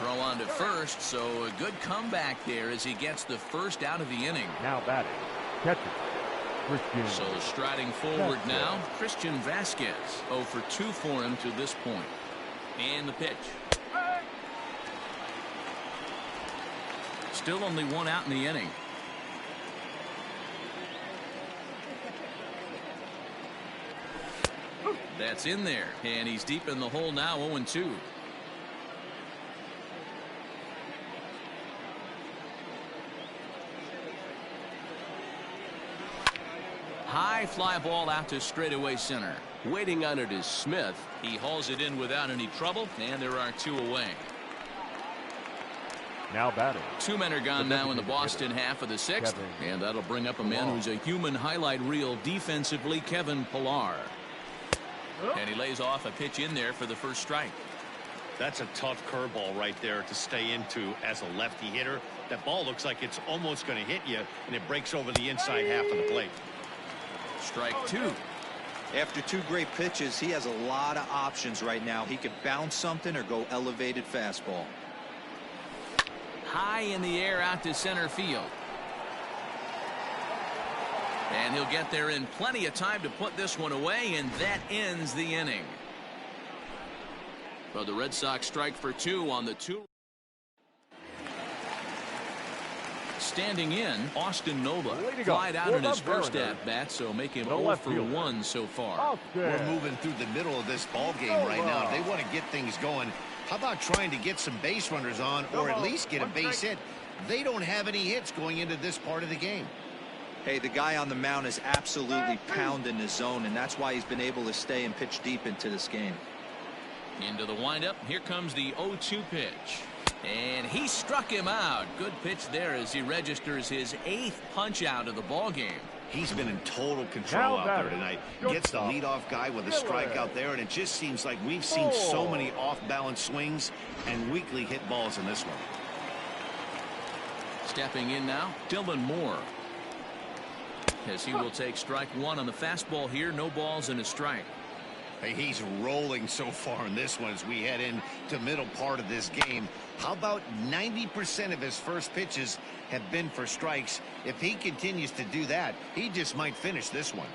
Throw on to first, so a good comeback there as he gets the first out of the inning. Now batting, catcher, Christian. So striding forward now, Christian Vasquez. 0 for 2 for him to this point. And the pitch. still only one out in the inning. That's in there, and he's deep in the hole now, 0-2. High fly ball out to straightaway center. Waiting on it is Smith. He hauls it in without any trouble, and there are 2 away. Now batting. 2 men are gone now in the Boston half of the 6th, and that'll bring up a man who's a human highlight reel defensively, Kevin Pillar. And he lays off a pitch in there for the first strike. That's a tough curveball right there to stay into as a lefty hitter. That ball looks like it's almost going to hit you, and it breaks over the inside half of the plate. Strike 2. After 2 great pitches, he has a lot of options right now. He could bounce something or go elevated fastball. High in the air out to center field. And he'll get there in plenty of time to put this one away, and that ends the inning. Well, the Red Sox strike for 2 on the 2. Standing in, Austin Nova flied out in his first at-bat, so make him 0 for 1 so far. We're moving through the middle of this ball game right now. They want to get things going. How about trying to get some base runners on, or at least get a base hit? They don't have any hits going into this part of the game. Hey, the guy on the mound is absolutely pounding the zone, and that's why he's been able to stay and pitch deep into this game. Into the windup. Here comes the 0-2 pitch. And he struck him out. Good pitch there as he registers his 8th punch out of the ball game. He's been in total control out there tonight. Gets the leadoff guy with a strikeout there, and it just seems like we've seen so many off-balance swings and weakly hit balls in this one. Stepping in now, Dylan Moore. As he will take strike 1 on the fastball here. No balls and a strike. Hey, he's rolling so far in this one as we head into middle part of this game. How about 90% of his first pitches have been for strikes? If he continues to do that, he just might finish this one.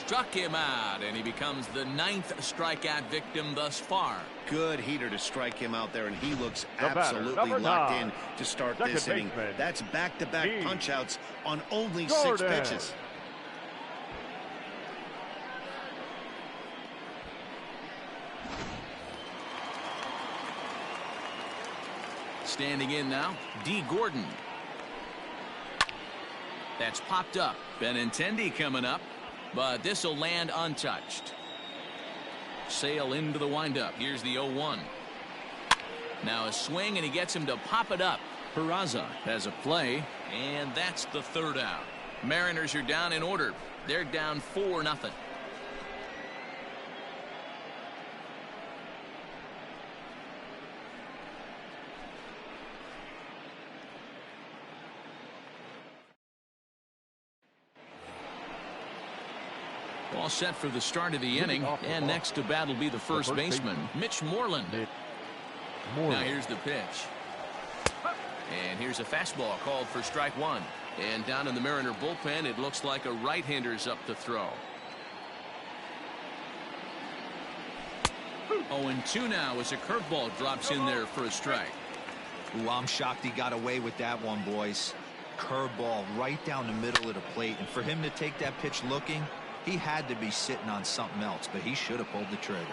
Struck him out, and he becomes the 9th strikeout victim thus far. Good heater to strike him out there, and he looks absolutely locked in to start this inning. That's back-to-back punch-outs on only 6 pitches. Standing in now, D. Gordon. That's popped up. Benintendi coming up, but this will land untouched. Sale into the windup. Here's the 0-1. Now a swing, and he gets him to pop it up. Peraza has a play, and that's the 3rd out. Mariners are down in order. They're down 4-0. All set for the start of the inning, and next to bat will be the first baseman, Mitch Moreland. Now here's the pitch. And here's a fastball called for strike 1. And down in the Mariner bullpen, it looks like a right-hander's up to throw. 0-2 now as a curveball drops in there for a strike. Ooh, I'm shocked he got away with that one, boys. Curveball right down the middle of the plate, and for him to take that pitch looking, he had to be sitting on something else, but he should have pulled the trigger.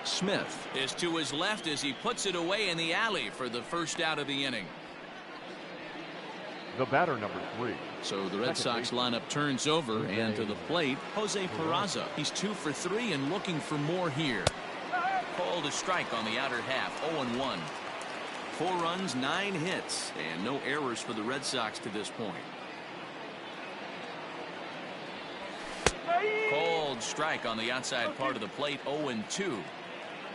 Smith is to his left as he puts it away in the alley for the first out of the inning. The batter, number 3. So the Red Sox lineup turns over, and to the plate, Jose Peraza. He's 2 for 3 and looking for more here. Called a strike on the outer half, 0-1. 4 runs, 9 hits, and no errors for the Red Sox to this point. Called strike on the outside part of the plate, 0-2.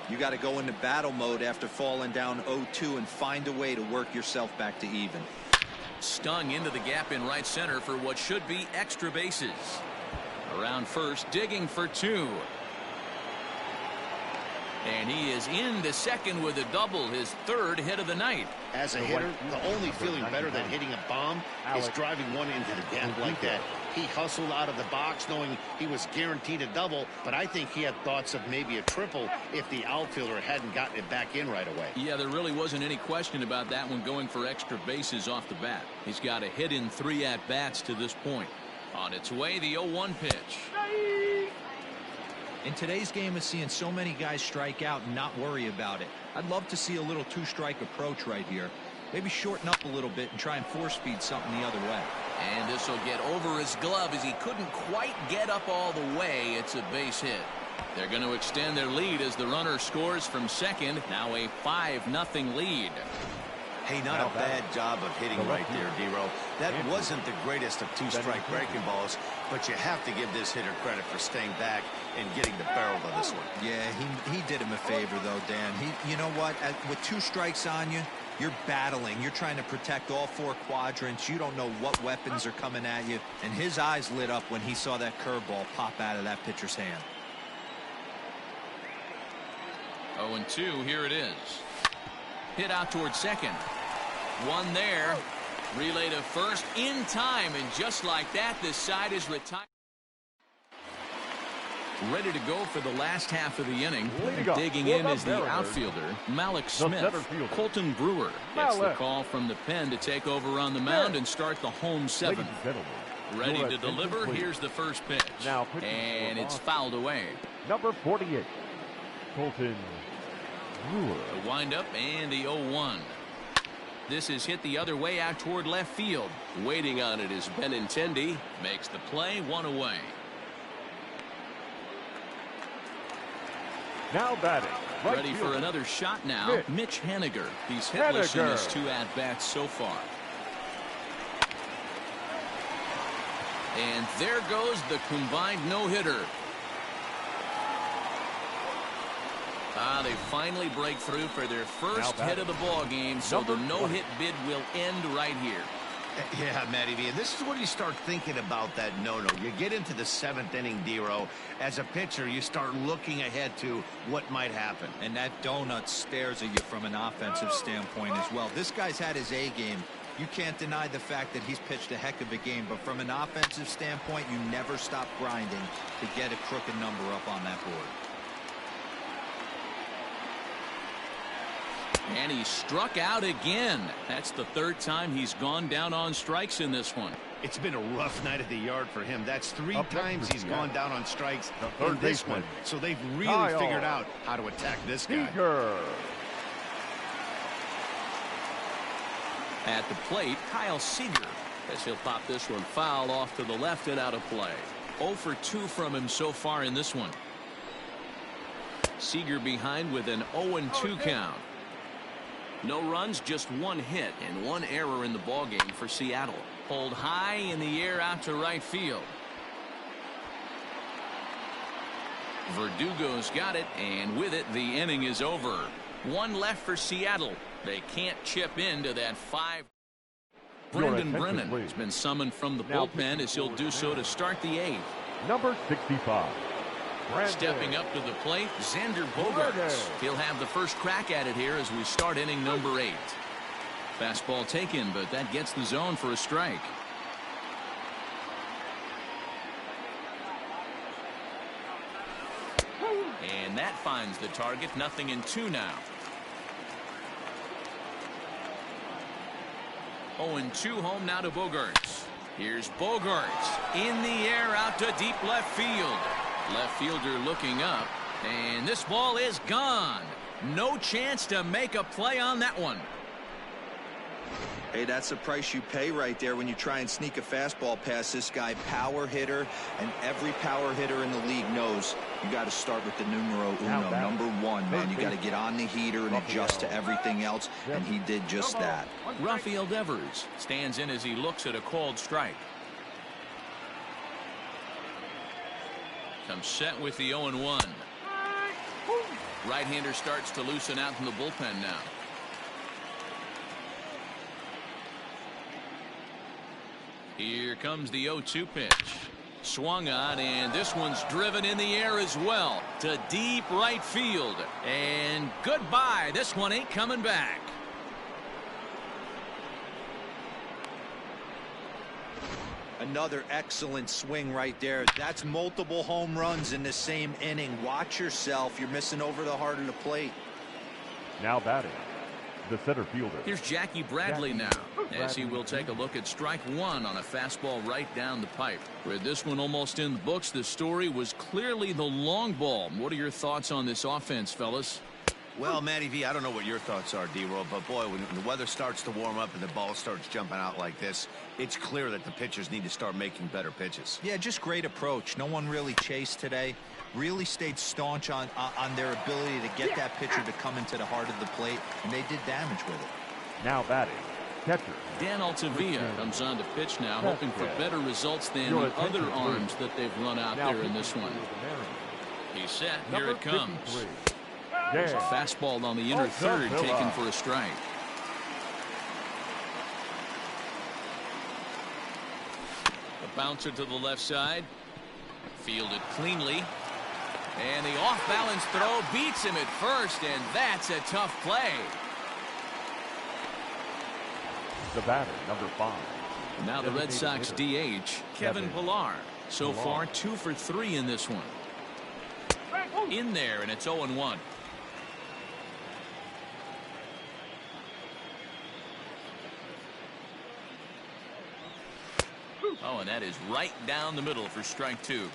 You got to go into battle mode after falling down 0-2 and find a way to work yourself back to even. Stung into the gap in right center for what should be extra bases. Around first, digging for 2. And he is into second with a double, his third hit of the night. As a hitter, the only feeling better than hitting a bomb is driving one into the gap like that. He hustled out of the box knowing he was guaranteed a double, but I think he had thoughts of maybe a triple if the outfielder hadn't gotten it back in right away. Yeah, there really wasn't any question about that one going for extra bases off the bat. He's got a hit in 3 at-bats to this point. On its way, the 0-1 pitch. In today's game, it's seeing so many guys strike out and not worry about it. I'd love to see a little two-strike approach right here. Maybe shorten up a little bit and try and force-feed something the other way. And this will get over his glove as he couldn't quite get up all the way. It's a base hit. They're going to extend their lead as the runner scores from second. Now a 5-0 lead. Hey, not a bad job of hitting right there, D-Row. That wasn't the greatest of two-strike breaking balls, but you have to give this hitter credit for staying back and getting the barrel of this one. Yeah, he did him a favor, though, Dan. You know what? With 2 strikes on you, you're battling. You're trying to protect all 4 quadrants. You don't know what weapons are coming at you. And his eyes lit up when he saw that curveball pop out of that pitcher's hand. 0-2, here it is. Hit out towards second. One there. Relay to first in time, and just like that, this side is retired. Ready to go for the last half of the inning. Digging in is the outfielder, Malik Smith. Colton Brewer gets the call from the pen to take over on the mound and start the home 7th. Ready to deliver. Here's the first pitch. And it's fouled away. Number 48, Colton Brewer. The windup and the 0-1. This is hit the other way out toward left field. Waiting on it is Benintendi. Makes the play, 1 away. Now batting. Ready for another shot now. Mitch Haniger. He's hitless in his 2 at-bats so far. And there goes the combined no-hitter. They finally break through for their first hit of the ball game, so the no-hit bid will end right here. Yeah, Matty V, and this is when you start thinking about that no-no. You get into the 7th inning, D-Row. As a pitcher, you start looking ahead to what might happen. And that donut stares at you from an offensive standpoint as well. This guy's had his A game. You can't deny the fact that he's pitched a heck of a game, but from an offensive standpoint, you never stop grinding to get a crooked number up on that board. And he struck out again. That's the 3rd time he's gone down on strikes in this one. It's been a rough night at the yard for him. That's 3 times he's gone down on strikes in this one. So they've really figured out how to attack this guy. At the plate, Kyle Seager, as he'll pop this one foul off to the left and out of play. 0 for 2 from him so far in this one. Seager behind with an 0-2 count. No runs, just 1 hit and 1 error in the ballgame for Seattle. Pulled high in the air out to right field. Verdugo's got it, and with it, the inning is over. 1 left for Seattle. They can't chip into that 5. Brendan Brennan has been summoned from the bullpen as he'll do so to start the 8th. Number 65. Stepping up to the plate, Xander Bogaerts. He'll have the first crack at it here as we start inning number 8. Fastball taken, but that gets the zone for a strike. And that finds the target. 0-2 now. 0-2 home now to Bogaerts. Here's Bogaerts in the air out to deep left field. Left fielder looking up, and this ball is gone. No chance to make a play on that one. Hey, that's the price you pay right there when you try and sneak a fastball past this guy. Power hitter, and every power hitter in the league knows you got to start with the numero uno, number 1, man. You got to get on the heater and adjust to everything else, and he did just that. Rafael Devers stands in as he looks at a called strike. Comes set with the 0-1. Right-hander starts to loosen out from the bullpen now. Here comes the 0-2 pitch. Swung on, and this one's driven in the air as well to deep right field. And goodbye. This one ain't coming back. Another excellent swing right there. That's multiple home runs in the same inning. Watch yourself. You're missing over the heart of the plate. Now batting, the center fielder. Here's Jackie Bradley now, as he will take a look at strike one on a fastball right down the pipe. With this one almost in the books, the story was clearly the long ball. What are your thoughts on this offense, fellas? Well, Matty V, I don't know what your thoughts are, D-Roll, but boy, when the weather starts to warm up and the ball starts jumping out like this, it's clear that the pitchers need to start making better pitches. Yeah, just great approach. No one really chased today. Really stayed staunch on their ability to get that pitcher to come into the heart of the plate, and they did damage with it. Now batting, catcher. Dan Altavilla comes on to pitch now, hoping for better results than the other arms that they've run out there in this one. He's set. Here it comes. There's a fastball on the inner third, taken for a strike. A bouncer to the left side. Fielded cleanly. And the off-balance throw beats him at first, and that's a tough play. The batter, number 5. Now the Red Sox DH, Kevin Pillar. So far, 2 for 3 in this one. In there, and it's 0-1. Oh, and that is right down the middle for strike 2.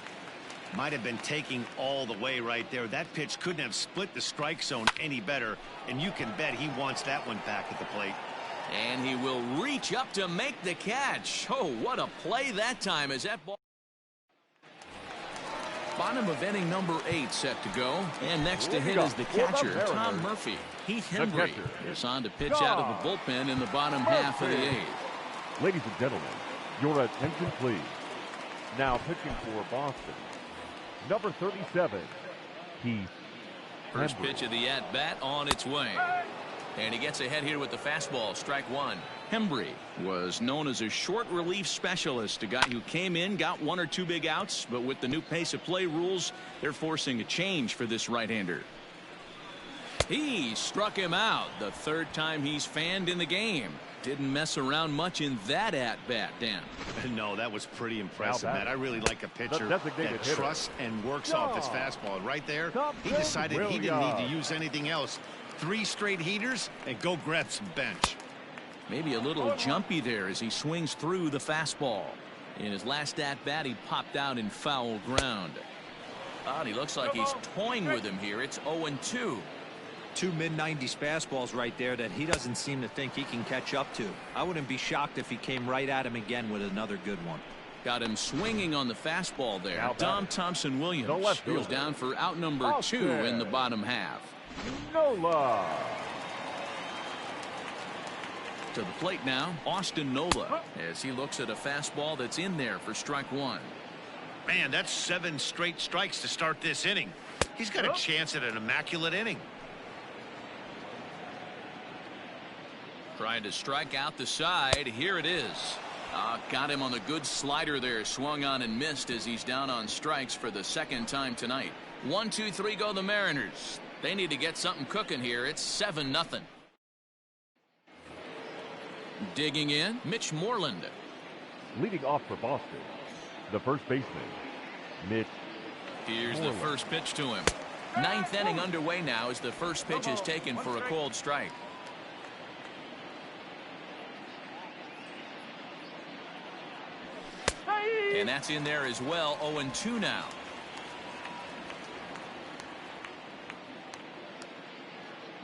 Might have been taking all the way right there. That pitch couldn't have split the strike zone any better, and you can bet he wants that one back at the plate. And he will reach up to make the catch. Oh, what a play that time as that ball. Bottom of inning number 8 set to go. And next to hit is the catcher, Tom Murphy. Heath Hembry is on to pitch out of the bullpen in the bottom half of the 8th. Ladies and gentlemen, your attention please. Now pitching for Boston, number 37, Heath First Hembry. pitch of the at-bat on its way. And he gets ahead here with the fastball, strike 1. Hembry was known as a short relief specialist, a guy who came in, got 1 or 2 big outs, but with the new pace of play rules, they're forcing a change for this right-hander. He struck him out the 3rd time he's fanned in the game. Didn't mess around much in that at-bat, Dan. No, that was pretty impressive, Matt. I really like a pitcher that trusts and works off his fastball. And right there, he decided he didn't need to use anything else. 3 straight heaters and go grab some bench. Maybe a little jumpy there as he swings through the fastball. In his last at-bat, he popped out in foul ground. And he looks like he's toying with him here. It's 0-2. 2 mid-90s fastballs right there that he doesn't seem to think he can catch up to. I wouldn't be shocked if he came right at him again with another good one. Got him swinging on the fastball there. Dom Thompson-Williams goes down for out number 2 in the bottom half. Nola. To the plate now, Austin Nola, as he looks at a fastball that's in there for strike 1. Man, that's 7 straight strikes to start this inning. He's got a chance at an immaculate inning. Trying to strike out the side. Here it is. Got him on the good slider there. Swung on and missed as he's down on strikes for the 2nd time tonight. 1-2-3 go the Mariners. They need to get something cooking here. It's 7-0. Digging in, Mitch Moreland. Leading off for Boston, the first baseman, Mitch Here's Moreland. the first pitch to him. 9th inning underway now as the first pitch is taken for a cold strike. And that's in there as well. 0-2 now.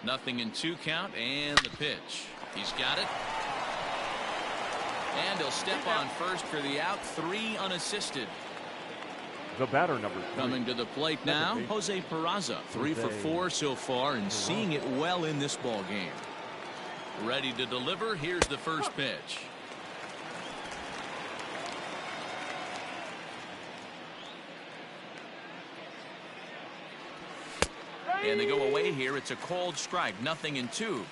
Nothing in 2 count, and the pitch. He's got it. And he'll step on first for the out. 3 unassisted. The batter, number 3. Coming to the plate now, Jose Peraza. 3 for 4 so far and seeing it well in this ball game. Ready to deliver. Here's the first pitch. And they go away here. It's a cold strike. Nothing in 2.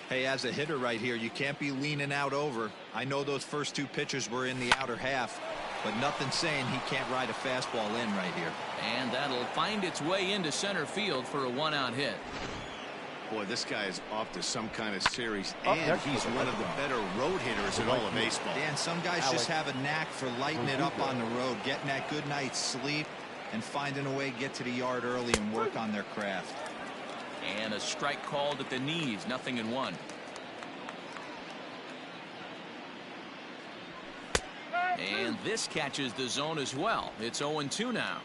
Hey, as a hitter right here, you can't be leaning out over. I know those first 2 pitches were in the outer half. but nothing saying he can't ride a fastball in right here. And that'll find its way into center field for a 1-out hit. Boy, this guy is off to some kind of series, and he's one of the better road hitters in all of baseball. Dan, some guys just have a knack for lighting it up on the road, getting that good night's sleep, and finding a way to get to the yard early and work on their craft. And a strike called at the knees, 0-1. And this catches the zone as well. It's 0-2 now.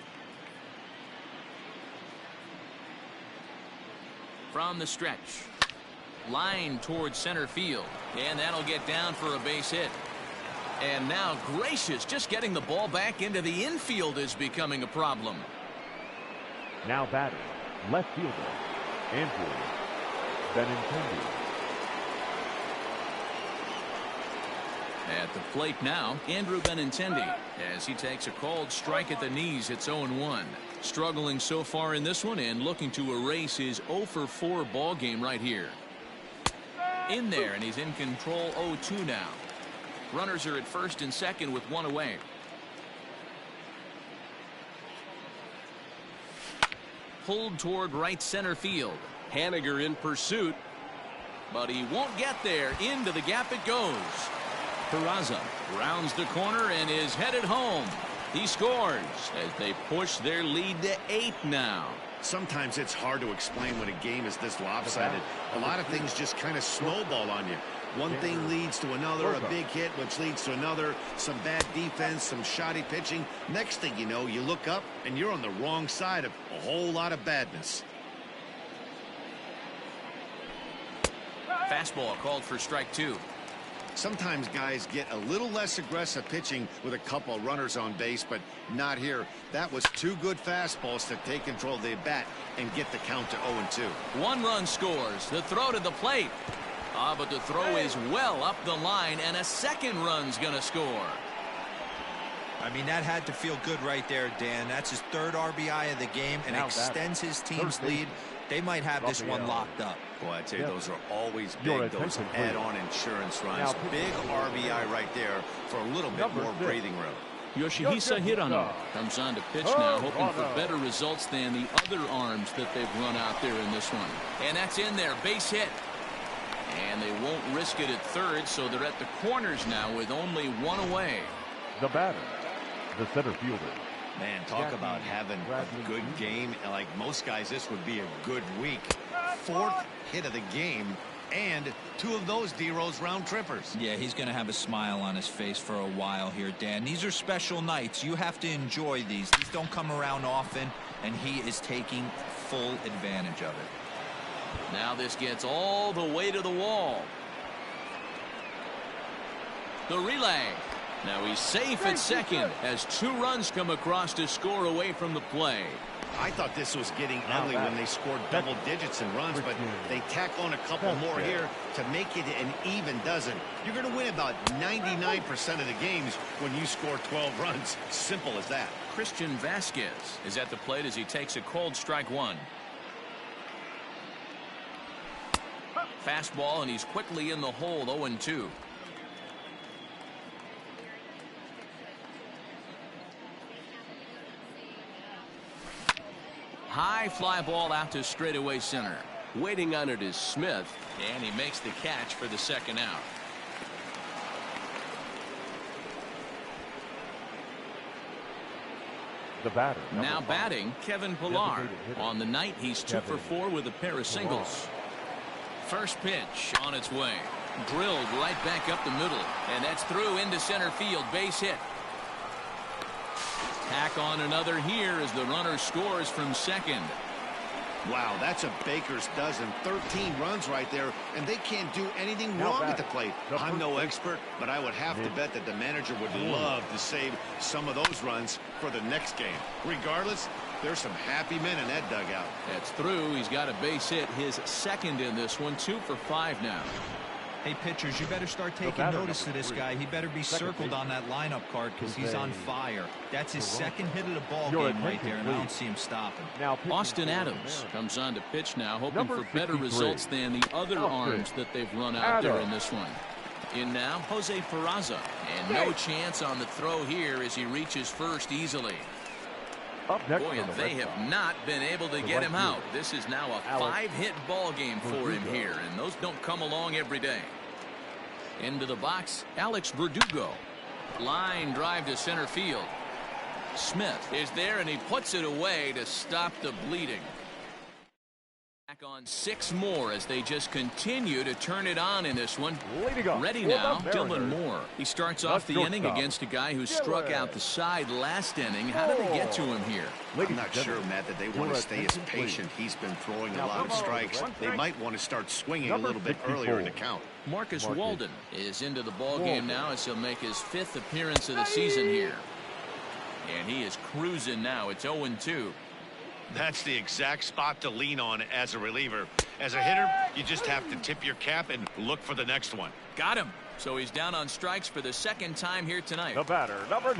From the stretch, line towards center field, and that'll get down for a base hit. And now Gracious, just getting the ball back into the infield is becoming a problem. Now batting, left fielder, Andrew Benintendi. At the plate now, Andrew Benintendi, as he takes a called strike at the knees. It's 0-1. Struggling so far in this one and looking to erase his 0-for-4 ball game right here. In there, and he's in control. 0-2 now. Runners are at first and second with one away. Pulled toward right center field. Haniger in pursuit, But he won't get there. Into the gap it goes. Peraza rounds the corner and is headed home. He scores as they push their lead to 8 now. Sometimes it's hard to explain when a game is this lopsided. A lot of things just kind of snowball on you. One thing leads to another, a big hit, which leads to another, some bad defense, some shoddy pitching. Next thing you know, you look up and you're on the wrong side of a whole lot of badness. Fastball called for strike 2. Sometimes guys get a little less aggressive pitching with a couple runners on base, but not here. That was 2 good fastballs to take control of the bat and get the count to 0-2. 1 run scores. The throw to the plate. But the throw is well up the line, and a second run's going to score. I mean, that had to feel good right there, Dan. That's his 3rd RBI of the game and extends his team's lead. They might have this one locked up. Boy, I tell you, those are always big, those add-on insurance runs. Big RBI right there for a little bit more breathing room. Yoshihisa Hirano comes on to pitch now, hoping for better results than the other arms that they've run out there in this one. And that's in there, base hit. And they won't risk it at third, so they're at the corners now with only 1 away. The batter, the center fielder. Man, talk about having a good game. Like most guys, this would be a good week. 4th hit of the game, and 2 of those D-Rose round trippers. Yeah, he's going to have a smile on his face for a while here, Dan. These are special nights. You have to enjoy these. These don't come around often, and he is taking full advantage of it. Now this gets all the way to the wall. The relay. Now he's safe at second as 2 runs come across to score away from the play. I thought this was getting ugly when they scored double digits in runs, but they tack on a couple more here to make it an even dozen. You're going to win about 99% of the games when you score 12 runs. Simple as that. Christian Vasquez is at the plate as he takes a cold strike 1. Fastball, and he's quickly in the hole. 0-2. High fly ball out to straightaway center. Waiting on it is Smith. And he makes the catch for the 2nd out. The batter. Now batting, Kevin Pillar. On the night, he's 2 for 4 with a pair of singles. First pitch on its way. Drilled right back up the middle. And that's through into center field. Base hit. Tack on another here as the runner scores from second. Wow, that's a baker's dozen. 13 runs right there, and they can't do anything wrong at the plate. I'm no expert, but I would have to bet that the manager would love to save some of those runs for the next game. Regardless, there's some happy men in that dugout. That's through. He's got a base hit, his 2nd in this one. 2 for 5 now. Hey, pitchers, you better start taking notice of this guy. He better be circled on that lineup card because he's on fire. That's his 2nd hit of the ball game right there, and I don't see him stopping. Austin Adams comes on to pitch now, hoping for better results than the other arms that they've run out there in this one. In now, Jose Peraza. And no chance on the throw here as he reaches first easily. Up next Boy, for and the they Red have Sox, not been able to get him out. This is now a Alex 5-hit ball game for him Verdugo. here, and those don't come along every day. Into the box, Alex Verdugo. Line drive to center field. Smith is there, and he puts it away to stop the bleeding. Back on 6 more as they just continue to turn it on in this one. Leading off Ready for now, the Dylan Mariners, Moore. He starts the off the inning shortstop, against a guy who struck out the side last inning. How did they get to him here? I'm not sure, Matt, that they want to stay as patient. He's been throwing a lot of strikes. They might want to start swinging a little bit earlier in the count. Marcus Walden is into the ball game now as he'll make his 5th appearance of the season here. And he is cruising now. It's 0-2. That's the exact spot to lean on as a reliever. As a hitter, you just have to tip your cap and look for the next one. Got him. So he's down on strikes for the 2nd time here tonight. the batter, number 9.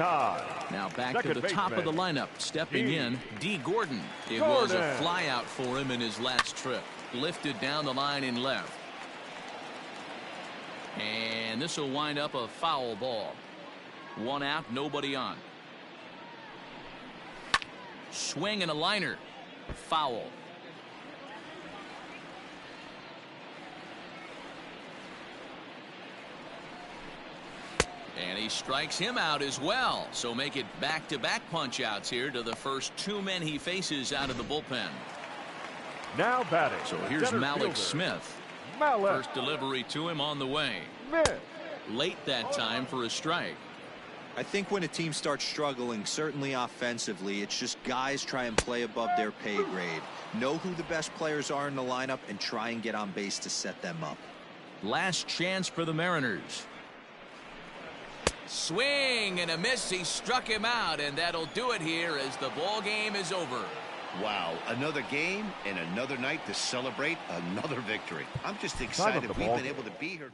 Now back Second to the top of the baseman, lineup. Stepping D. in, D. Gordon. It was a fly out for him in his last trip. Lifted down the line in left. And this will wind up a foul ball. 1 out, nobody on. Swing and a liner. Foul. And he strikes him out as well. So make it back-to-back punch-outs here to the first 2 men he faces out of the bullpen. Now batting. So here's center Malik fielder, Smith. Malik First delivery to him on the way. Smith. Late that time for a strike. I think when a team starts struggling, certainly offensively, it's just guys try and play above their pay grade. Know who the best players are in the lineup and try and get on base to set them up. Last chance for the Mariners. Swing and a miss. He struck him out, and that'll do it here as the ball game is over. Wow, another game and another night to celebrate another victory. I'm just excited the we've ball been able to be here.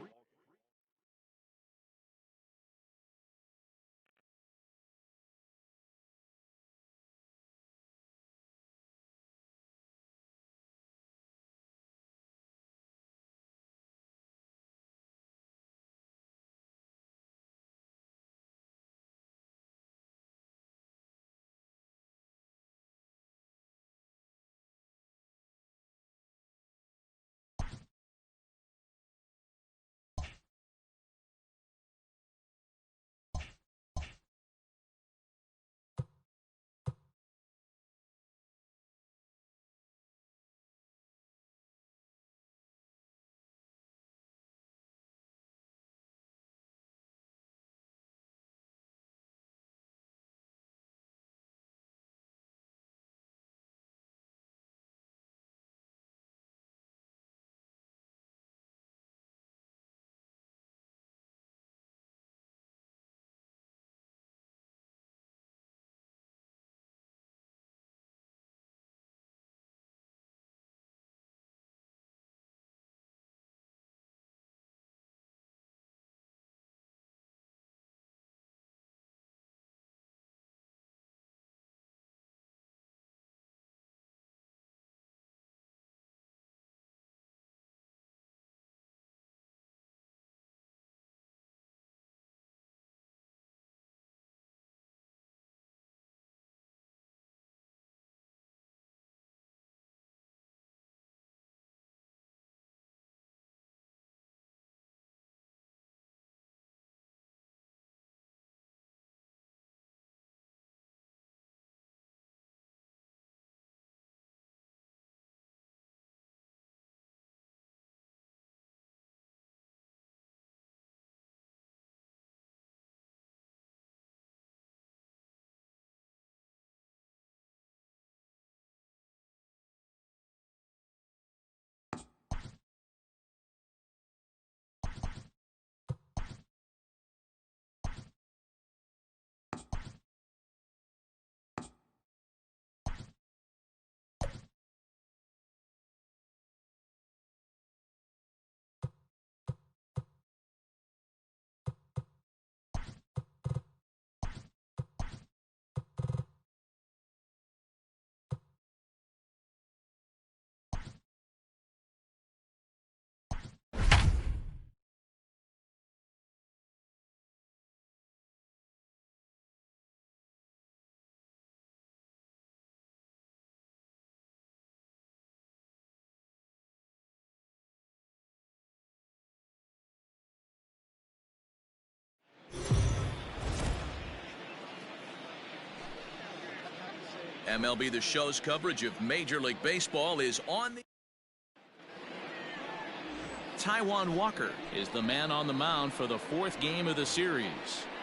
MLB The Show's coverage of Major League Baseball is on the... Taijuan Walker is the man on the mound for the 4th game of the series.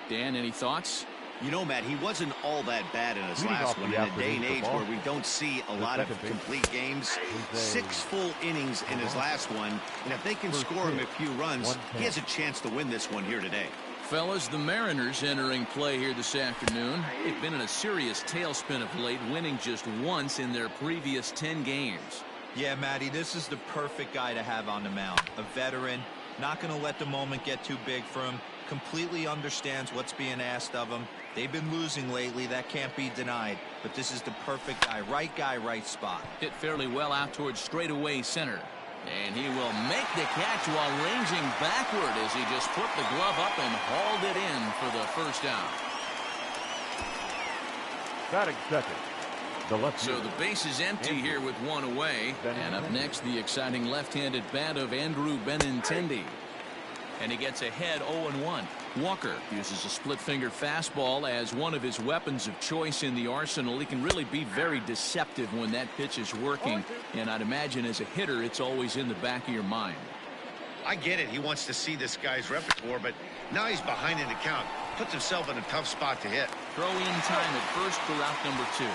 Dan, any thoughts? You know, Matt, he wasn't all that bad in his last one. In a day and age where we don't see a lot of complete games, 6 full innings in his last one. And if they can score him a few runs, he has a chance to win this one here today. Fellas, the Mariners entering play here this afternoon. They've been in a serious tailspin of late, winning just once in their previous 10 games. Yeah, Matty, this is the perfect guy to have on the mound. A veteran, not going to let the moment get too big for him, completely understands what's being asked of him. They've been losing lately, that can't be denied, but this is the perfect guy, right spot. Hit fairly well out towards straightaway center. And he will make the catch while ranging backward as he just put the glove up and hauled it in for the first out. Batting second. So the base is empty here with 1 away. And up next, the exciting left-handed bat of Andrew Benintendi. And he gets ahead 0-1. Walker uses a split-finger fastball as one of his weapons of choice in the arsenal. He can really be very deceptive when that pitch is working. And I'd imagine as a hitter, it's always in the back of your mind. I get it. He wants to see this guy's repertoire, but now he's behind in the count. Puts himself in a tough spot to hit. Throw in time at first for out number 2.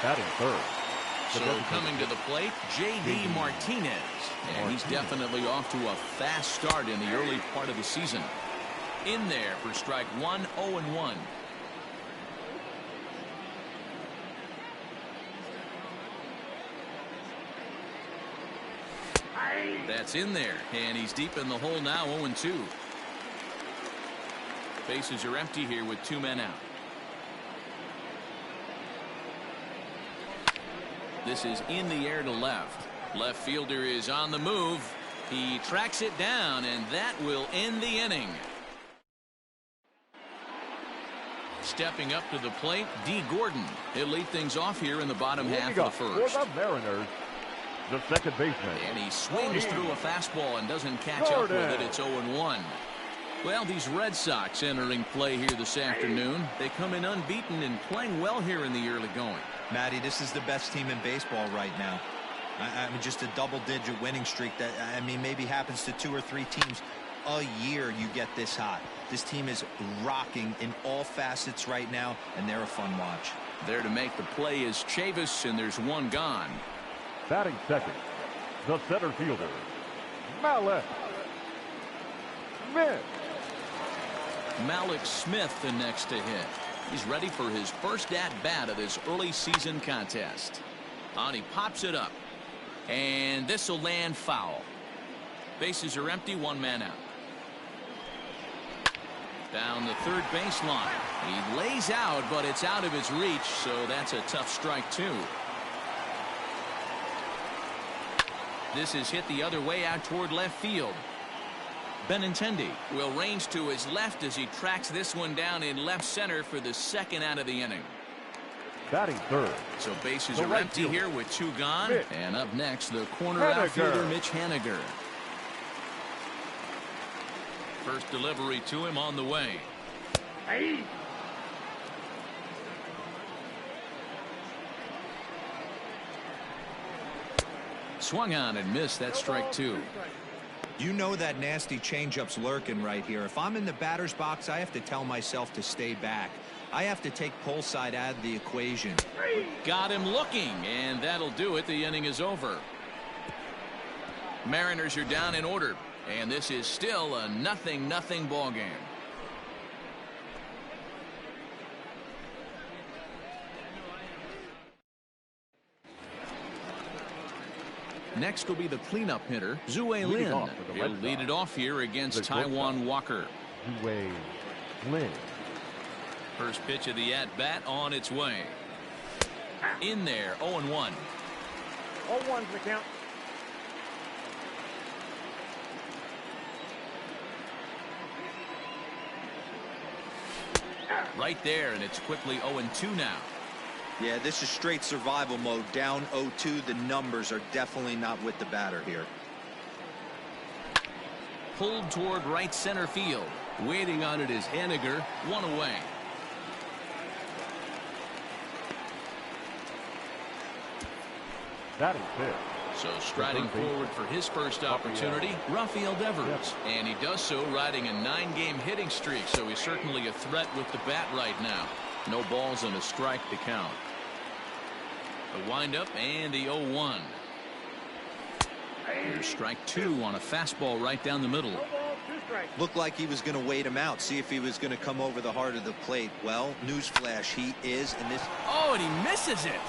Batting third. So coming to the plate, J.D. Martinez. And he's definitely off to a fast start in the early part of the season. In there for strike 1, 0-1. That's in there, and he's deep in the hole now, 0-2. Bases are empty here with 2 men out. This is in the air to left. Left fielder is on the move. He tracks it down, and that will end the inning. Stepping up to the plate, D. Gordon. He'll lead things off here in the bottom half of the first. For the Mariners, the second baseman. And he swings through a fastball and doesn't catch up with it. It's 0-1. Well, these Red Sox entering play here this afternoon. They come in unbeaten and playing well here in the early going. Matty, this is the best team in baseball right now. I mean, just a double-digit winning streak that, I mean, maybe happens to 2 or 3 teams a year you get this hot. This team is rocking in all facets right now, and they're a fun watch. There to make the play is Chavis, and there's 1 gone. Batting second, the center fielder, Malik Smith. Malik Smith the next to hit. He's ready for his first at-bat of this early season contest. And he pops it up. And this will land foul. Bases are empty, 1 man out. Down the third baseline. He lays out, but it's out of his reach, so that's a tough strike, 2. This is hit the other way out toward left field. Benintendi will range to his left as he tracks this one down in left center for the second out of the inning. Batting third. So bases are empty here with 2 gone. And up next, the corner outfielder, Mitch Haniger. First delivery to him on the way. Swung on and missed. That strike 2. You know that nasty changeup's lurking right here. If I'm in the batter's box, I have to tell myself to stay back. I have to take pull side out of the equation. Got him looking, and that'll do it. The inning is over. Mariners are down in order, and this is still a 0-0 ball game. Next will be the cleanup hitter, Zue Lin. He'll lead it off here against Taijuan Walker. Zue Lin. First pitch of the at-bat on its way. In there, 0-1. 0-1's the count. Right there, and it's quickly 0-2 now. Yeah, this is straight survival mode. Down 0-2. The numbers are definitely not with the batter here. Pulled toward right center field. Waiting on it is Henniger. One away. That is it. So striding forward for his first opportunity, Rafael Devers. And he does so riding a 9-game hitting streak, so he's certainly a threat with the bat right now. No balls and a strike to count. The windup and the 0-1. Here's strike 2 on a fastball right down the middle. Looked like he was going to wait him out, see if he was going to come over the heart of the plate. Well, newsflash, he is, and this... Oh, and he misses it.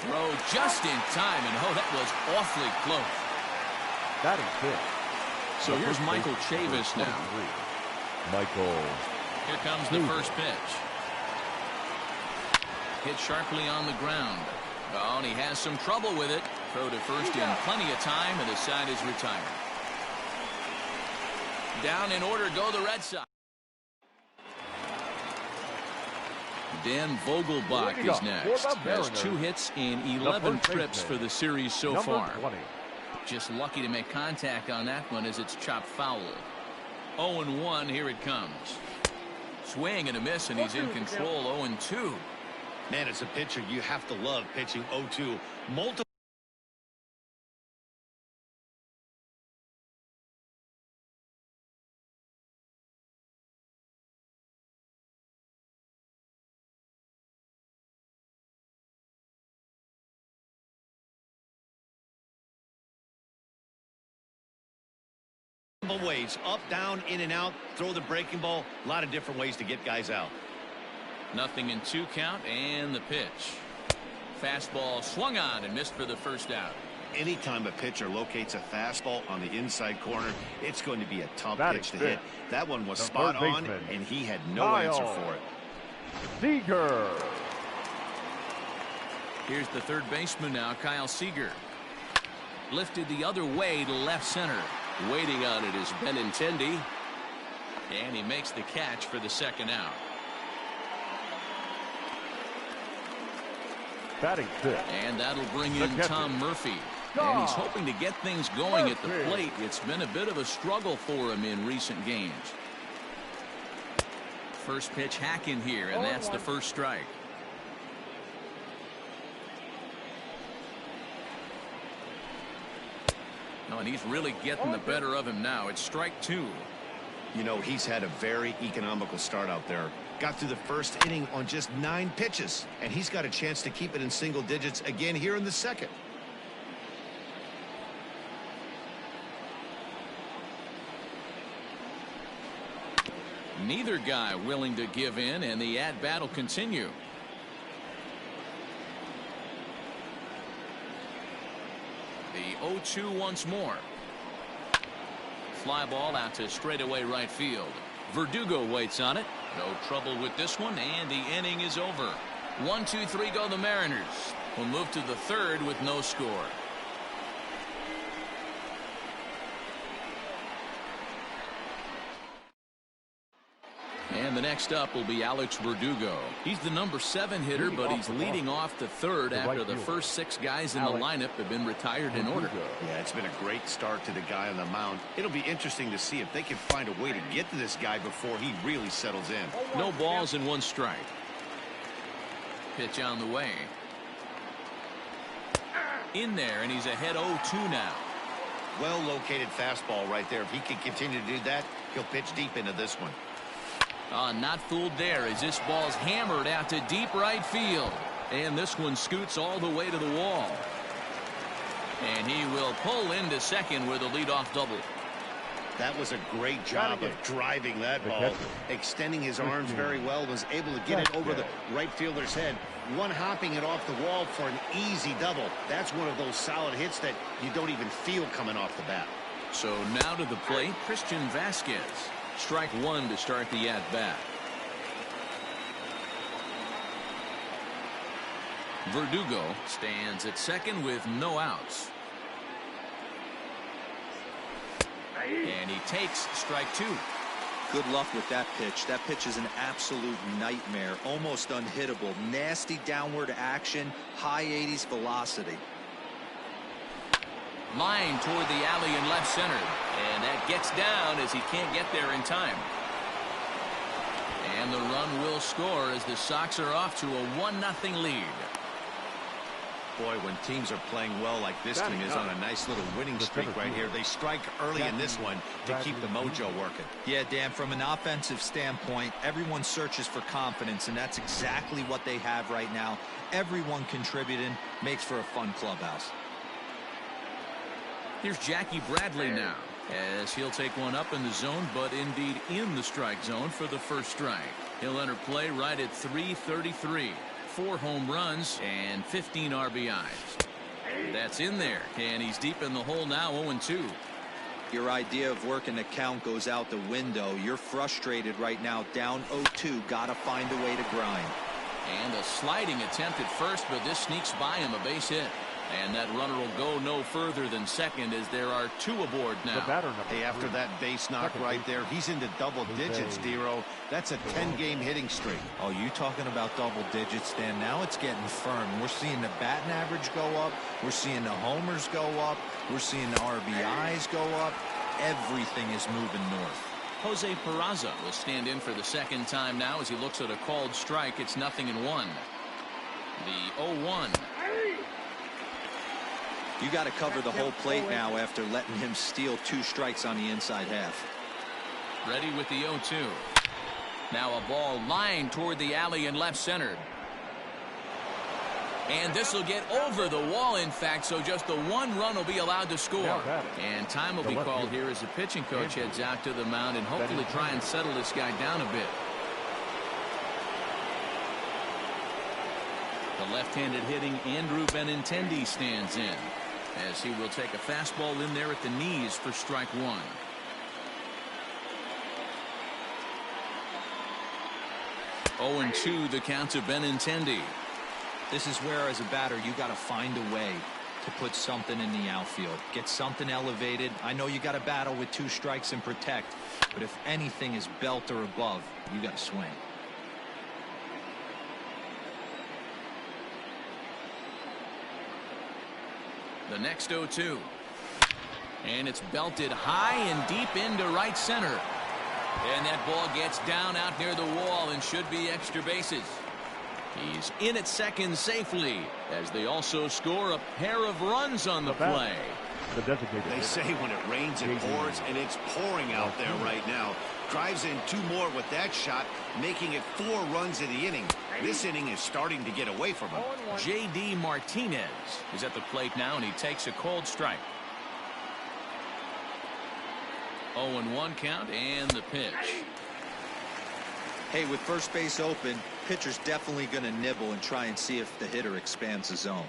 Throw just in time, and oh, that was awfully close. That is it. So here's Michael Chavis now. Michael. Here comes the first pitch. Hit sharply on the ground. Oh, and he has some trouble with it. Throw to first in plenty of time, and the side is retired. Down in order go the Red Sox. Dan Vogelbach is next. Has 2 hits in 11 trips for the series so far. 20. Just lucky to make contact on that one as it's chopped foul. 0-1, here it comes. Swing and a miss, and he's in control. 0-2. Man, as a pitcher, you have to love pitching 0-2. Multiple ways, up, down, in and out, throw the breaking ball, a lot of different ways to get guys out. Nothing in 2 count, and the pitch. Fastball swung on and missed for the first out. Anytime a pitcher locates a fastball on the inside corner, it's going to be a tough pitch to hit. That one was spot on, and he had no answer for it. Seager. Here's the third baseman now, Kyle Seager. Lifted the other way to left center. Waiting on it is Benintendi. And he makes the catch for the second out. Batting 6. And that'll bring in Tom Murphy. And he's hoping to get things going at the plate. It's been a bit of a struggle for him in recent games. First pitch hack in here, and that's the first strike. Oh, and he's really getting the better of him now. It's strike 2. You know, he's had a very economical start out there. Got through the first inning on just 9 pitches, and he's got a chance to keep it in single digits again here in the second. Neither guy willing to give in, and the at-bat will continue. The 0-2 once more. Fly ball out to straightaway right field. Verdugo waits on it. No trouble with this one, and the inning is over. 1-2-3 go the Mariners. We'll move to the third with no score. And the next up will be Alex Verdugo. He's the number 7 hitter, but he's leading off the third after the first 6 guys in the lineup have been retired in order. Yeah, it's been a great start to the guy on the mound. It'll be interesting to see if they can find a way to get to this guy before he really settles in. No balls and 1 strike. Pitch on the way. In there, and he's ahead 0-2 now. Well located fastball right there. If he can continue to do that, he'll pitch deep into this one. Not fooled there as this ball's hammered out to deep right field. And this one scoots all the way to the wall. And he will pull into second with a leadoff double. That was a great job of driving that ball. Extending his arms very well, was able to get it over the right fielder's head. One hopping it off the wall for an easy double. That's one of those solid hits that you don't even feel coming off the bat. So now to the plate, Christian Vasquez. Strike 1 to start the at-bat. Verdugo stands at second with no outs. And he takes strike 2. Good luck with that pitch. That pitch is an absolute nightmare. Almost unhittable. Nasty downward action. High 80s velocity. Line toward the alley in left center. And that gets down as he can't get there in time. And the run will score as the Sox are off to a 1-0 lead. Boy, when teams are playing well like this team is on a nice little winning streak right here, they strike early in this one to keep the mojo working. Yeah, Dan, from an offensive standpoint, everyone searches for confidence, and that's exactly what they have right now. Everyone contributing makes for a fun clubhouse. Here's Jackie Bradley now, as he'll take one up in the zone, but indeed in the strike zone for the first strike. He'll enter play right at 333. 4 home runs and 15 RBIs. That's in there, and he's deep in the hole now, 0-2. Your idea of working the count goes out the window. You're frustrated right now, down 0-2. Gotta find a way to grind. And a sliding attempt at first, but this sneaks by him, a base hit. And that runner will go no further than second as there are 2 aboard now. Hey, after that base knock right there, he's into double digits, Dero. That's a 10-game hitting streak. Oh, you talking about double digits, Dan? Now it's getting firm. We're seeing the batting average go up. We're seeing the homers go up. We're seeing the RBIs go up. Everything is moving north. Jose Peraza will stand in for the second time now as he looks at a called strike. It's 0-1. The 0-1. You got to cover the whole plate now after letting him steal 2 strikes on the inside half. Ready with the 0-2. Now a ball lined toward the alley in left center. And this will get over the wall, in fact, so just the 1 run will be allowed to score. And time will be called here as the pitching coach heads out to the mound and hopefully try and settle this guy down a bit. The left-handed hitting Andrew Benintendi stands in, as he will take a fastball in there at the knees for strike 1. Oh, 0-2 the count to Benintendi. This is where, as a batter, you got to find a way to put something in the outfield. Get something elevated. I know you got to battle with 2 strikes and protect, but if anything is belt or above, you got to swing. The next 0-2. And it's belted high and deep into right center. And that ball gets down out near the wall and should be extra bases. He's in at second safely as they also score a pair of runs on the play. They say when it rains it pours, and it's pouring out there right now. Drives in 2 more with that shot, making it 4 runs in the inning. This inning is starting to get away from him. J.D. Martinez is at the plate now, and he takes a cold strike. 0-1 count and the pitch. Hey, with first base open, pitcher's definitely going to nibble and try and see if the hitter expands the zone.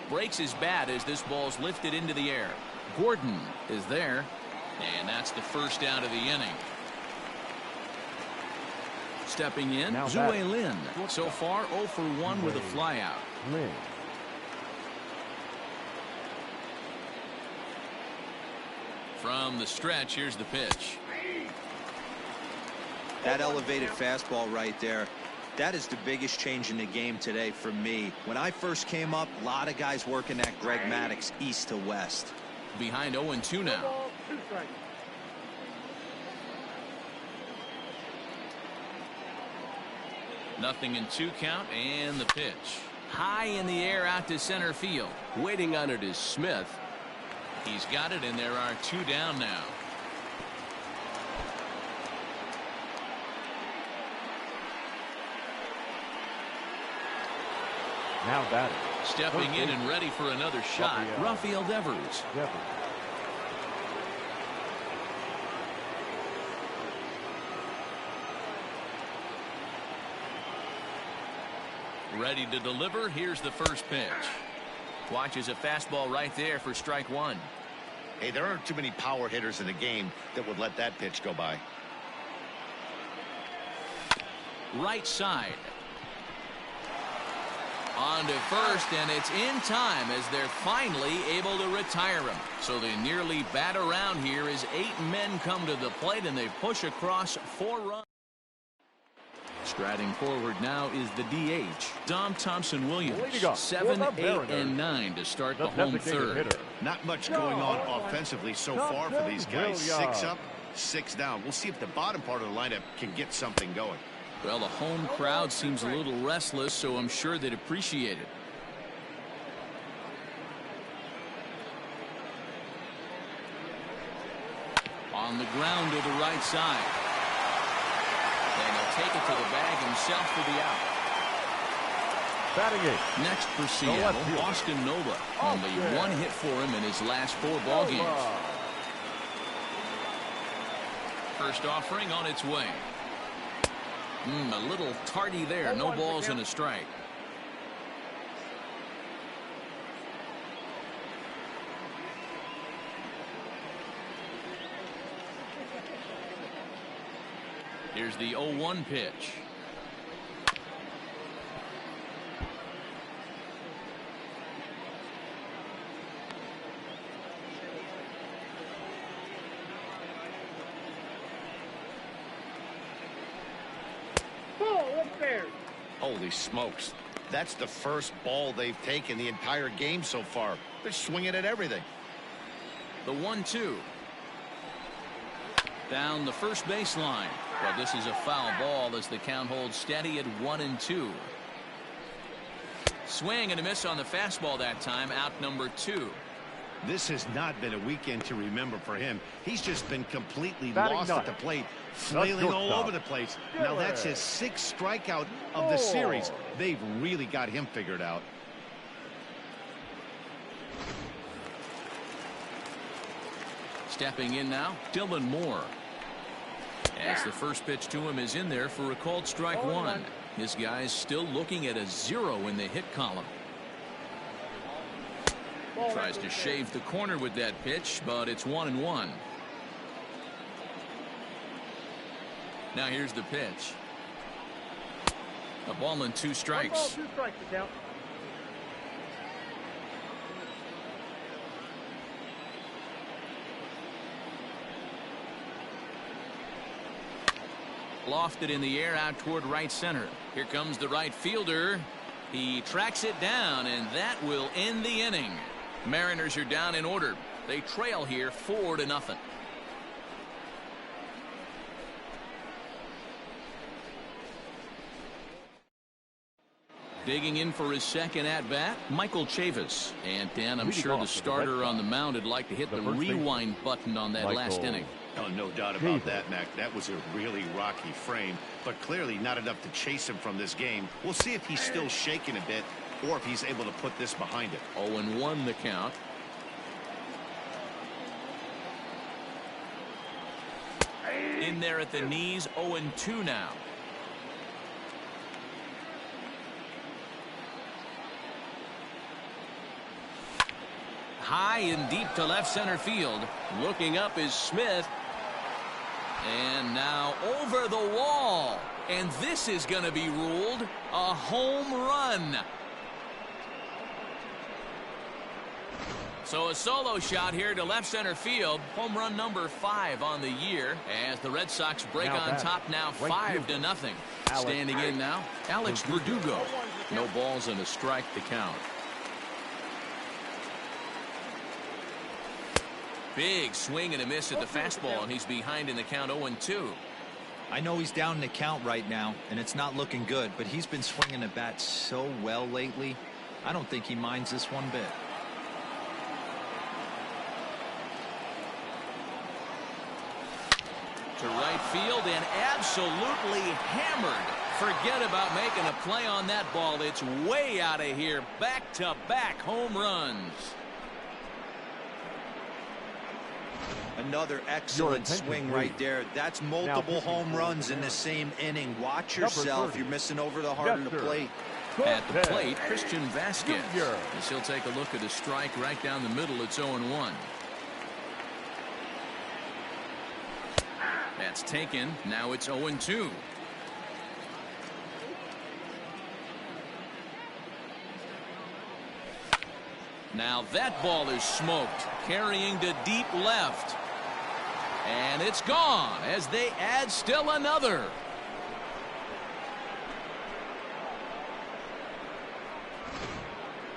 Breaks his bat as this ball's lifted into the air. Gordon is there, and that's the first out of the inning. Stepping in, Zue Lin. So far, 0 for 1 with a flyout. From the stretch, here's the pitch. That elevated fastball right there, that is the biggest change in the game today for me. When I first came up, a lot of guys working at Greg Maddux east to west. Behind 0-2 now. Nothing in 2 count and the pitch. High in the air out to center field. Waiting on it is Smith. He's got it, and there are 2 down now. Now batting. Stepping in and ready for another shot, Rafael Devers. Ready to deliver. Here's the first pitch. Watches a fastball right there for strike 1. Hey, there aren't too many power hitters in the game that would let that pitch go by. Right side. On to first, and it's in time as they're finally able to retire him. So they nearly bat around here as 8 men come to the plate, and they push across 4 runs. Striding forward now is the DH, Dom Thompson-Williams. Leading up, 7, for the 8, Mariners, and 9 to start the the home designated third. hitter. Not much going on offensively so far for these guys. 6 Williams. up, 6 down. We'll see if the bottom part of the lineup can get something going. Well, the home crowd seems a little restless, so I'm sure they'd appreciate it. On the ground to the right side. And he'll take it to the bag himself for the out. Batting eighth. Next for Seattle, Austin Nova. Only one hit for him in his last 4 ball games. First offering on its way. A little tardy there. No balls and a strike. Here's the 0-1 pitch. Holy smokes. That's the first ball they've taken the entire game so far. They're swinging at everything. The 1-2. Down the first baseline. Well, this is a foul ball as the count holds steady at 1-2. Swing and a miss on the fastball that time. Out number 2. This has not been a weekend to remember for him. He's just been completely Batting lost ninth. at the plate, flailing all over the place. Now that's his 6th strikeout of the series. They've really got him figured out. Stepping in now, Dylan Moore. As the first pitch to him is in there for a called strike 1. This guy's still looking at a 0 in the hit column. Tries to shave the corner with that pitch, but it's 1-1. Now here's the pitch. A ball and 2 strikes. 2 strikes to count. Lofted in the air out toward right center. Here comes the right fielder. He tracks it down, and that will end the inning. Mariners are down in order. They trail here 4-0. Digging in for his second at-bat, Michael Chavis. And, Dan, I'm sure the starter on the mound would like to hit the rewind button on that last inning. Oh, no doubt about that, Mac. That was a really rocky frame, but clearly not enough to chase him from this game. We'll see if he's still shaking a bit or if he's able to put this behind him. 0-1 the count. In there at the knees, 0-2 now. High and deep to left center field. Looking up is Smith. And now over the wall. And this is going to be ruled a home run. So a solo shot here to left center field. Home run number 5 on the year as the Red Sox break on top now 5-0. Standing in now, Alex Verdugo. No balls and a strike to count. Big swing and a miss at the fastball, and he's behind in the count 0-2. I know he's down in the count right now, and it's not looking good, but he's been swinging the bat so well lately. I don't think he minds this one bit. To right field and absolutely hammered. Forget about making a play on that ball. It's way out of here. Back-to-back home runs. Another excellent swing right there. That's multiple home runs in the same inning. Watch yourself. You're missing over the heart of the plate. At the plate, Christian Vasquez. As he'll take a look at a strike right down the middle. It's 0-1. That's taken. Now it's 0-2. Now that ball is smoked. Carrying to deep left. And it's gone as they add still another.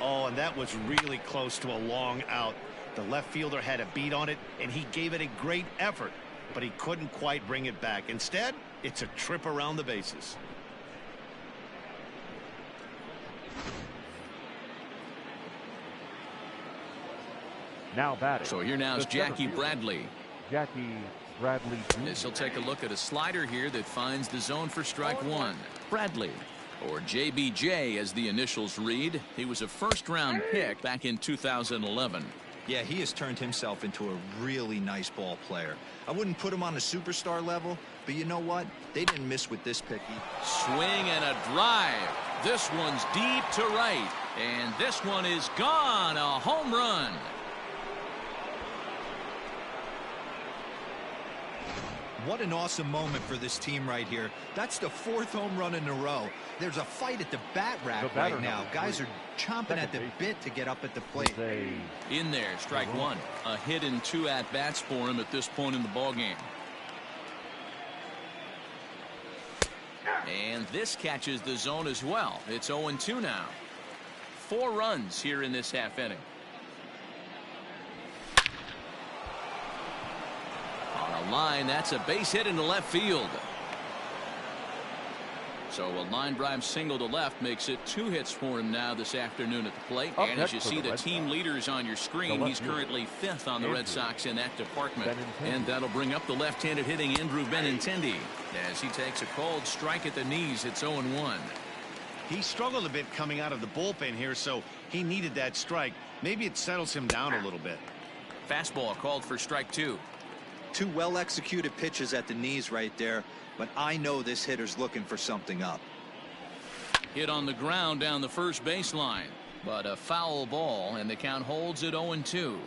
Oh, and that was really close to a long out. The left fielder had a beat on it, and he gave it a great effort, but he couldn't quite bring it back. Instead, it's a trip around the bases. Now batting. So here now is Jackie Bradley. Jackie Bradley Jr. This will take a look at a slider here that finds the zone for strike one. Bradley, or JBJ as the initials read. He was a first-round pick back in 2011. Yeah, he has turned himself into a really nice ball player. I wouldn't put him on a superstar level, but you know what? They didn't miss with this pick. Swing and a drive. This one's deep to right. And this one is gone. A home run. What an awesome moment for this team right here. That's the 4th home run in a row. There's a fight at the bat rack right now. Guys are chomping at the bit to get up at the plate. In there, strike one. A hit and 2 at-bats for him at this point in the ballgame. And this catches the zone as well. It's 0-2 now. 4 runs here in this half inning. On a line, that's a base hit into left field. So a line drive single to left makes it 2 hits for him now this afternoon at the plate. And as you see the team leaders on your screen, he's currently 5th on the Red Sox in that department. And that'll bring up the left-handed hitting Andrew Benintendi as he takes a cold strike at the knees. It's 0-1. He struggled a bit coming out of the bullpen here, so he needed that strike. Maybe it settles him down a little bit. Fastball called for strike 2. 2 well-executed pitches at the knees right there, but I know this hitter's looking for something up. Hit on the ground down the first baseline, but a foul ball, and the count holds at 0-2.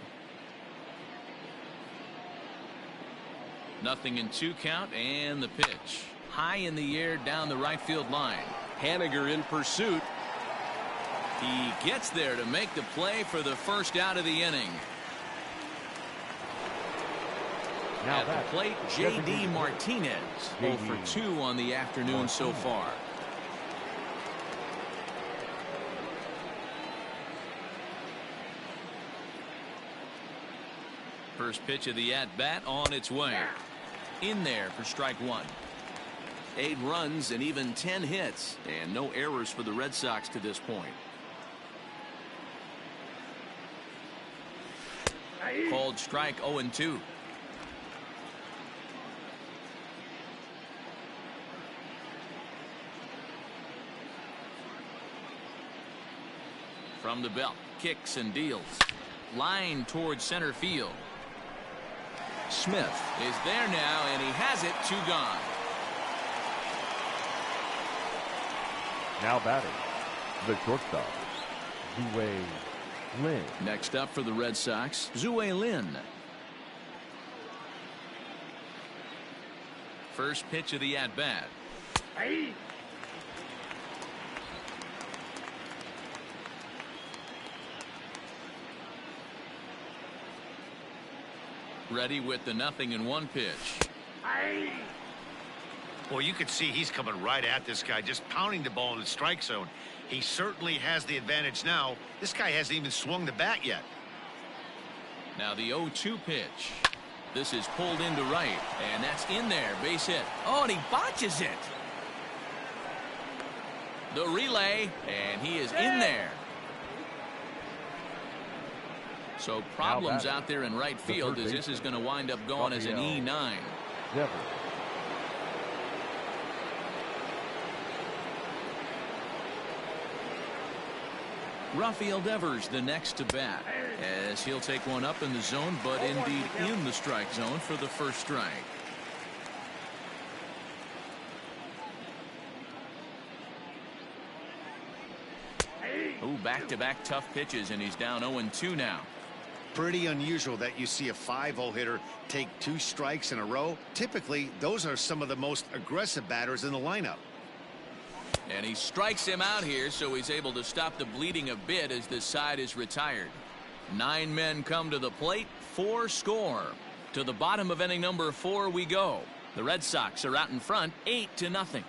Nothing in 2 count, and the pitch. High in the air down the right field line. Haniger in pursuit. He gets there to make the play for the first out of the inning. Now at the plate, J.D. Martinez, 0 for 2 on the afternoon so far. First pitch of the at-bat on its way. In there for strike 1. 8 runs and even 10 hits, and no errors for the Red Sox to this point. Called strike 0-2. From the belt, kicks and deals. Line towards center field. Smith is there now, and he has it. 2 gone. Now batting, the shortstop, Zue Lin. Next up for the Red Sox, Zue Lin. First pitch of the at-bat. Ready with the 0-1 pitch. Well, you can see he's coming right at this guy, just pounding the ball in the strike zone. He certainly has the advantage now. This guy hasn't even swung the bat yet. Now the 0-2 pitch. This is pulled into right, and that's in there. Base hit. Oh, and he botches it. The relay, and he is in there. So problems out there in right field as this is going to wind up going as an E9. Rafael Devers the next to bat as he'll take one up in the zone, but indeed in the strike zone for the first strike. Ooh, back-to-back tough pitches, and he's down 0-2 now. Pretty unusual that you see a 5-0 hitter take 2 strikes in a row. Typically, those are some of the most aggressive batters in the lineup. And he strikes him out here, so he's able to stop the bleeding a bit as this side is retired. 9 men come to the plate, 4 score. To the bottom of inning number 4 we go. The Red Sox are out in front, 8-0.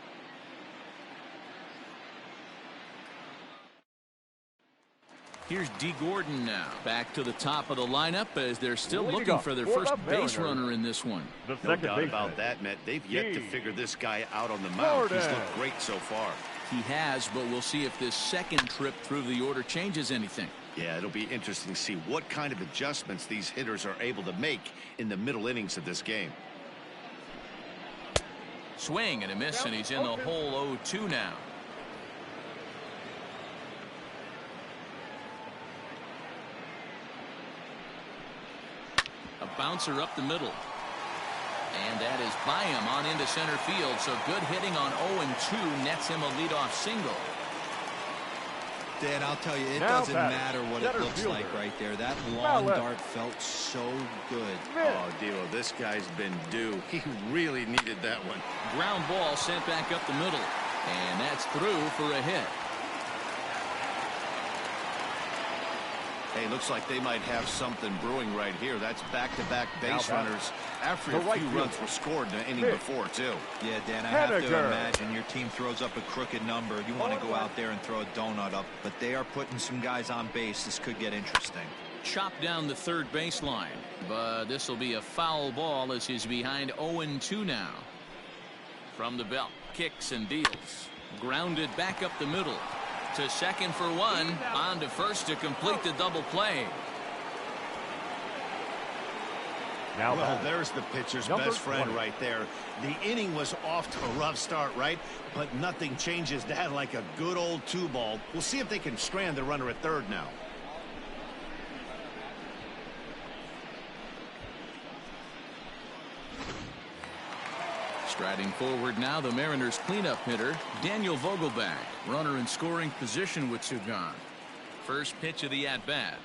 Here's D. Gordon now. Back to the top of the lineup as they're still looking for their first base runner in this one. No doubt about that, Matt. They've yet to figure this guy out on the mound. He's looked great so far. He has, but we'll see if this second trip through the order changes anything. Yeah, it'll be interesting to see what kind of adjustments these hitters are able to make in the middle innings of this game. Swing and a miss, and he's in the hole 0-2 now. A bouncer up the middle. And that is by him on into center field. So good hitting on 0-2 nets him a leadoff single. Dan, I'll tell you, it doesn't matter what it looks like right there. That long dart felt so good. Oh, Devo, this guy's been due. He really needed that one. Ground ball sent back up the middle. And that's through for a hit. Hey, looks like they might have something brewing right here. That's back-to-back base runners after a few runs were scored in the inning before, too. Yeah, Dan, I have to imagine your team throws up a crooked number. You want to go out there and throw a donut up, but they are putting some guys on base. This could get interesting. Chopped down the third baseline, but this will be a foul ball as he's behind 0-2 now. From the belt, kicks and deals. Grounded back up the middle. To second for one, on to first to complete the double play. Well, there's the pitcher's best friend right there. The inning was off to a rough start, right? But nothing changes that like a good old 2-ball. We'll see if they can strand the runner at third now. Striding forward now, the Mariners' cleanup hitter, Daniel Vogelbach. Runner in scoring position with two gone. First pitch of the at-bat.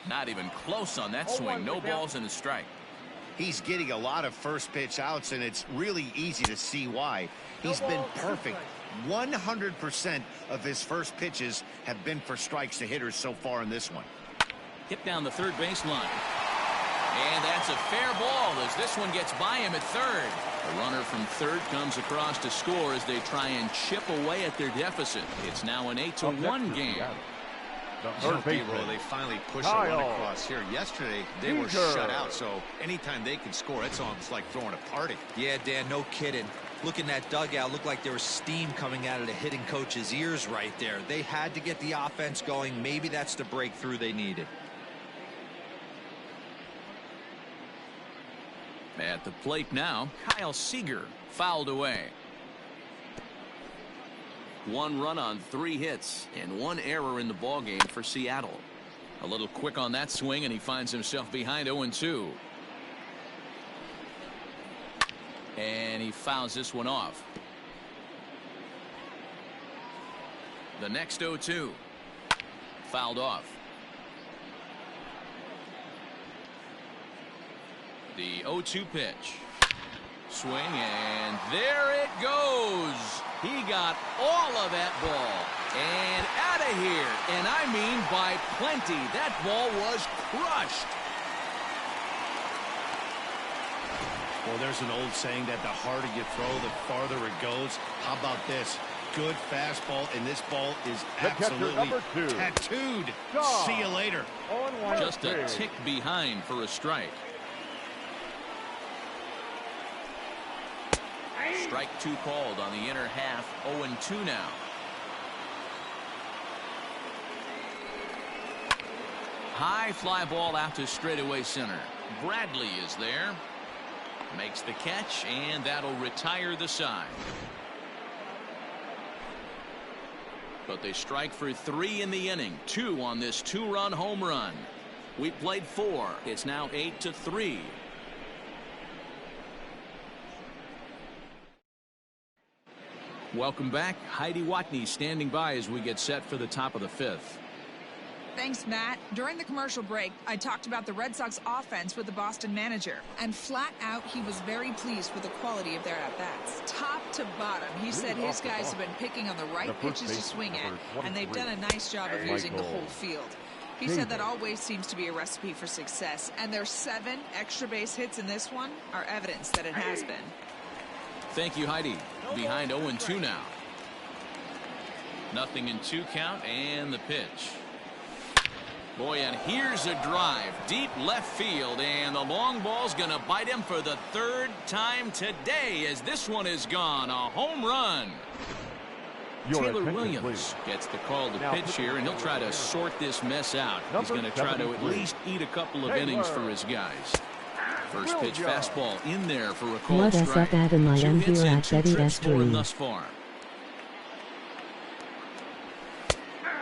Not even close on that swing. No balls and a strike. He's getting a lot of first pitch outs, and it's really easy to see why. He's been perfect. 100% of his first pitches have been for strikes to hitters so far in this one. Hit down the third baseline. And that's a fair ball as this one gets by him at third. The runner from third comes across to score as they try and chip away at their deficit. It's now an 8-1 game. They finally push a run across here. Yesterday, they were shut out, so anytime they can score, it's almost like throwing a party. Yeah, Dan, no kidding. Look in that dugout, looked like there was steam coming out of the hitting coach's ears right there. They had to get the offense going. Maybe that's the breakthrough they needed. At the plate now, Kyle Seager fouled away. 1 run on 3 hits and 1 error in the ballgame for Seattle. A little quick on that swing, and he finds himself behind 0-2. And he fouls this one off. The next 0-2. Fouled off. The 0-2 pitch. Swing, and there it goes. He got all of that ball. And out of here. And I mean by plenty. That ball was crushed. Well, there's an old saying that the harder you throw, the farther it goes. How about this? Good fastball, and this ball is absolutely tattooed. See you later. Just a tick behind for a strike. Strike 2 called on the inner half. 0-2 now. High fly ball out to straightaway center. Bradley is there. Makes the catch, and that'll retire the side. But they strike for 3 in the inning. 2 on this 2-run home run. We played 4. It's now 8-3. Welcome back. Heidi Watney standing by as we get set for the top of the 5th. Thanks, Matt. During the commercial break, I talked about the Red Sox offense with the Boston manager. And flat out, he was very pleased with the quality of their at-bats. Top to bottom, he said his guys have been picking on the right pitches to swing at, and they've done a nice job of using the whole field. He said that always seems to be a recipe for success, and their 7 extra base hits in this one are evidence that it has been. Thank you, Heidi. Behind 0-2 now. Nothing in 2 count, and the pitch. Boy, and here's a drive. Deep left field, and the long ball's going to bite him for the third time today as this one is gone. A home run. Taylor Williams gets the call to pitch here, and he'll try to sort this mess out. He's going to try to at least eat a couple of innings for his guys. First pitch fastball in there for a called strike. What is up, Adam? I am here at Betty S3. Thus far.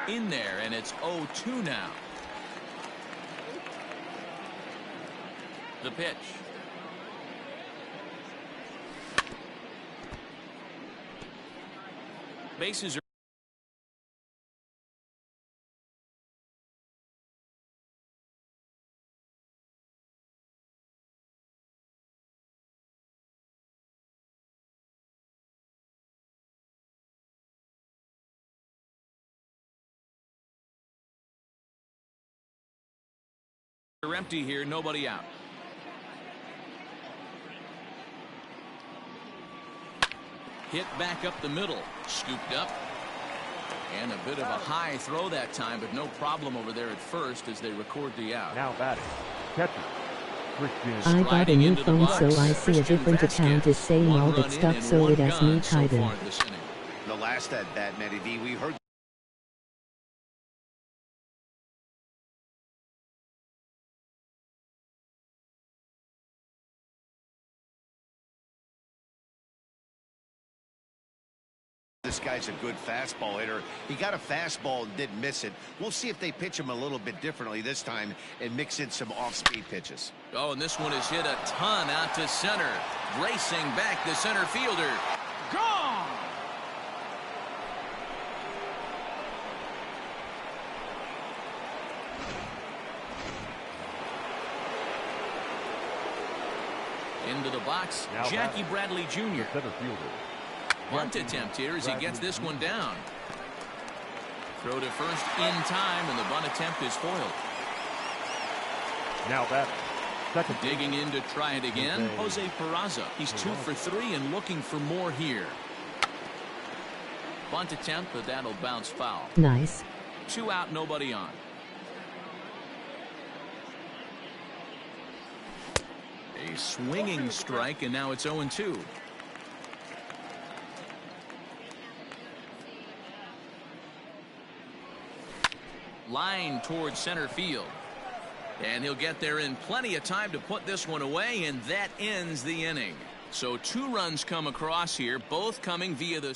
In there, and it's 0-2 now. The pitch. Bases are empty here, nobody out. Hit back up the middle, scooped up, and a bit of a high throw that time, but no problem over there at first as they record the out. Now batting, catcher. I got a new phone, so I see a different account is saying all that stuff, so it has me tied in. The last at bat, Matty D, we heard this guy's a good fastball hitter. He got a fastball and didn't miss it. We'll see if they pitch him a little bit differently this time and mix in some off-speed pitches. Oh, and this one is hit a ton out to center. Racing back the center fielder. Gone! Into the box, now Jackie Bradley Jr. Center fielder. Bunt attempt here as he gets this one down. Throw to first in time, and the bunt attempt is foiled. Now batting, second. Digging in to try it again, Jose Peraza. He's 2 for 3 and looking for more here. Bunt attempt, but that'll bounce foul. Nice. 2 out, nobody on. A swinging strike, and now it's 0-2. Line towards center field, and he'll get there in plenty of time to put this one away, and that ends the inning. So 2 runs come across here, both coming via the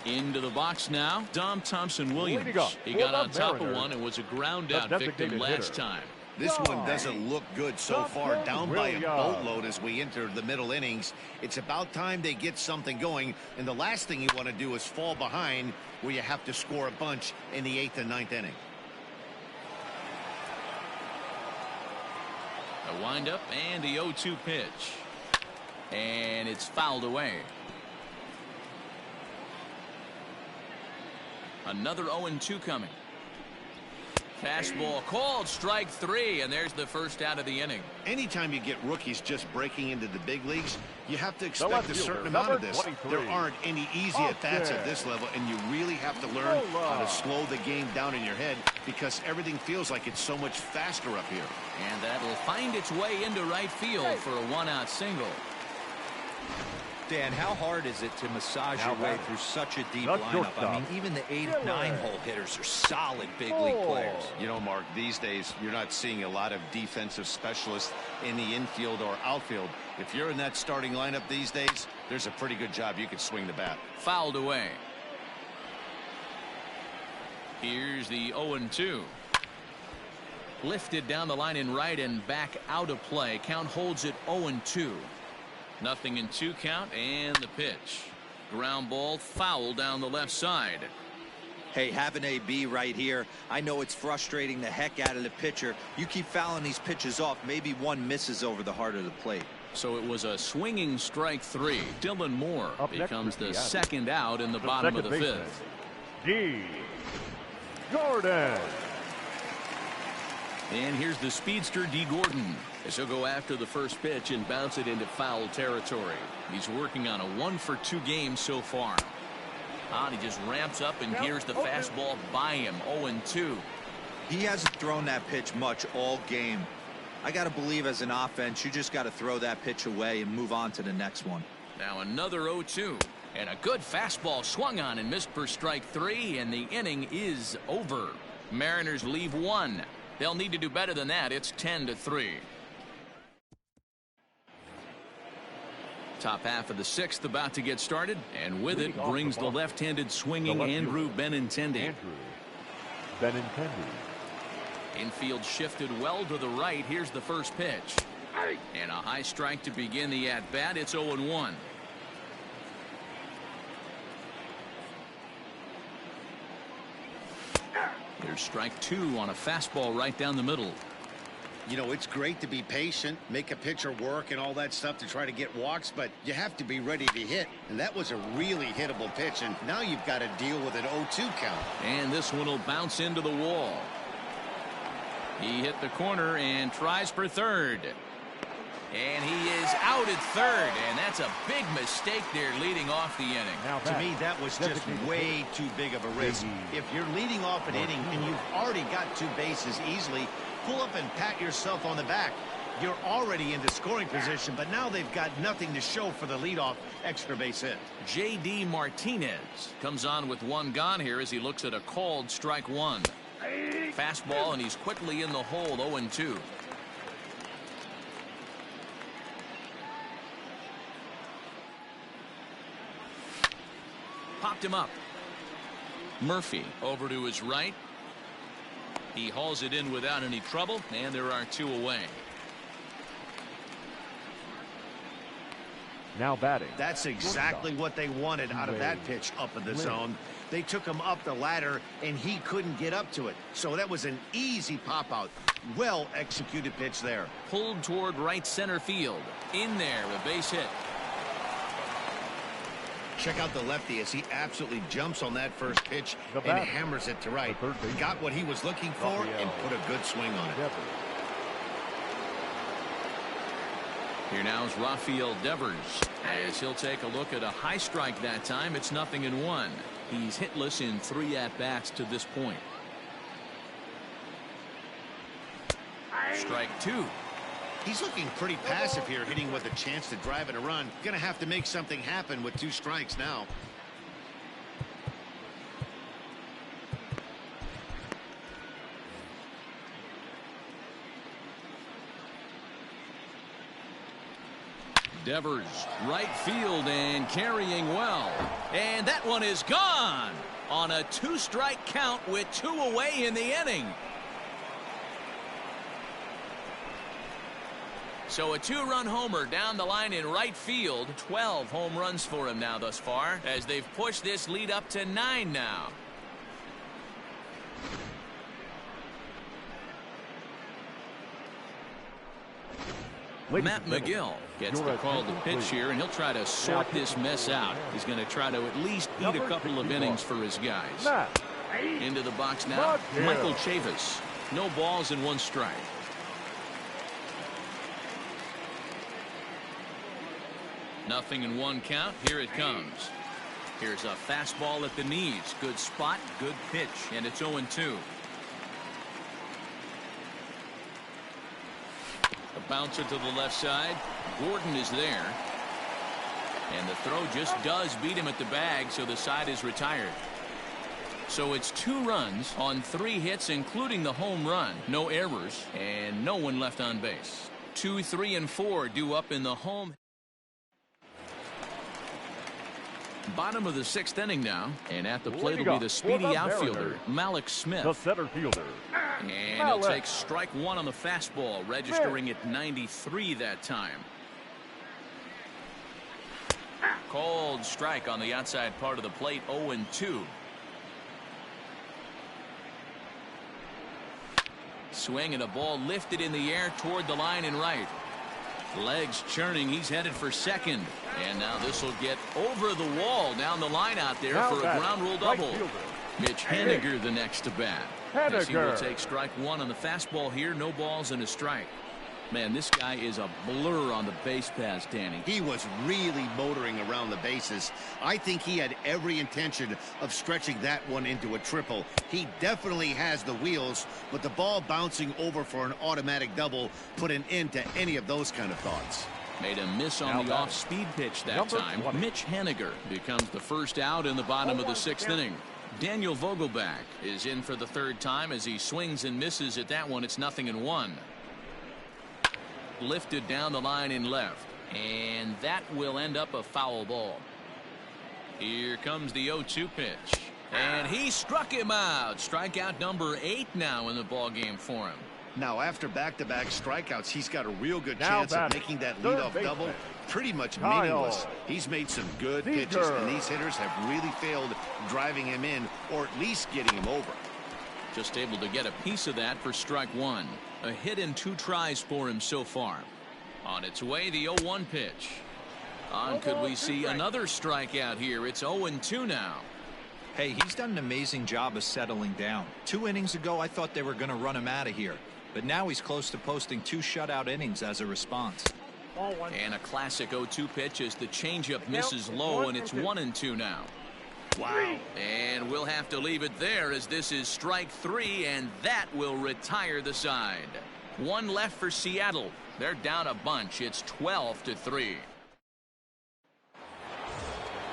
into the box now. Dom Thompson-Williams. He got on top of one and was a ground out victim last time. This one doesn't look good so far, down by a boatload as we enter the middle innings. It's about time they get something going, and the last thing you want to do is fall behind where you have to score a bunch in the 8th and 9th inning. A windup and the 0-2 pitch, and it's fouled away. Another 0-2 coming. Fastball called, strike 3, and there's the first out of the inning. Anytime you get rookies just breaking into the big leagues, you have to expect a certain amount of this. 23. There aren't any easy at-bats at this level, and you really have to learn how to slow the game down in your head because everything feels like it's so much faster up here. And that'll find its way into right field for a 1-out single. Dan, how hard is it to massage your way through such a deep lineup? I mean, even the 8 and 9 hole hitters are solid big league players. You know, Mark, these days you're not seeing a lot of defensive specialists in the infield or outfield. If you're in that starting lineup these days, there's a pretty good job you could swing the bat. Fouled away. Here's the 0-2. Lifted down the line in right and back out of play. Count holds it 0-2. Nothing in 2 count, and the pitch. Ground ball foul down the left side. Hey, have an AB right here. I know it's frustrating the heck out of the pitcher. You keep fouling these pitches off, maybe one misses over the heart of the plate. So it was a swinging strike 3. Dylan Moore becomes the second out in the bottom of the 5th. D. Gordon. And here's the speedster D. Gordon as he'll go after the first pitch and bounce it into foul territory. He's working on a 1-for-2 game so far. He just ramps up and hears the fastball by him. 0-2. He hasn't thrown that pitch much all game. I got to believe as an offense, you just got to throw that pitch away and move on to the next one. Now another 0-2. And a good fastball swung on and missed for strike 3, and the inning is over. Mariners leave 1. They'll need to do better than that. It's 10-3. Top half of the 6th about to get started, and with it brings the left-handed swinging Andrew Benintendi. Infield shifted well to the right. Here's the first pitch. And a high strike to begin the at-bat. It's 0-1. There's strike 2 on a fastball right down the middle. You know, it's great to be patient, make a pitcher work and all that stuff to try to get walks, but you have to be ready to hit. And that was a really hittable pitch, and now you've got to deal with an 0-2 count. And this one will bounce into the wall. He hit the corner and tries for third. And he is out at third, and that's a big mistake there leading off the inning. To me, that was just way too big of a risk. If you're leading off an inning and you've already got 2 bases easily, pull up and pat yourself on the back. You're already into scoring position, but now they've got nothing to show for the leadoff extra base hit. J.D. Martinez comes on with 1 gone here as he looks at a called strike 1. Fastball, and he's quickly in the hole. 0-2. Popped him up. Murphy over to his right. He hauls it in without any trouble, and there are 2 away. Now batting. That's exactly what they wanted out of that pitch up in the zone. They took him up the ladder, and he couldn't get up to it. So that was an easy pop-out. Well-executed pitch there. Pulled toward right center field. In there, a base hit. Check out the lefty as he absolutely jumps on that first pitch and hammers it to right. He got what he was looking for and put a good swing on it. Here now is Rafael Devers as he'll take a look at a high strike that time. It's 0-1. He's hitless in 3 at-bats to this point. Strike 2. He's looking pretty passive here, hitting with a chance to drive in a run. Gonna have to make something happen with 2 strikes now. Devers, right field and carrying well. And that one is gone on a 2-strike count with 2 away in the inning. So a 2-run homer down the line in right field. 12 home runs for him now thus far, as they've pushed this lead up to 9 now. Matt McGill gets the call to pitch here, and he'll try to sort this mess out. He's going to try to at least eat a couple of innings for his guys. Into the box now, Michael Chavis. No balls and 1 strike. Nothing in 1 count. Here it comes. Here's a fastball at the knees. Good spot, good pitch, and it's 0-2. A bouncer to the left side. Gordon is there. And the throw just does beat him at the bag, so the side is retired. So it's 2 runs on 3 hits, including the home run. No errors, and no one left on base. 2, 3, and 4 due up in the home. Bottom of the 6th inning now, and at the plate will be the speedy outfielder, Malik Smith. The center fielder. And he'll take strike 1 on the fastball, registering at 93 that time. Called strike on the outside part of the plate, 0-2. Swing and a ball lifted in the air toward the line and right. Legs churning. He's headed for second. And now this will get over the wall down the line out there for a ground rule double. Mitch Haniger the next to bat. As he will take strike 1 on the fastball here. No balls and a strike. Man, this guy is a blur on the base pass, Danny. He was really motoring around the bases. I think he had every intention of stretching that one into a triple. He definitely has the wheels, but the ball bouncing over for an automatic double put an end to any of those kind of thoughts. Made a miss on the off-speed pitch that time. Mitch Haniger becomes the first out in the bottom of the 6th inning. Daniel Vogelback is in for the 3rd time as he swings and misses at that one. It's 0-1. Lifted down the line in left, and that will end up a foul ball. Here comes the 0-2 pitch, and he struck him out. Strikeout number 8 now in the ball game for him. Now, after back-to-back strikeouts, he's got a real good chance of making that leadoff double pretty much meaningless. He's made some good pitches, and these hitters have really failed driving him in or at least getting him over. Just able to get a piece of that for strike 1. A hit in 2 tries for him so far. On its way, the 0-1 pitch. Could we see another strikeout here? It's 0-2 now. Hey, he's done an amazing job of settling down. 2 innings ago, I thought they were going to run him out of here. But now he's close to posting 2 shutout innings as a response. And a classic 0-2 pitch as the changeup misses low, and it's 1-2 now. Wow. And we'll have to leave it there as this is strike 3, and that will retire the side. 1 left for Seattle. They're down a bunch. It's 12-3.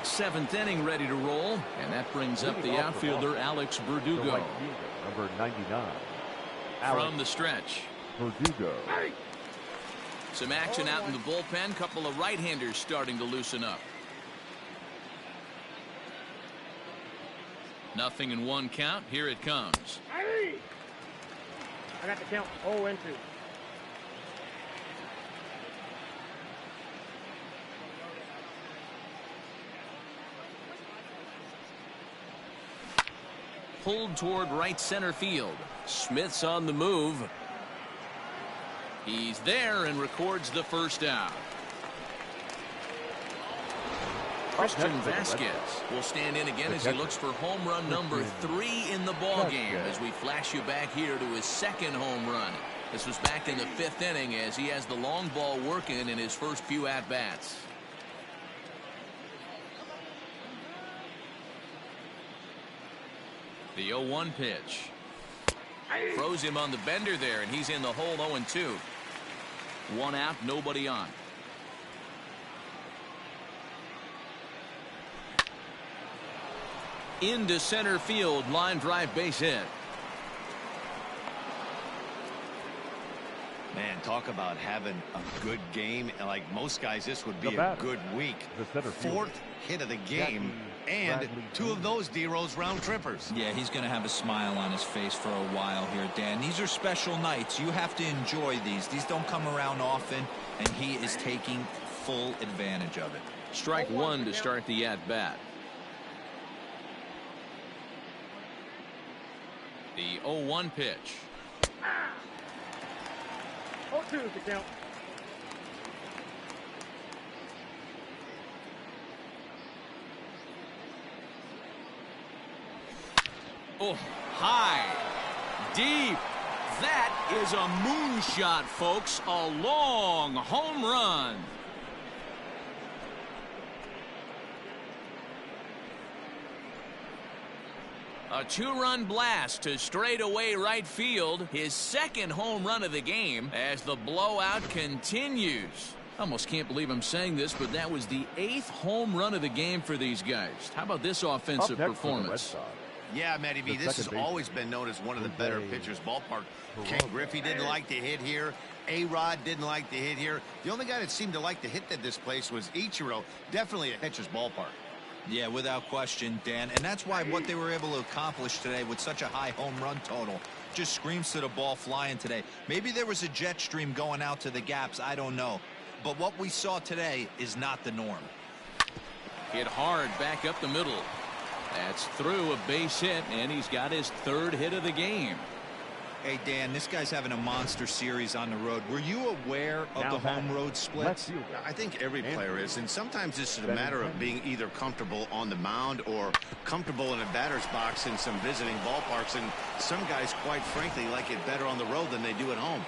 7th inning ready to roll, and that brings up the outfielder Alex Verdugo. Number 99. From the stretch. Verdugo. Some action out in the bullpen. Couple of right-handers starting to loosen up. 0-1 count. Here it comes. I got the count 0-2. Pulled toward right center field. Smith's on the move. He's there and records the first out. Christian Vasquez will stand in again as he looks for home run number 3 in the ball game as we flash you back here to his 2nd home run. This was back in the 5th inning as he has the long ball working in his first few at-bats. The 0-1 pitch. Throws him on the bender there, and he's in the hole 0-2. 1 out, nobody on. Into center field, line drive, base hit. Man, talk about having a good game. And like most guys, this would be a good week. 4th hit of the game, and 2 of those D-Rose round trippers. Yeah, he's going to have a smile on his face for a while here, Dan. These are special nights. You have to enjoy these. These don't come around often, and he is taking full advantage of it. Strike 1 to start the at-bat. The 0-1 pitch. 0-2 is the count. Oh, high, deep. That is a moonshot, folks. A long home run. A 2-run blast to straightaway right field. His 2nd home run of the game as the blowout continues. Almost can't believe I'm saying this, but that was the 8th home run of the game for these guys. How about this offensive performance? Yeah, Matty B, this has always been known as one of the better pitchers' ballpark. Ken Griffey didn't like to hit here. A-Rod didn't like to hit here. The only guy that seemed to like to hit at this place was Ichiro. Definitely a pitcher's ballpark. Yeah, without question, Dan. And that's why what they were able to accomplish today with such a high home run total just screams to the ball flying today. Maybe there was a jet stream going out to the gaps. I don't know. But what we saw today is not the norm. Hit hard back up the middle. That's through, a base hit, and he's got his 3rd hit of the game. Hey, Dan, this guy's having a monster series on the road. Were you aware of the home road splits? I think every player is, and sometimes this is a matter of being either comfortable on the mound or comfortable in a batter's box in some visiting ballparks, and some guys, quite frankly, like it better on the road than they do at home.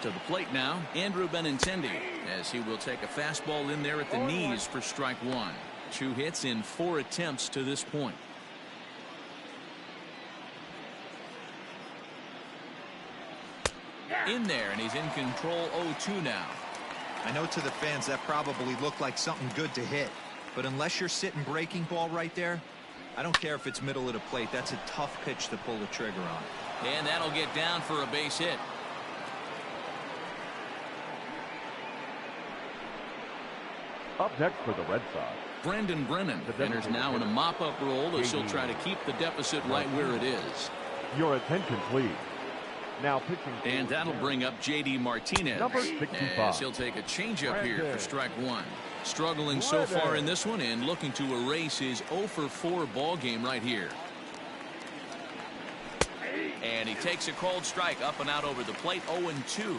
To the plate now, Andrew Benintendi, as he will take a fastball in there at the knees for strike one. 2 hits in 4 attempts to this point. In there, and he's in control 0-2 now. I know to the fans that probably looked like something good to hit, but unless you're sitting breaking ball right there, I don't care if it's middle of the plate. That's a tough pitch to pull the trigger on. And that'll get down for a base hit. Up next for the Red Sox, Brendan Brennan enters now in a mop-up role as he'll try to keep the deficit right where it is. Your attention, please. Now pitching. And that'll bring up J.D. Martinez. Number 65. As he'll take a changeup here for strike one. Struggling so far in this one and looking to erase his 0-for-4 ball game right here. And he takes a cold strike up and out over the plate, 0-2.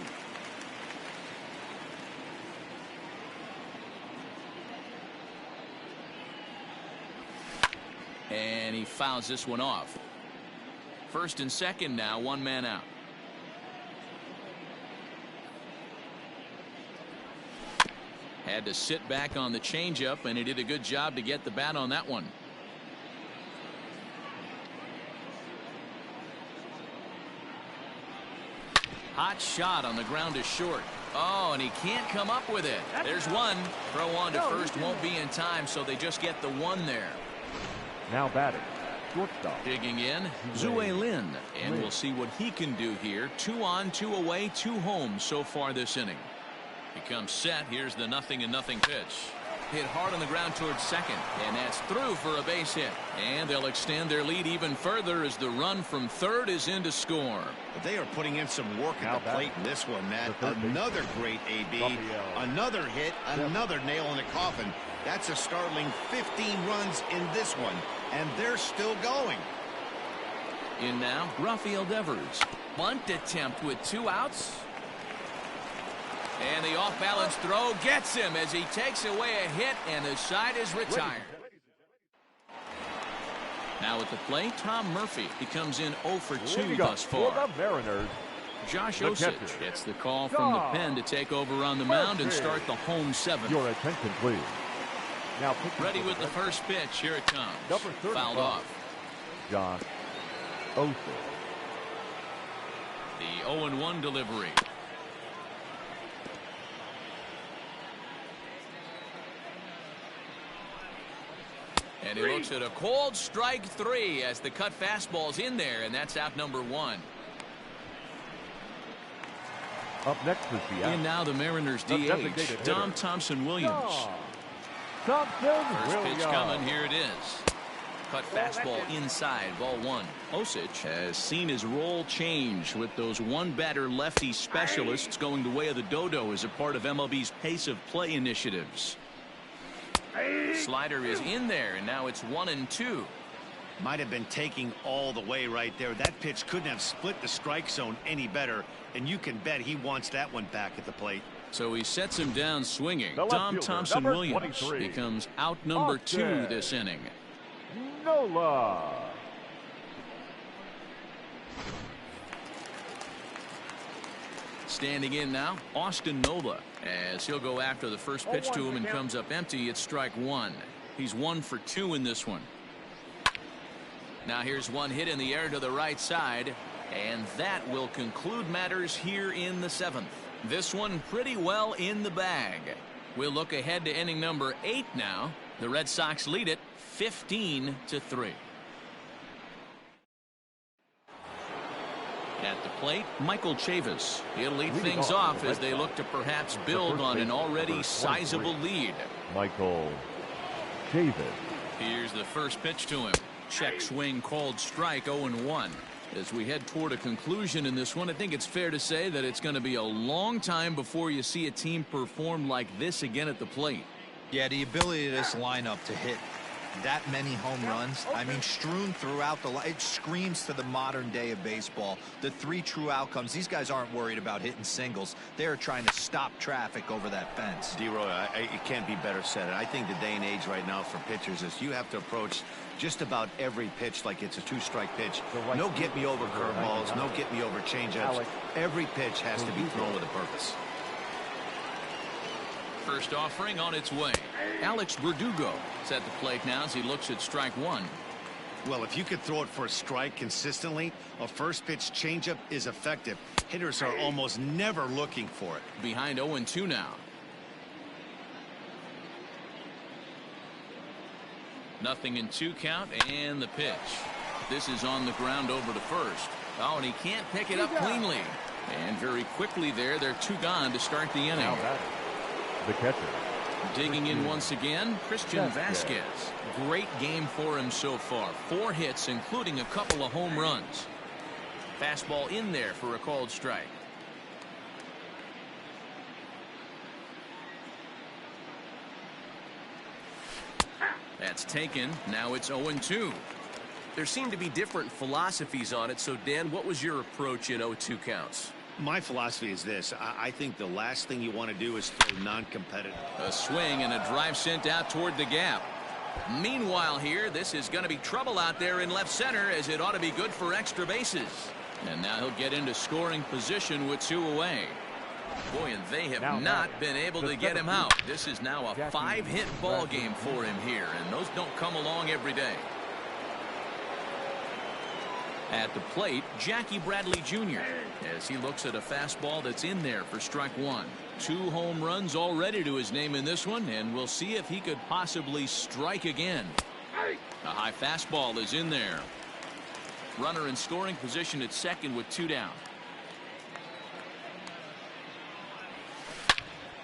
And he fouls this one off. First and second now, 1 man out. Had to sit back on the changeup, and he did a good job to get the bat on that one. Hot shot on the ground is short. Oh, and he can't come up with it. There's one. Throw on to first won't be in time, so they just get the one there. Now batting, shortstop. Digging in, Zue Lin. And we'll see what he can do here. 2 on, 2 away, 2 home so far this inning. He comes set. Here's the 0-0 pitch. Hit hard on the ground towards second, and that's through for a base hit. And they'll extend their lead even further as the run from third is in to score. But they are putting in some work at the plate in this one, Matt. Another great AB, another hit, another nail in the coffin. That's a startling 15 runs in this one, and they're still going. In now, Rafael Devers. Bunt attempt with 2 outs. And the off-balance throw gets him as he takes away a hit, and the side is retired. Now at the plate, Tom Murphy. He comes in 0-for-2 thus far. For the Mariners, Josh Osich gets the call from the pen to take over on the mound and start the home 7th. Your attention, please. Now ready with the first pitch. Here it comes. Fouled off. Josh Osich. The 0-1 delivery. And he looks at a cold strike 3 as the cut fastball's in there, and that's out number 1. Up next is the in now the Mariners DH, Dom Thompson-Williams. First pitch coming, here it is. Cut fastball inside, ball 1. Osich has seen his role change with those one-batter lefty specialists going the way of the dodo as a part of MLB's pace of play initiatives. Slider is in there, and now it's 1-2. Might have been taking all the way right there. That pitch couldn't have split the strike zone any better, and you can bet he wants that one back at the plate. So he sets him down swinging. Dom Thompson-Williams becomes out number 2 this inning. Nola. Standing in now, Austin Nola, as he'll go after the first pitch to him and comes up empty. It's strike 1. He's 1-for-2 in this one. Now here's one hit in the air to the right side, and that will conclude matters here in the 7th. This one pretty well in the bag. We'll look ahead to inning number 8 now. The Red Sox lead it 15-3. At the plate, Michael Chavis. He'll lead things off as they look to perhaps build on an already sizable lead. Michael Chavis. Here's the first pitch to him. Check swing called strike, 0-1. As we head toward a conclusion in this one, I think it's fair to say that it's going to be a long time before you see a team perform like this again at the plate. Yeah, the ability of this lineup to hit That many home runs, I mean, strewn throughout the line. It screams to the modern day of baseball. The 3 true outcomes. These guys aren't worried about hitting singles. They're trying to stop traffic over that fence. D-Roy, it can't be better said. I think the day and age right now for pitchers is you have to approach just about every pitch like it's a 2-strike pitch. No get-me-over curveballs, no get-me-over changeups. Every pitch has to be thrown with a purpose. First offering on its way. Alex Verdugo is at the plate now as he looks at strike 1. Well, if you could throw it for a strike consistently, a first pitch changeup is effective. Hitters are almost never looking for it. Behind 0-2 now. Nothing in 2 count, and the pitch. This is on the ground over to first. Oh, and he can't pick it up cleanly. And very quickly there, they're 2 gone to start the inning. The catcher. Digging in once again, Christian Vasquez. Great game for him so far. 4 hits, including a couple of home runs. Fastball in there for a called strike. That's taken. Now it's 0-2. There seem to be different philosophies on it. So, Dan, what was your approach in 0-2 counts? My philosophy is this. I think the last thing you want to do is throw non-competitive. A swing and a drive sent out toward the gap. Meanwhile here, this is going to be trouble out there in left center, as it ought to be good for extra bases. And now he'll get into scoring position with 2 away. Boy, and they have not been able to get him out. This is now a 5-hit ball game for him here, and those don't come along every day. At the plate, Jackie Bradley Jr. as he looks at a fastball that's in there for strike 1. 2 home runs already to his name in this one, and we'll see if he could possibly strike again. A high fastball is in there. Runner in scoring position at second with 2 down.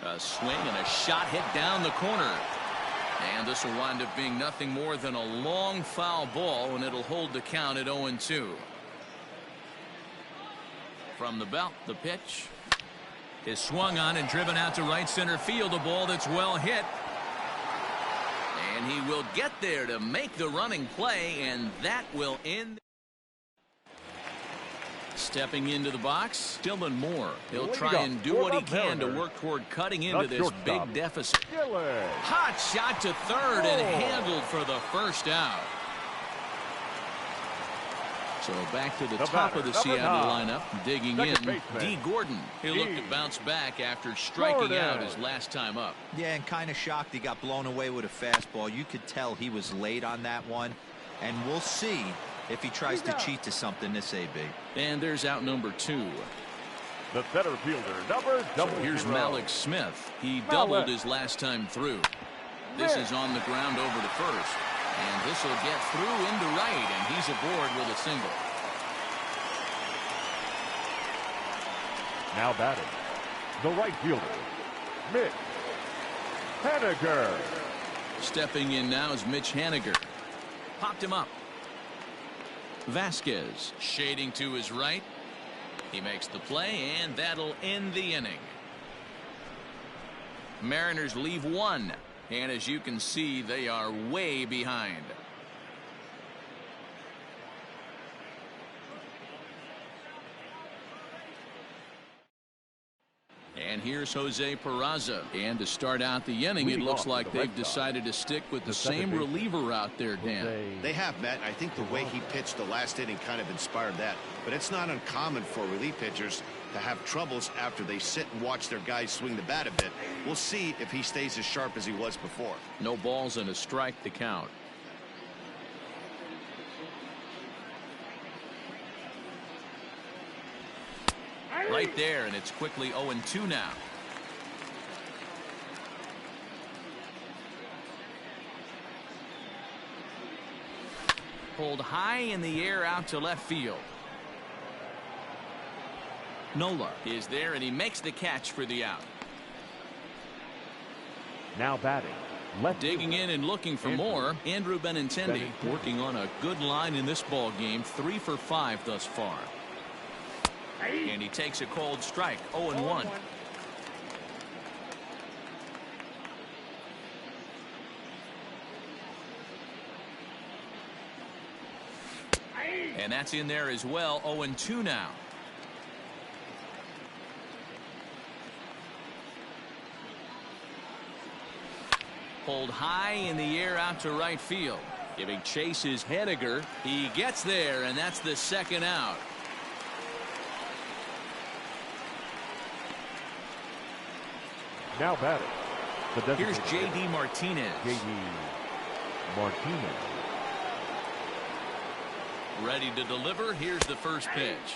A swing and a shot hit down the corner. And this will wind up being nothing more than a long foul ball, and it'll hold the count at 0-2. From the belt, the pitch is swung on and driven out to right center field. A ball that's well hit. And he will get there to make the running play, and that will end. Stepping into the box, Dylan Moore. He'll try and do what he can to work toward cutting into this big deficit. Hot shot to third and handled for the first out. So back to the top of the Seattle lineup, digging in, D. Gordon. He'll look to bounce back after striking out his last time up. Yeah, and kind of shocked he got blown away with a fastball. You could tell he was late on that one, and we'll see if he tries to cheat to something this AB. And there's out number 2. The center fielder, number so here's Malik Smith. He doubled his last time through. This is on the ground over to first. And this will get through into right, and he's aboard with a single. Now batting, the right fielder, Mitch Haniger. Stepping in now is Mitch Haniger. Popped him up. Vasquez shading to his right. He makes the play, and that'll end the inning. Mariners leave 1, and as you can see, they are way behind. And here's Jose Peraza. And to start out the inning, it looks like they've decided to stick with the same reliever out there, Dan. They have, Matt. I think the way he pitched the last inning kind of inspired that. But it's not uncommon for relief pitchers to have troubles after they sit and watch their guys swing the bat a bit. We'll see if he stays as sharp as he was before. No balls and a strike to count. Right there, and it's quickly 0-2 now. Pulled high in the air out to left field. Nola is there, and he makes the catch for the out. Now batting, left digging in and looking for more. Andrew Benintendi working on a good line in this ball game. 3 for 5 thus far. And he takes a cold strike. 0-1. And that's in there as well. 0-2 now. Pulled high in the air out to right field. Giving chase is Henniger. He gets there, and that's the second out. Now batting. Here's J.D. Martinez. J.D. Martinez. Ready to deliver. Here's the first pitch.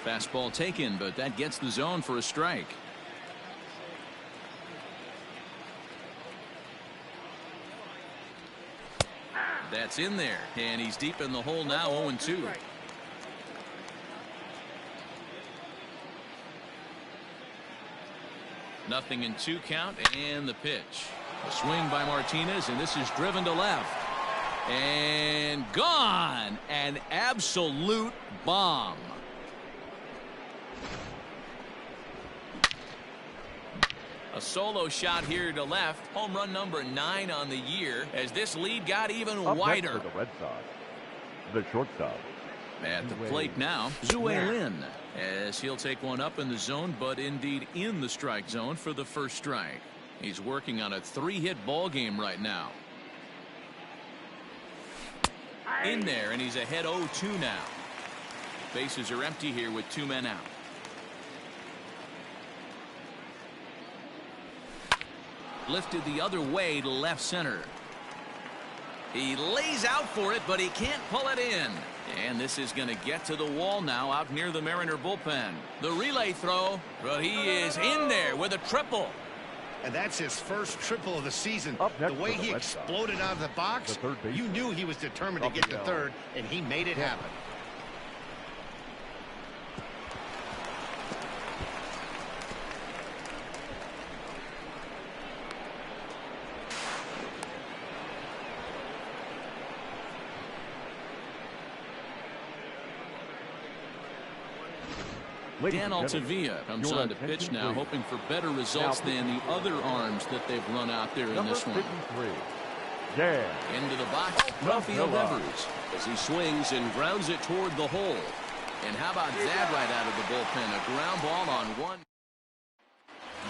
Fastball taken, but that gets the zone for a strike. That's in there, and he's deep in the hole now. 0-2. Nothing in 2 count, and the pitch. A swing by Martinez, and this is driven to left. And gone. An absolute bomb. A solo shot here to left. Home run number 9 on the year as this lead got even wider. Up next for the Red Sox, the shortstop. At the plate now, Zue Lin, as he'll take one up in the zone, but indeed in the strike zone for the first strike. He's working on a 3-hit ball game right now. In there, and he's ahead 0-2 now. Bases are empty here with 2 men out. Lifted the other way to left center. He lays out for it, but he can't pull it in. And this is going to get to the wall now out near the Mariner bullpen. The relay throw, but he is in there with a triple. And that's his first triple of the season. The way he exploded out of the box, you knew he was determined to get to third, and he made it happen. Dan Altavilla comes on to pitch now, hoping for better results than the other arms that they've run out there in this one. Into the box, Rafael Devers, as he swings and grounds it toward the hole. And how about that right out of the bullpen? A ground ball on one.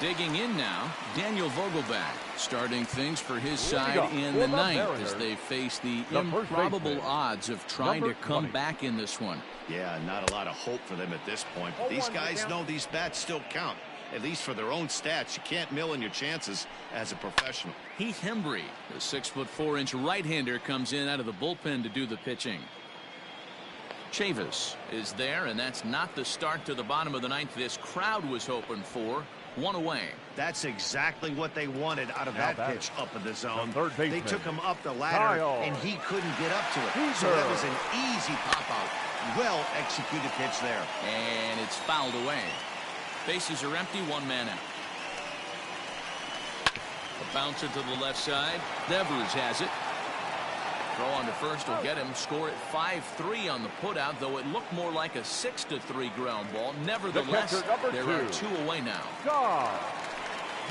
Digging in now, Daniel Vogelback, starting things for his side in the ninth as they face the improbable odds of trying to come back in this one. Yeah, not a lot of hope for them at this point. But these guys know these bats still count, at least for their own stats. You can't mill in your chances as a professional. Heath Hembry, the 6'4" right-hander, comes in out of the bullpen to do the pitching. Chavis is there, and that's not the start to the bottom of the ninth this crowd was hoping for. 1 away. That's exactly what they wanted out of that pitch up in the zone. They took him up the ladder, Kyle. and he couldn't get up to it. So that was an easy pop-out. Well executed pitch there. And it's fouled away. Bases are empty, 1 man out. A bouncer to the left side. Devers has it. Throw on to first will get him. Score at 5-3 on the putout, though it looked more like a 6-3 ground ball. Nevertheless, there are 2 away now.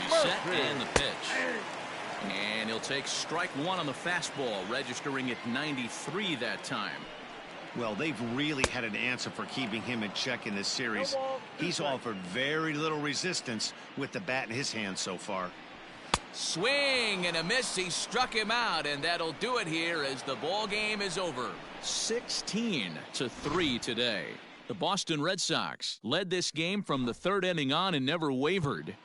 He's set and the pitch. And he'll take strike 1 on the fastball, registering at 93 that time. Well, they've really had an answer for keeping him in check in this series. He's offered very little resistance with the bat in his hand so far. Swing and a miss. He struck him out, and that'll do it here as the ball game is over. 16-3 today. The Boston Red Sox led this game from the 3rd inning on and never wavered.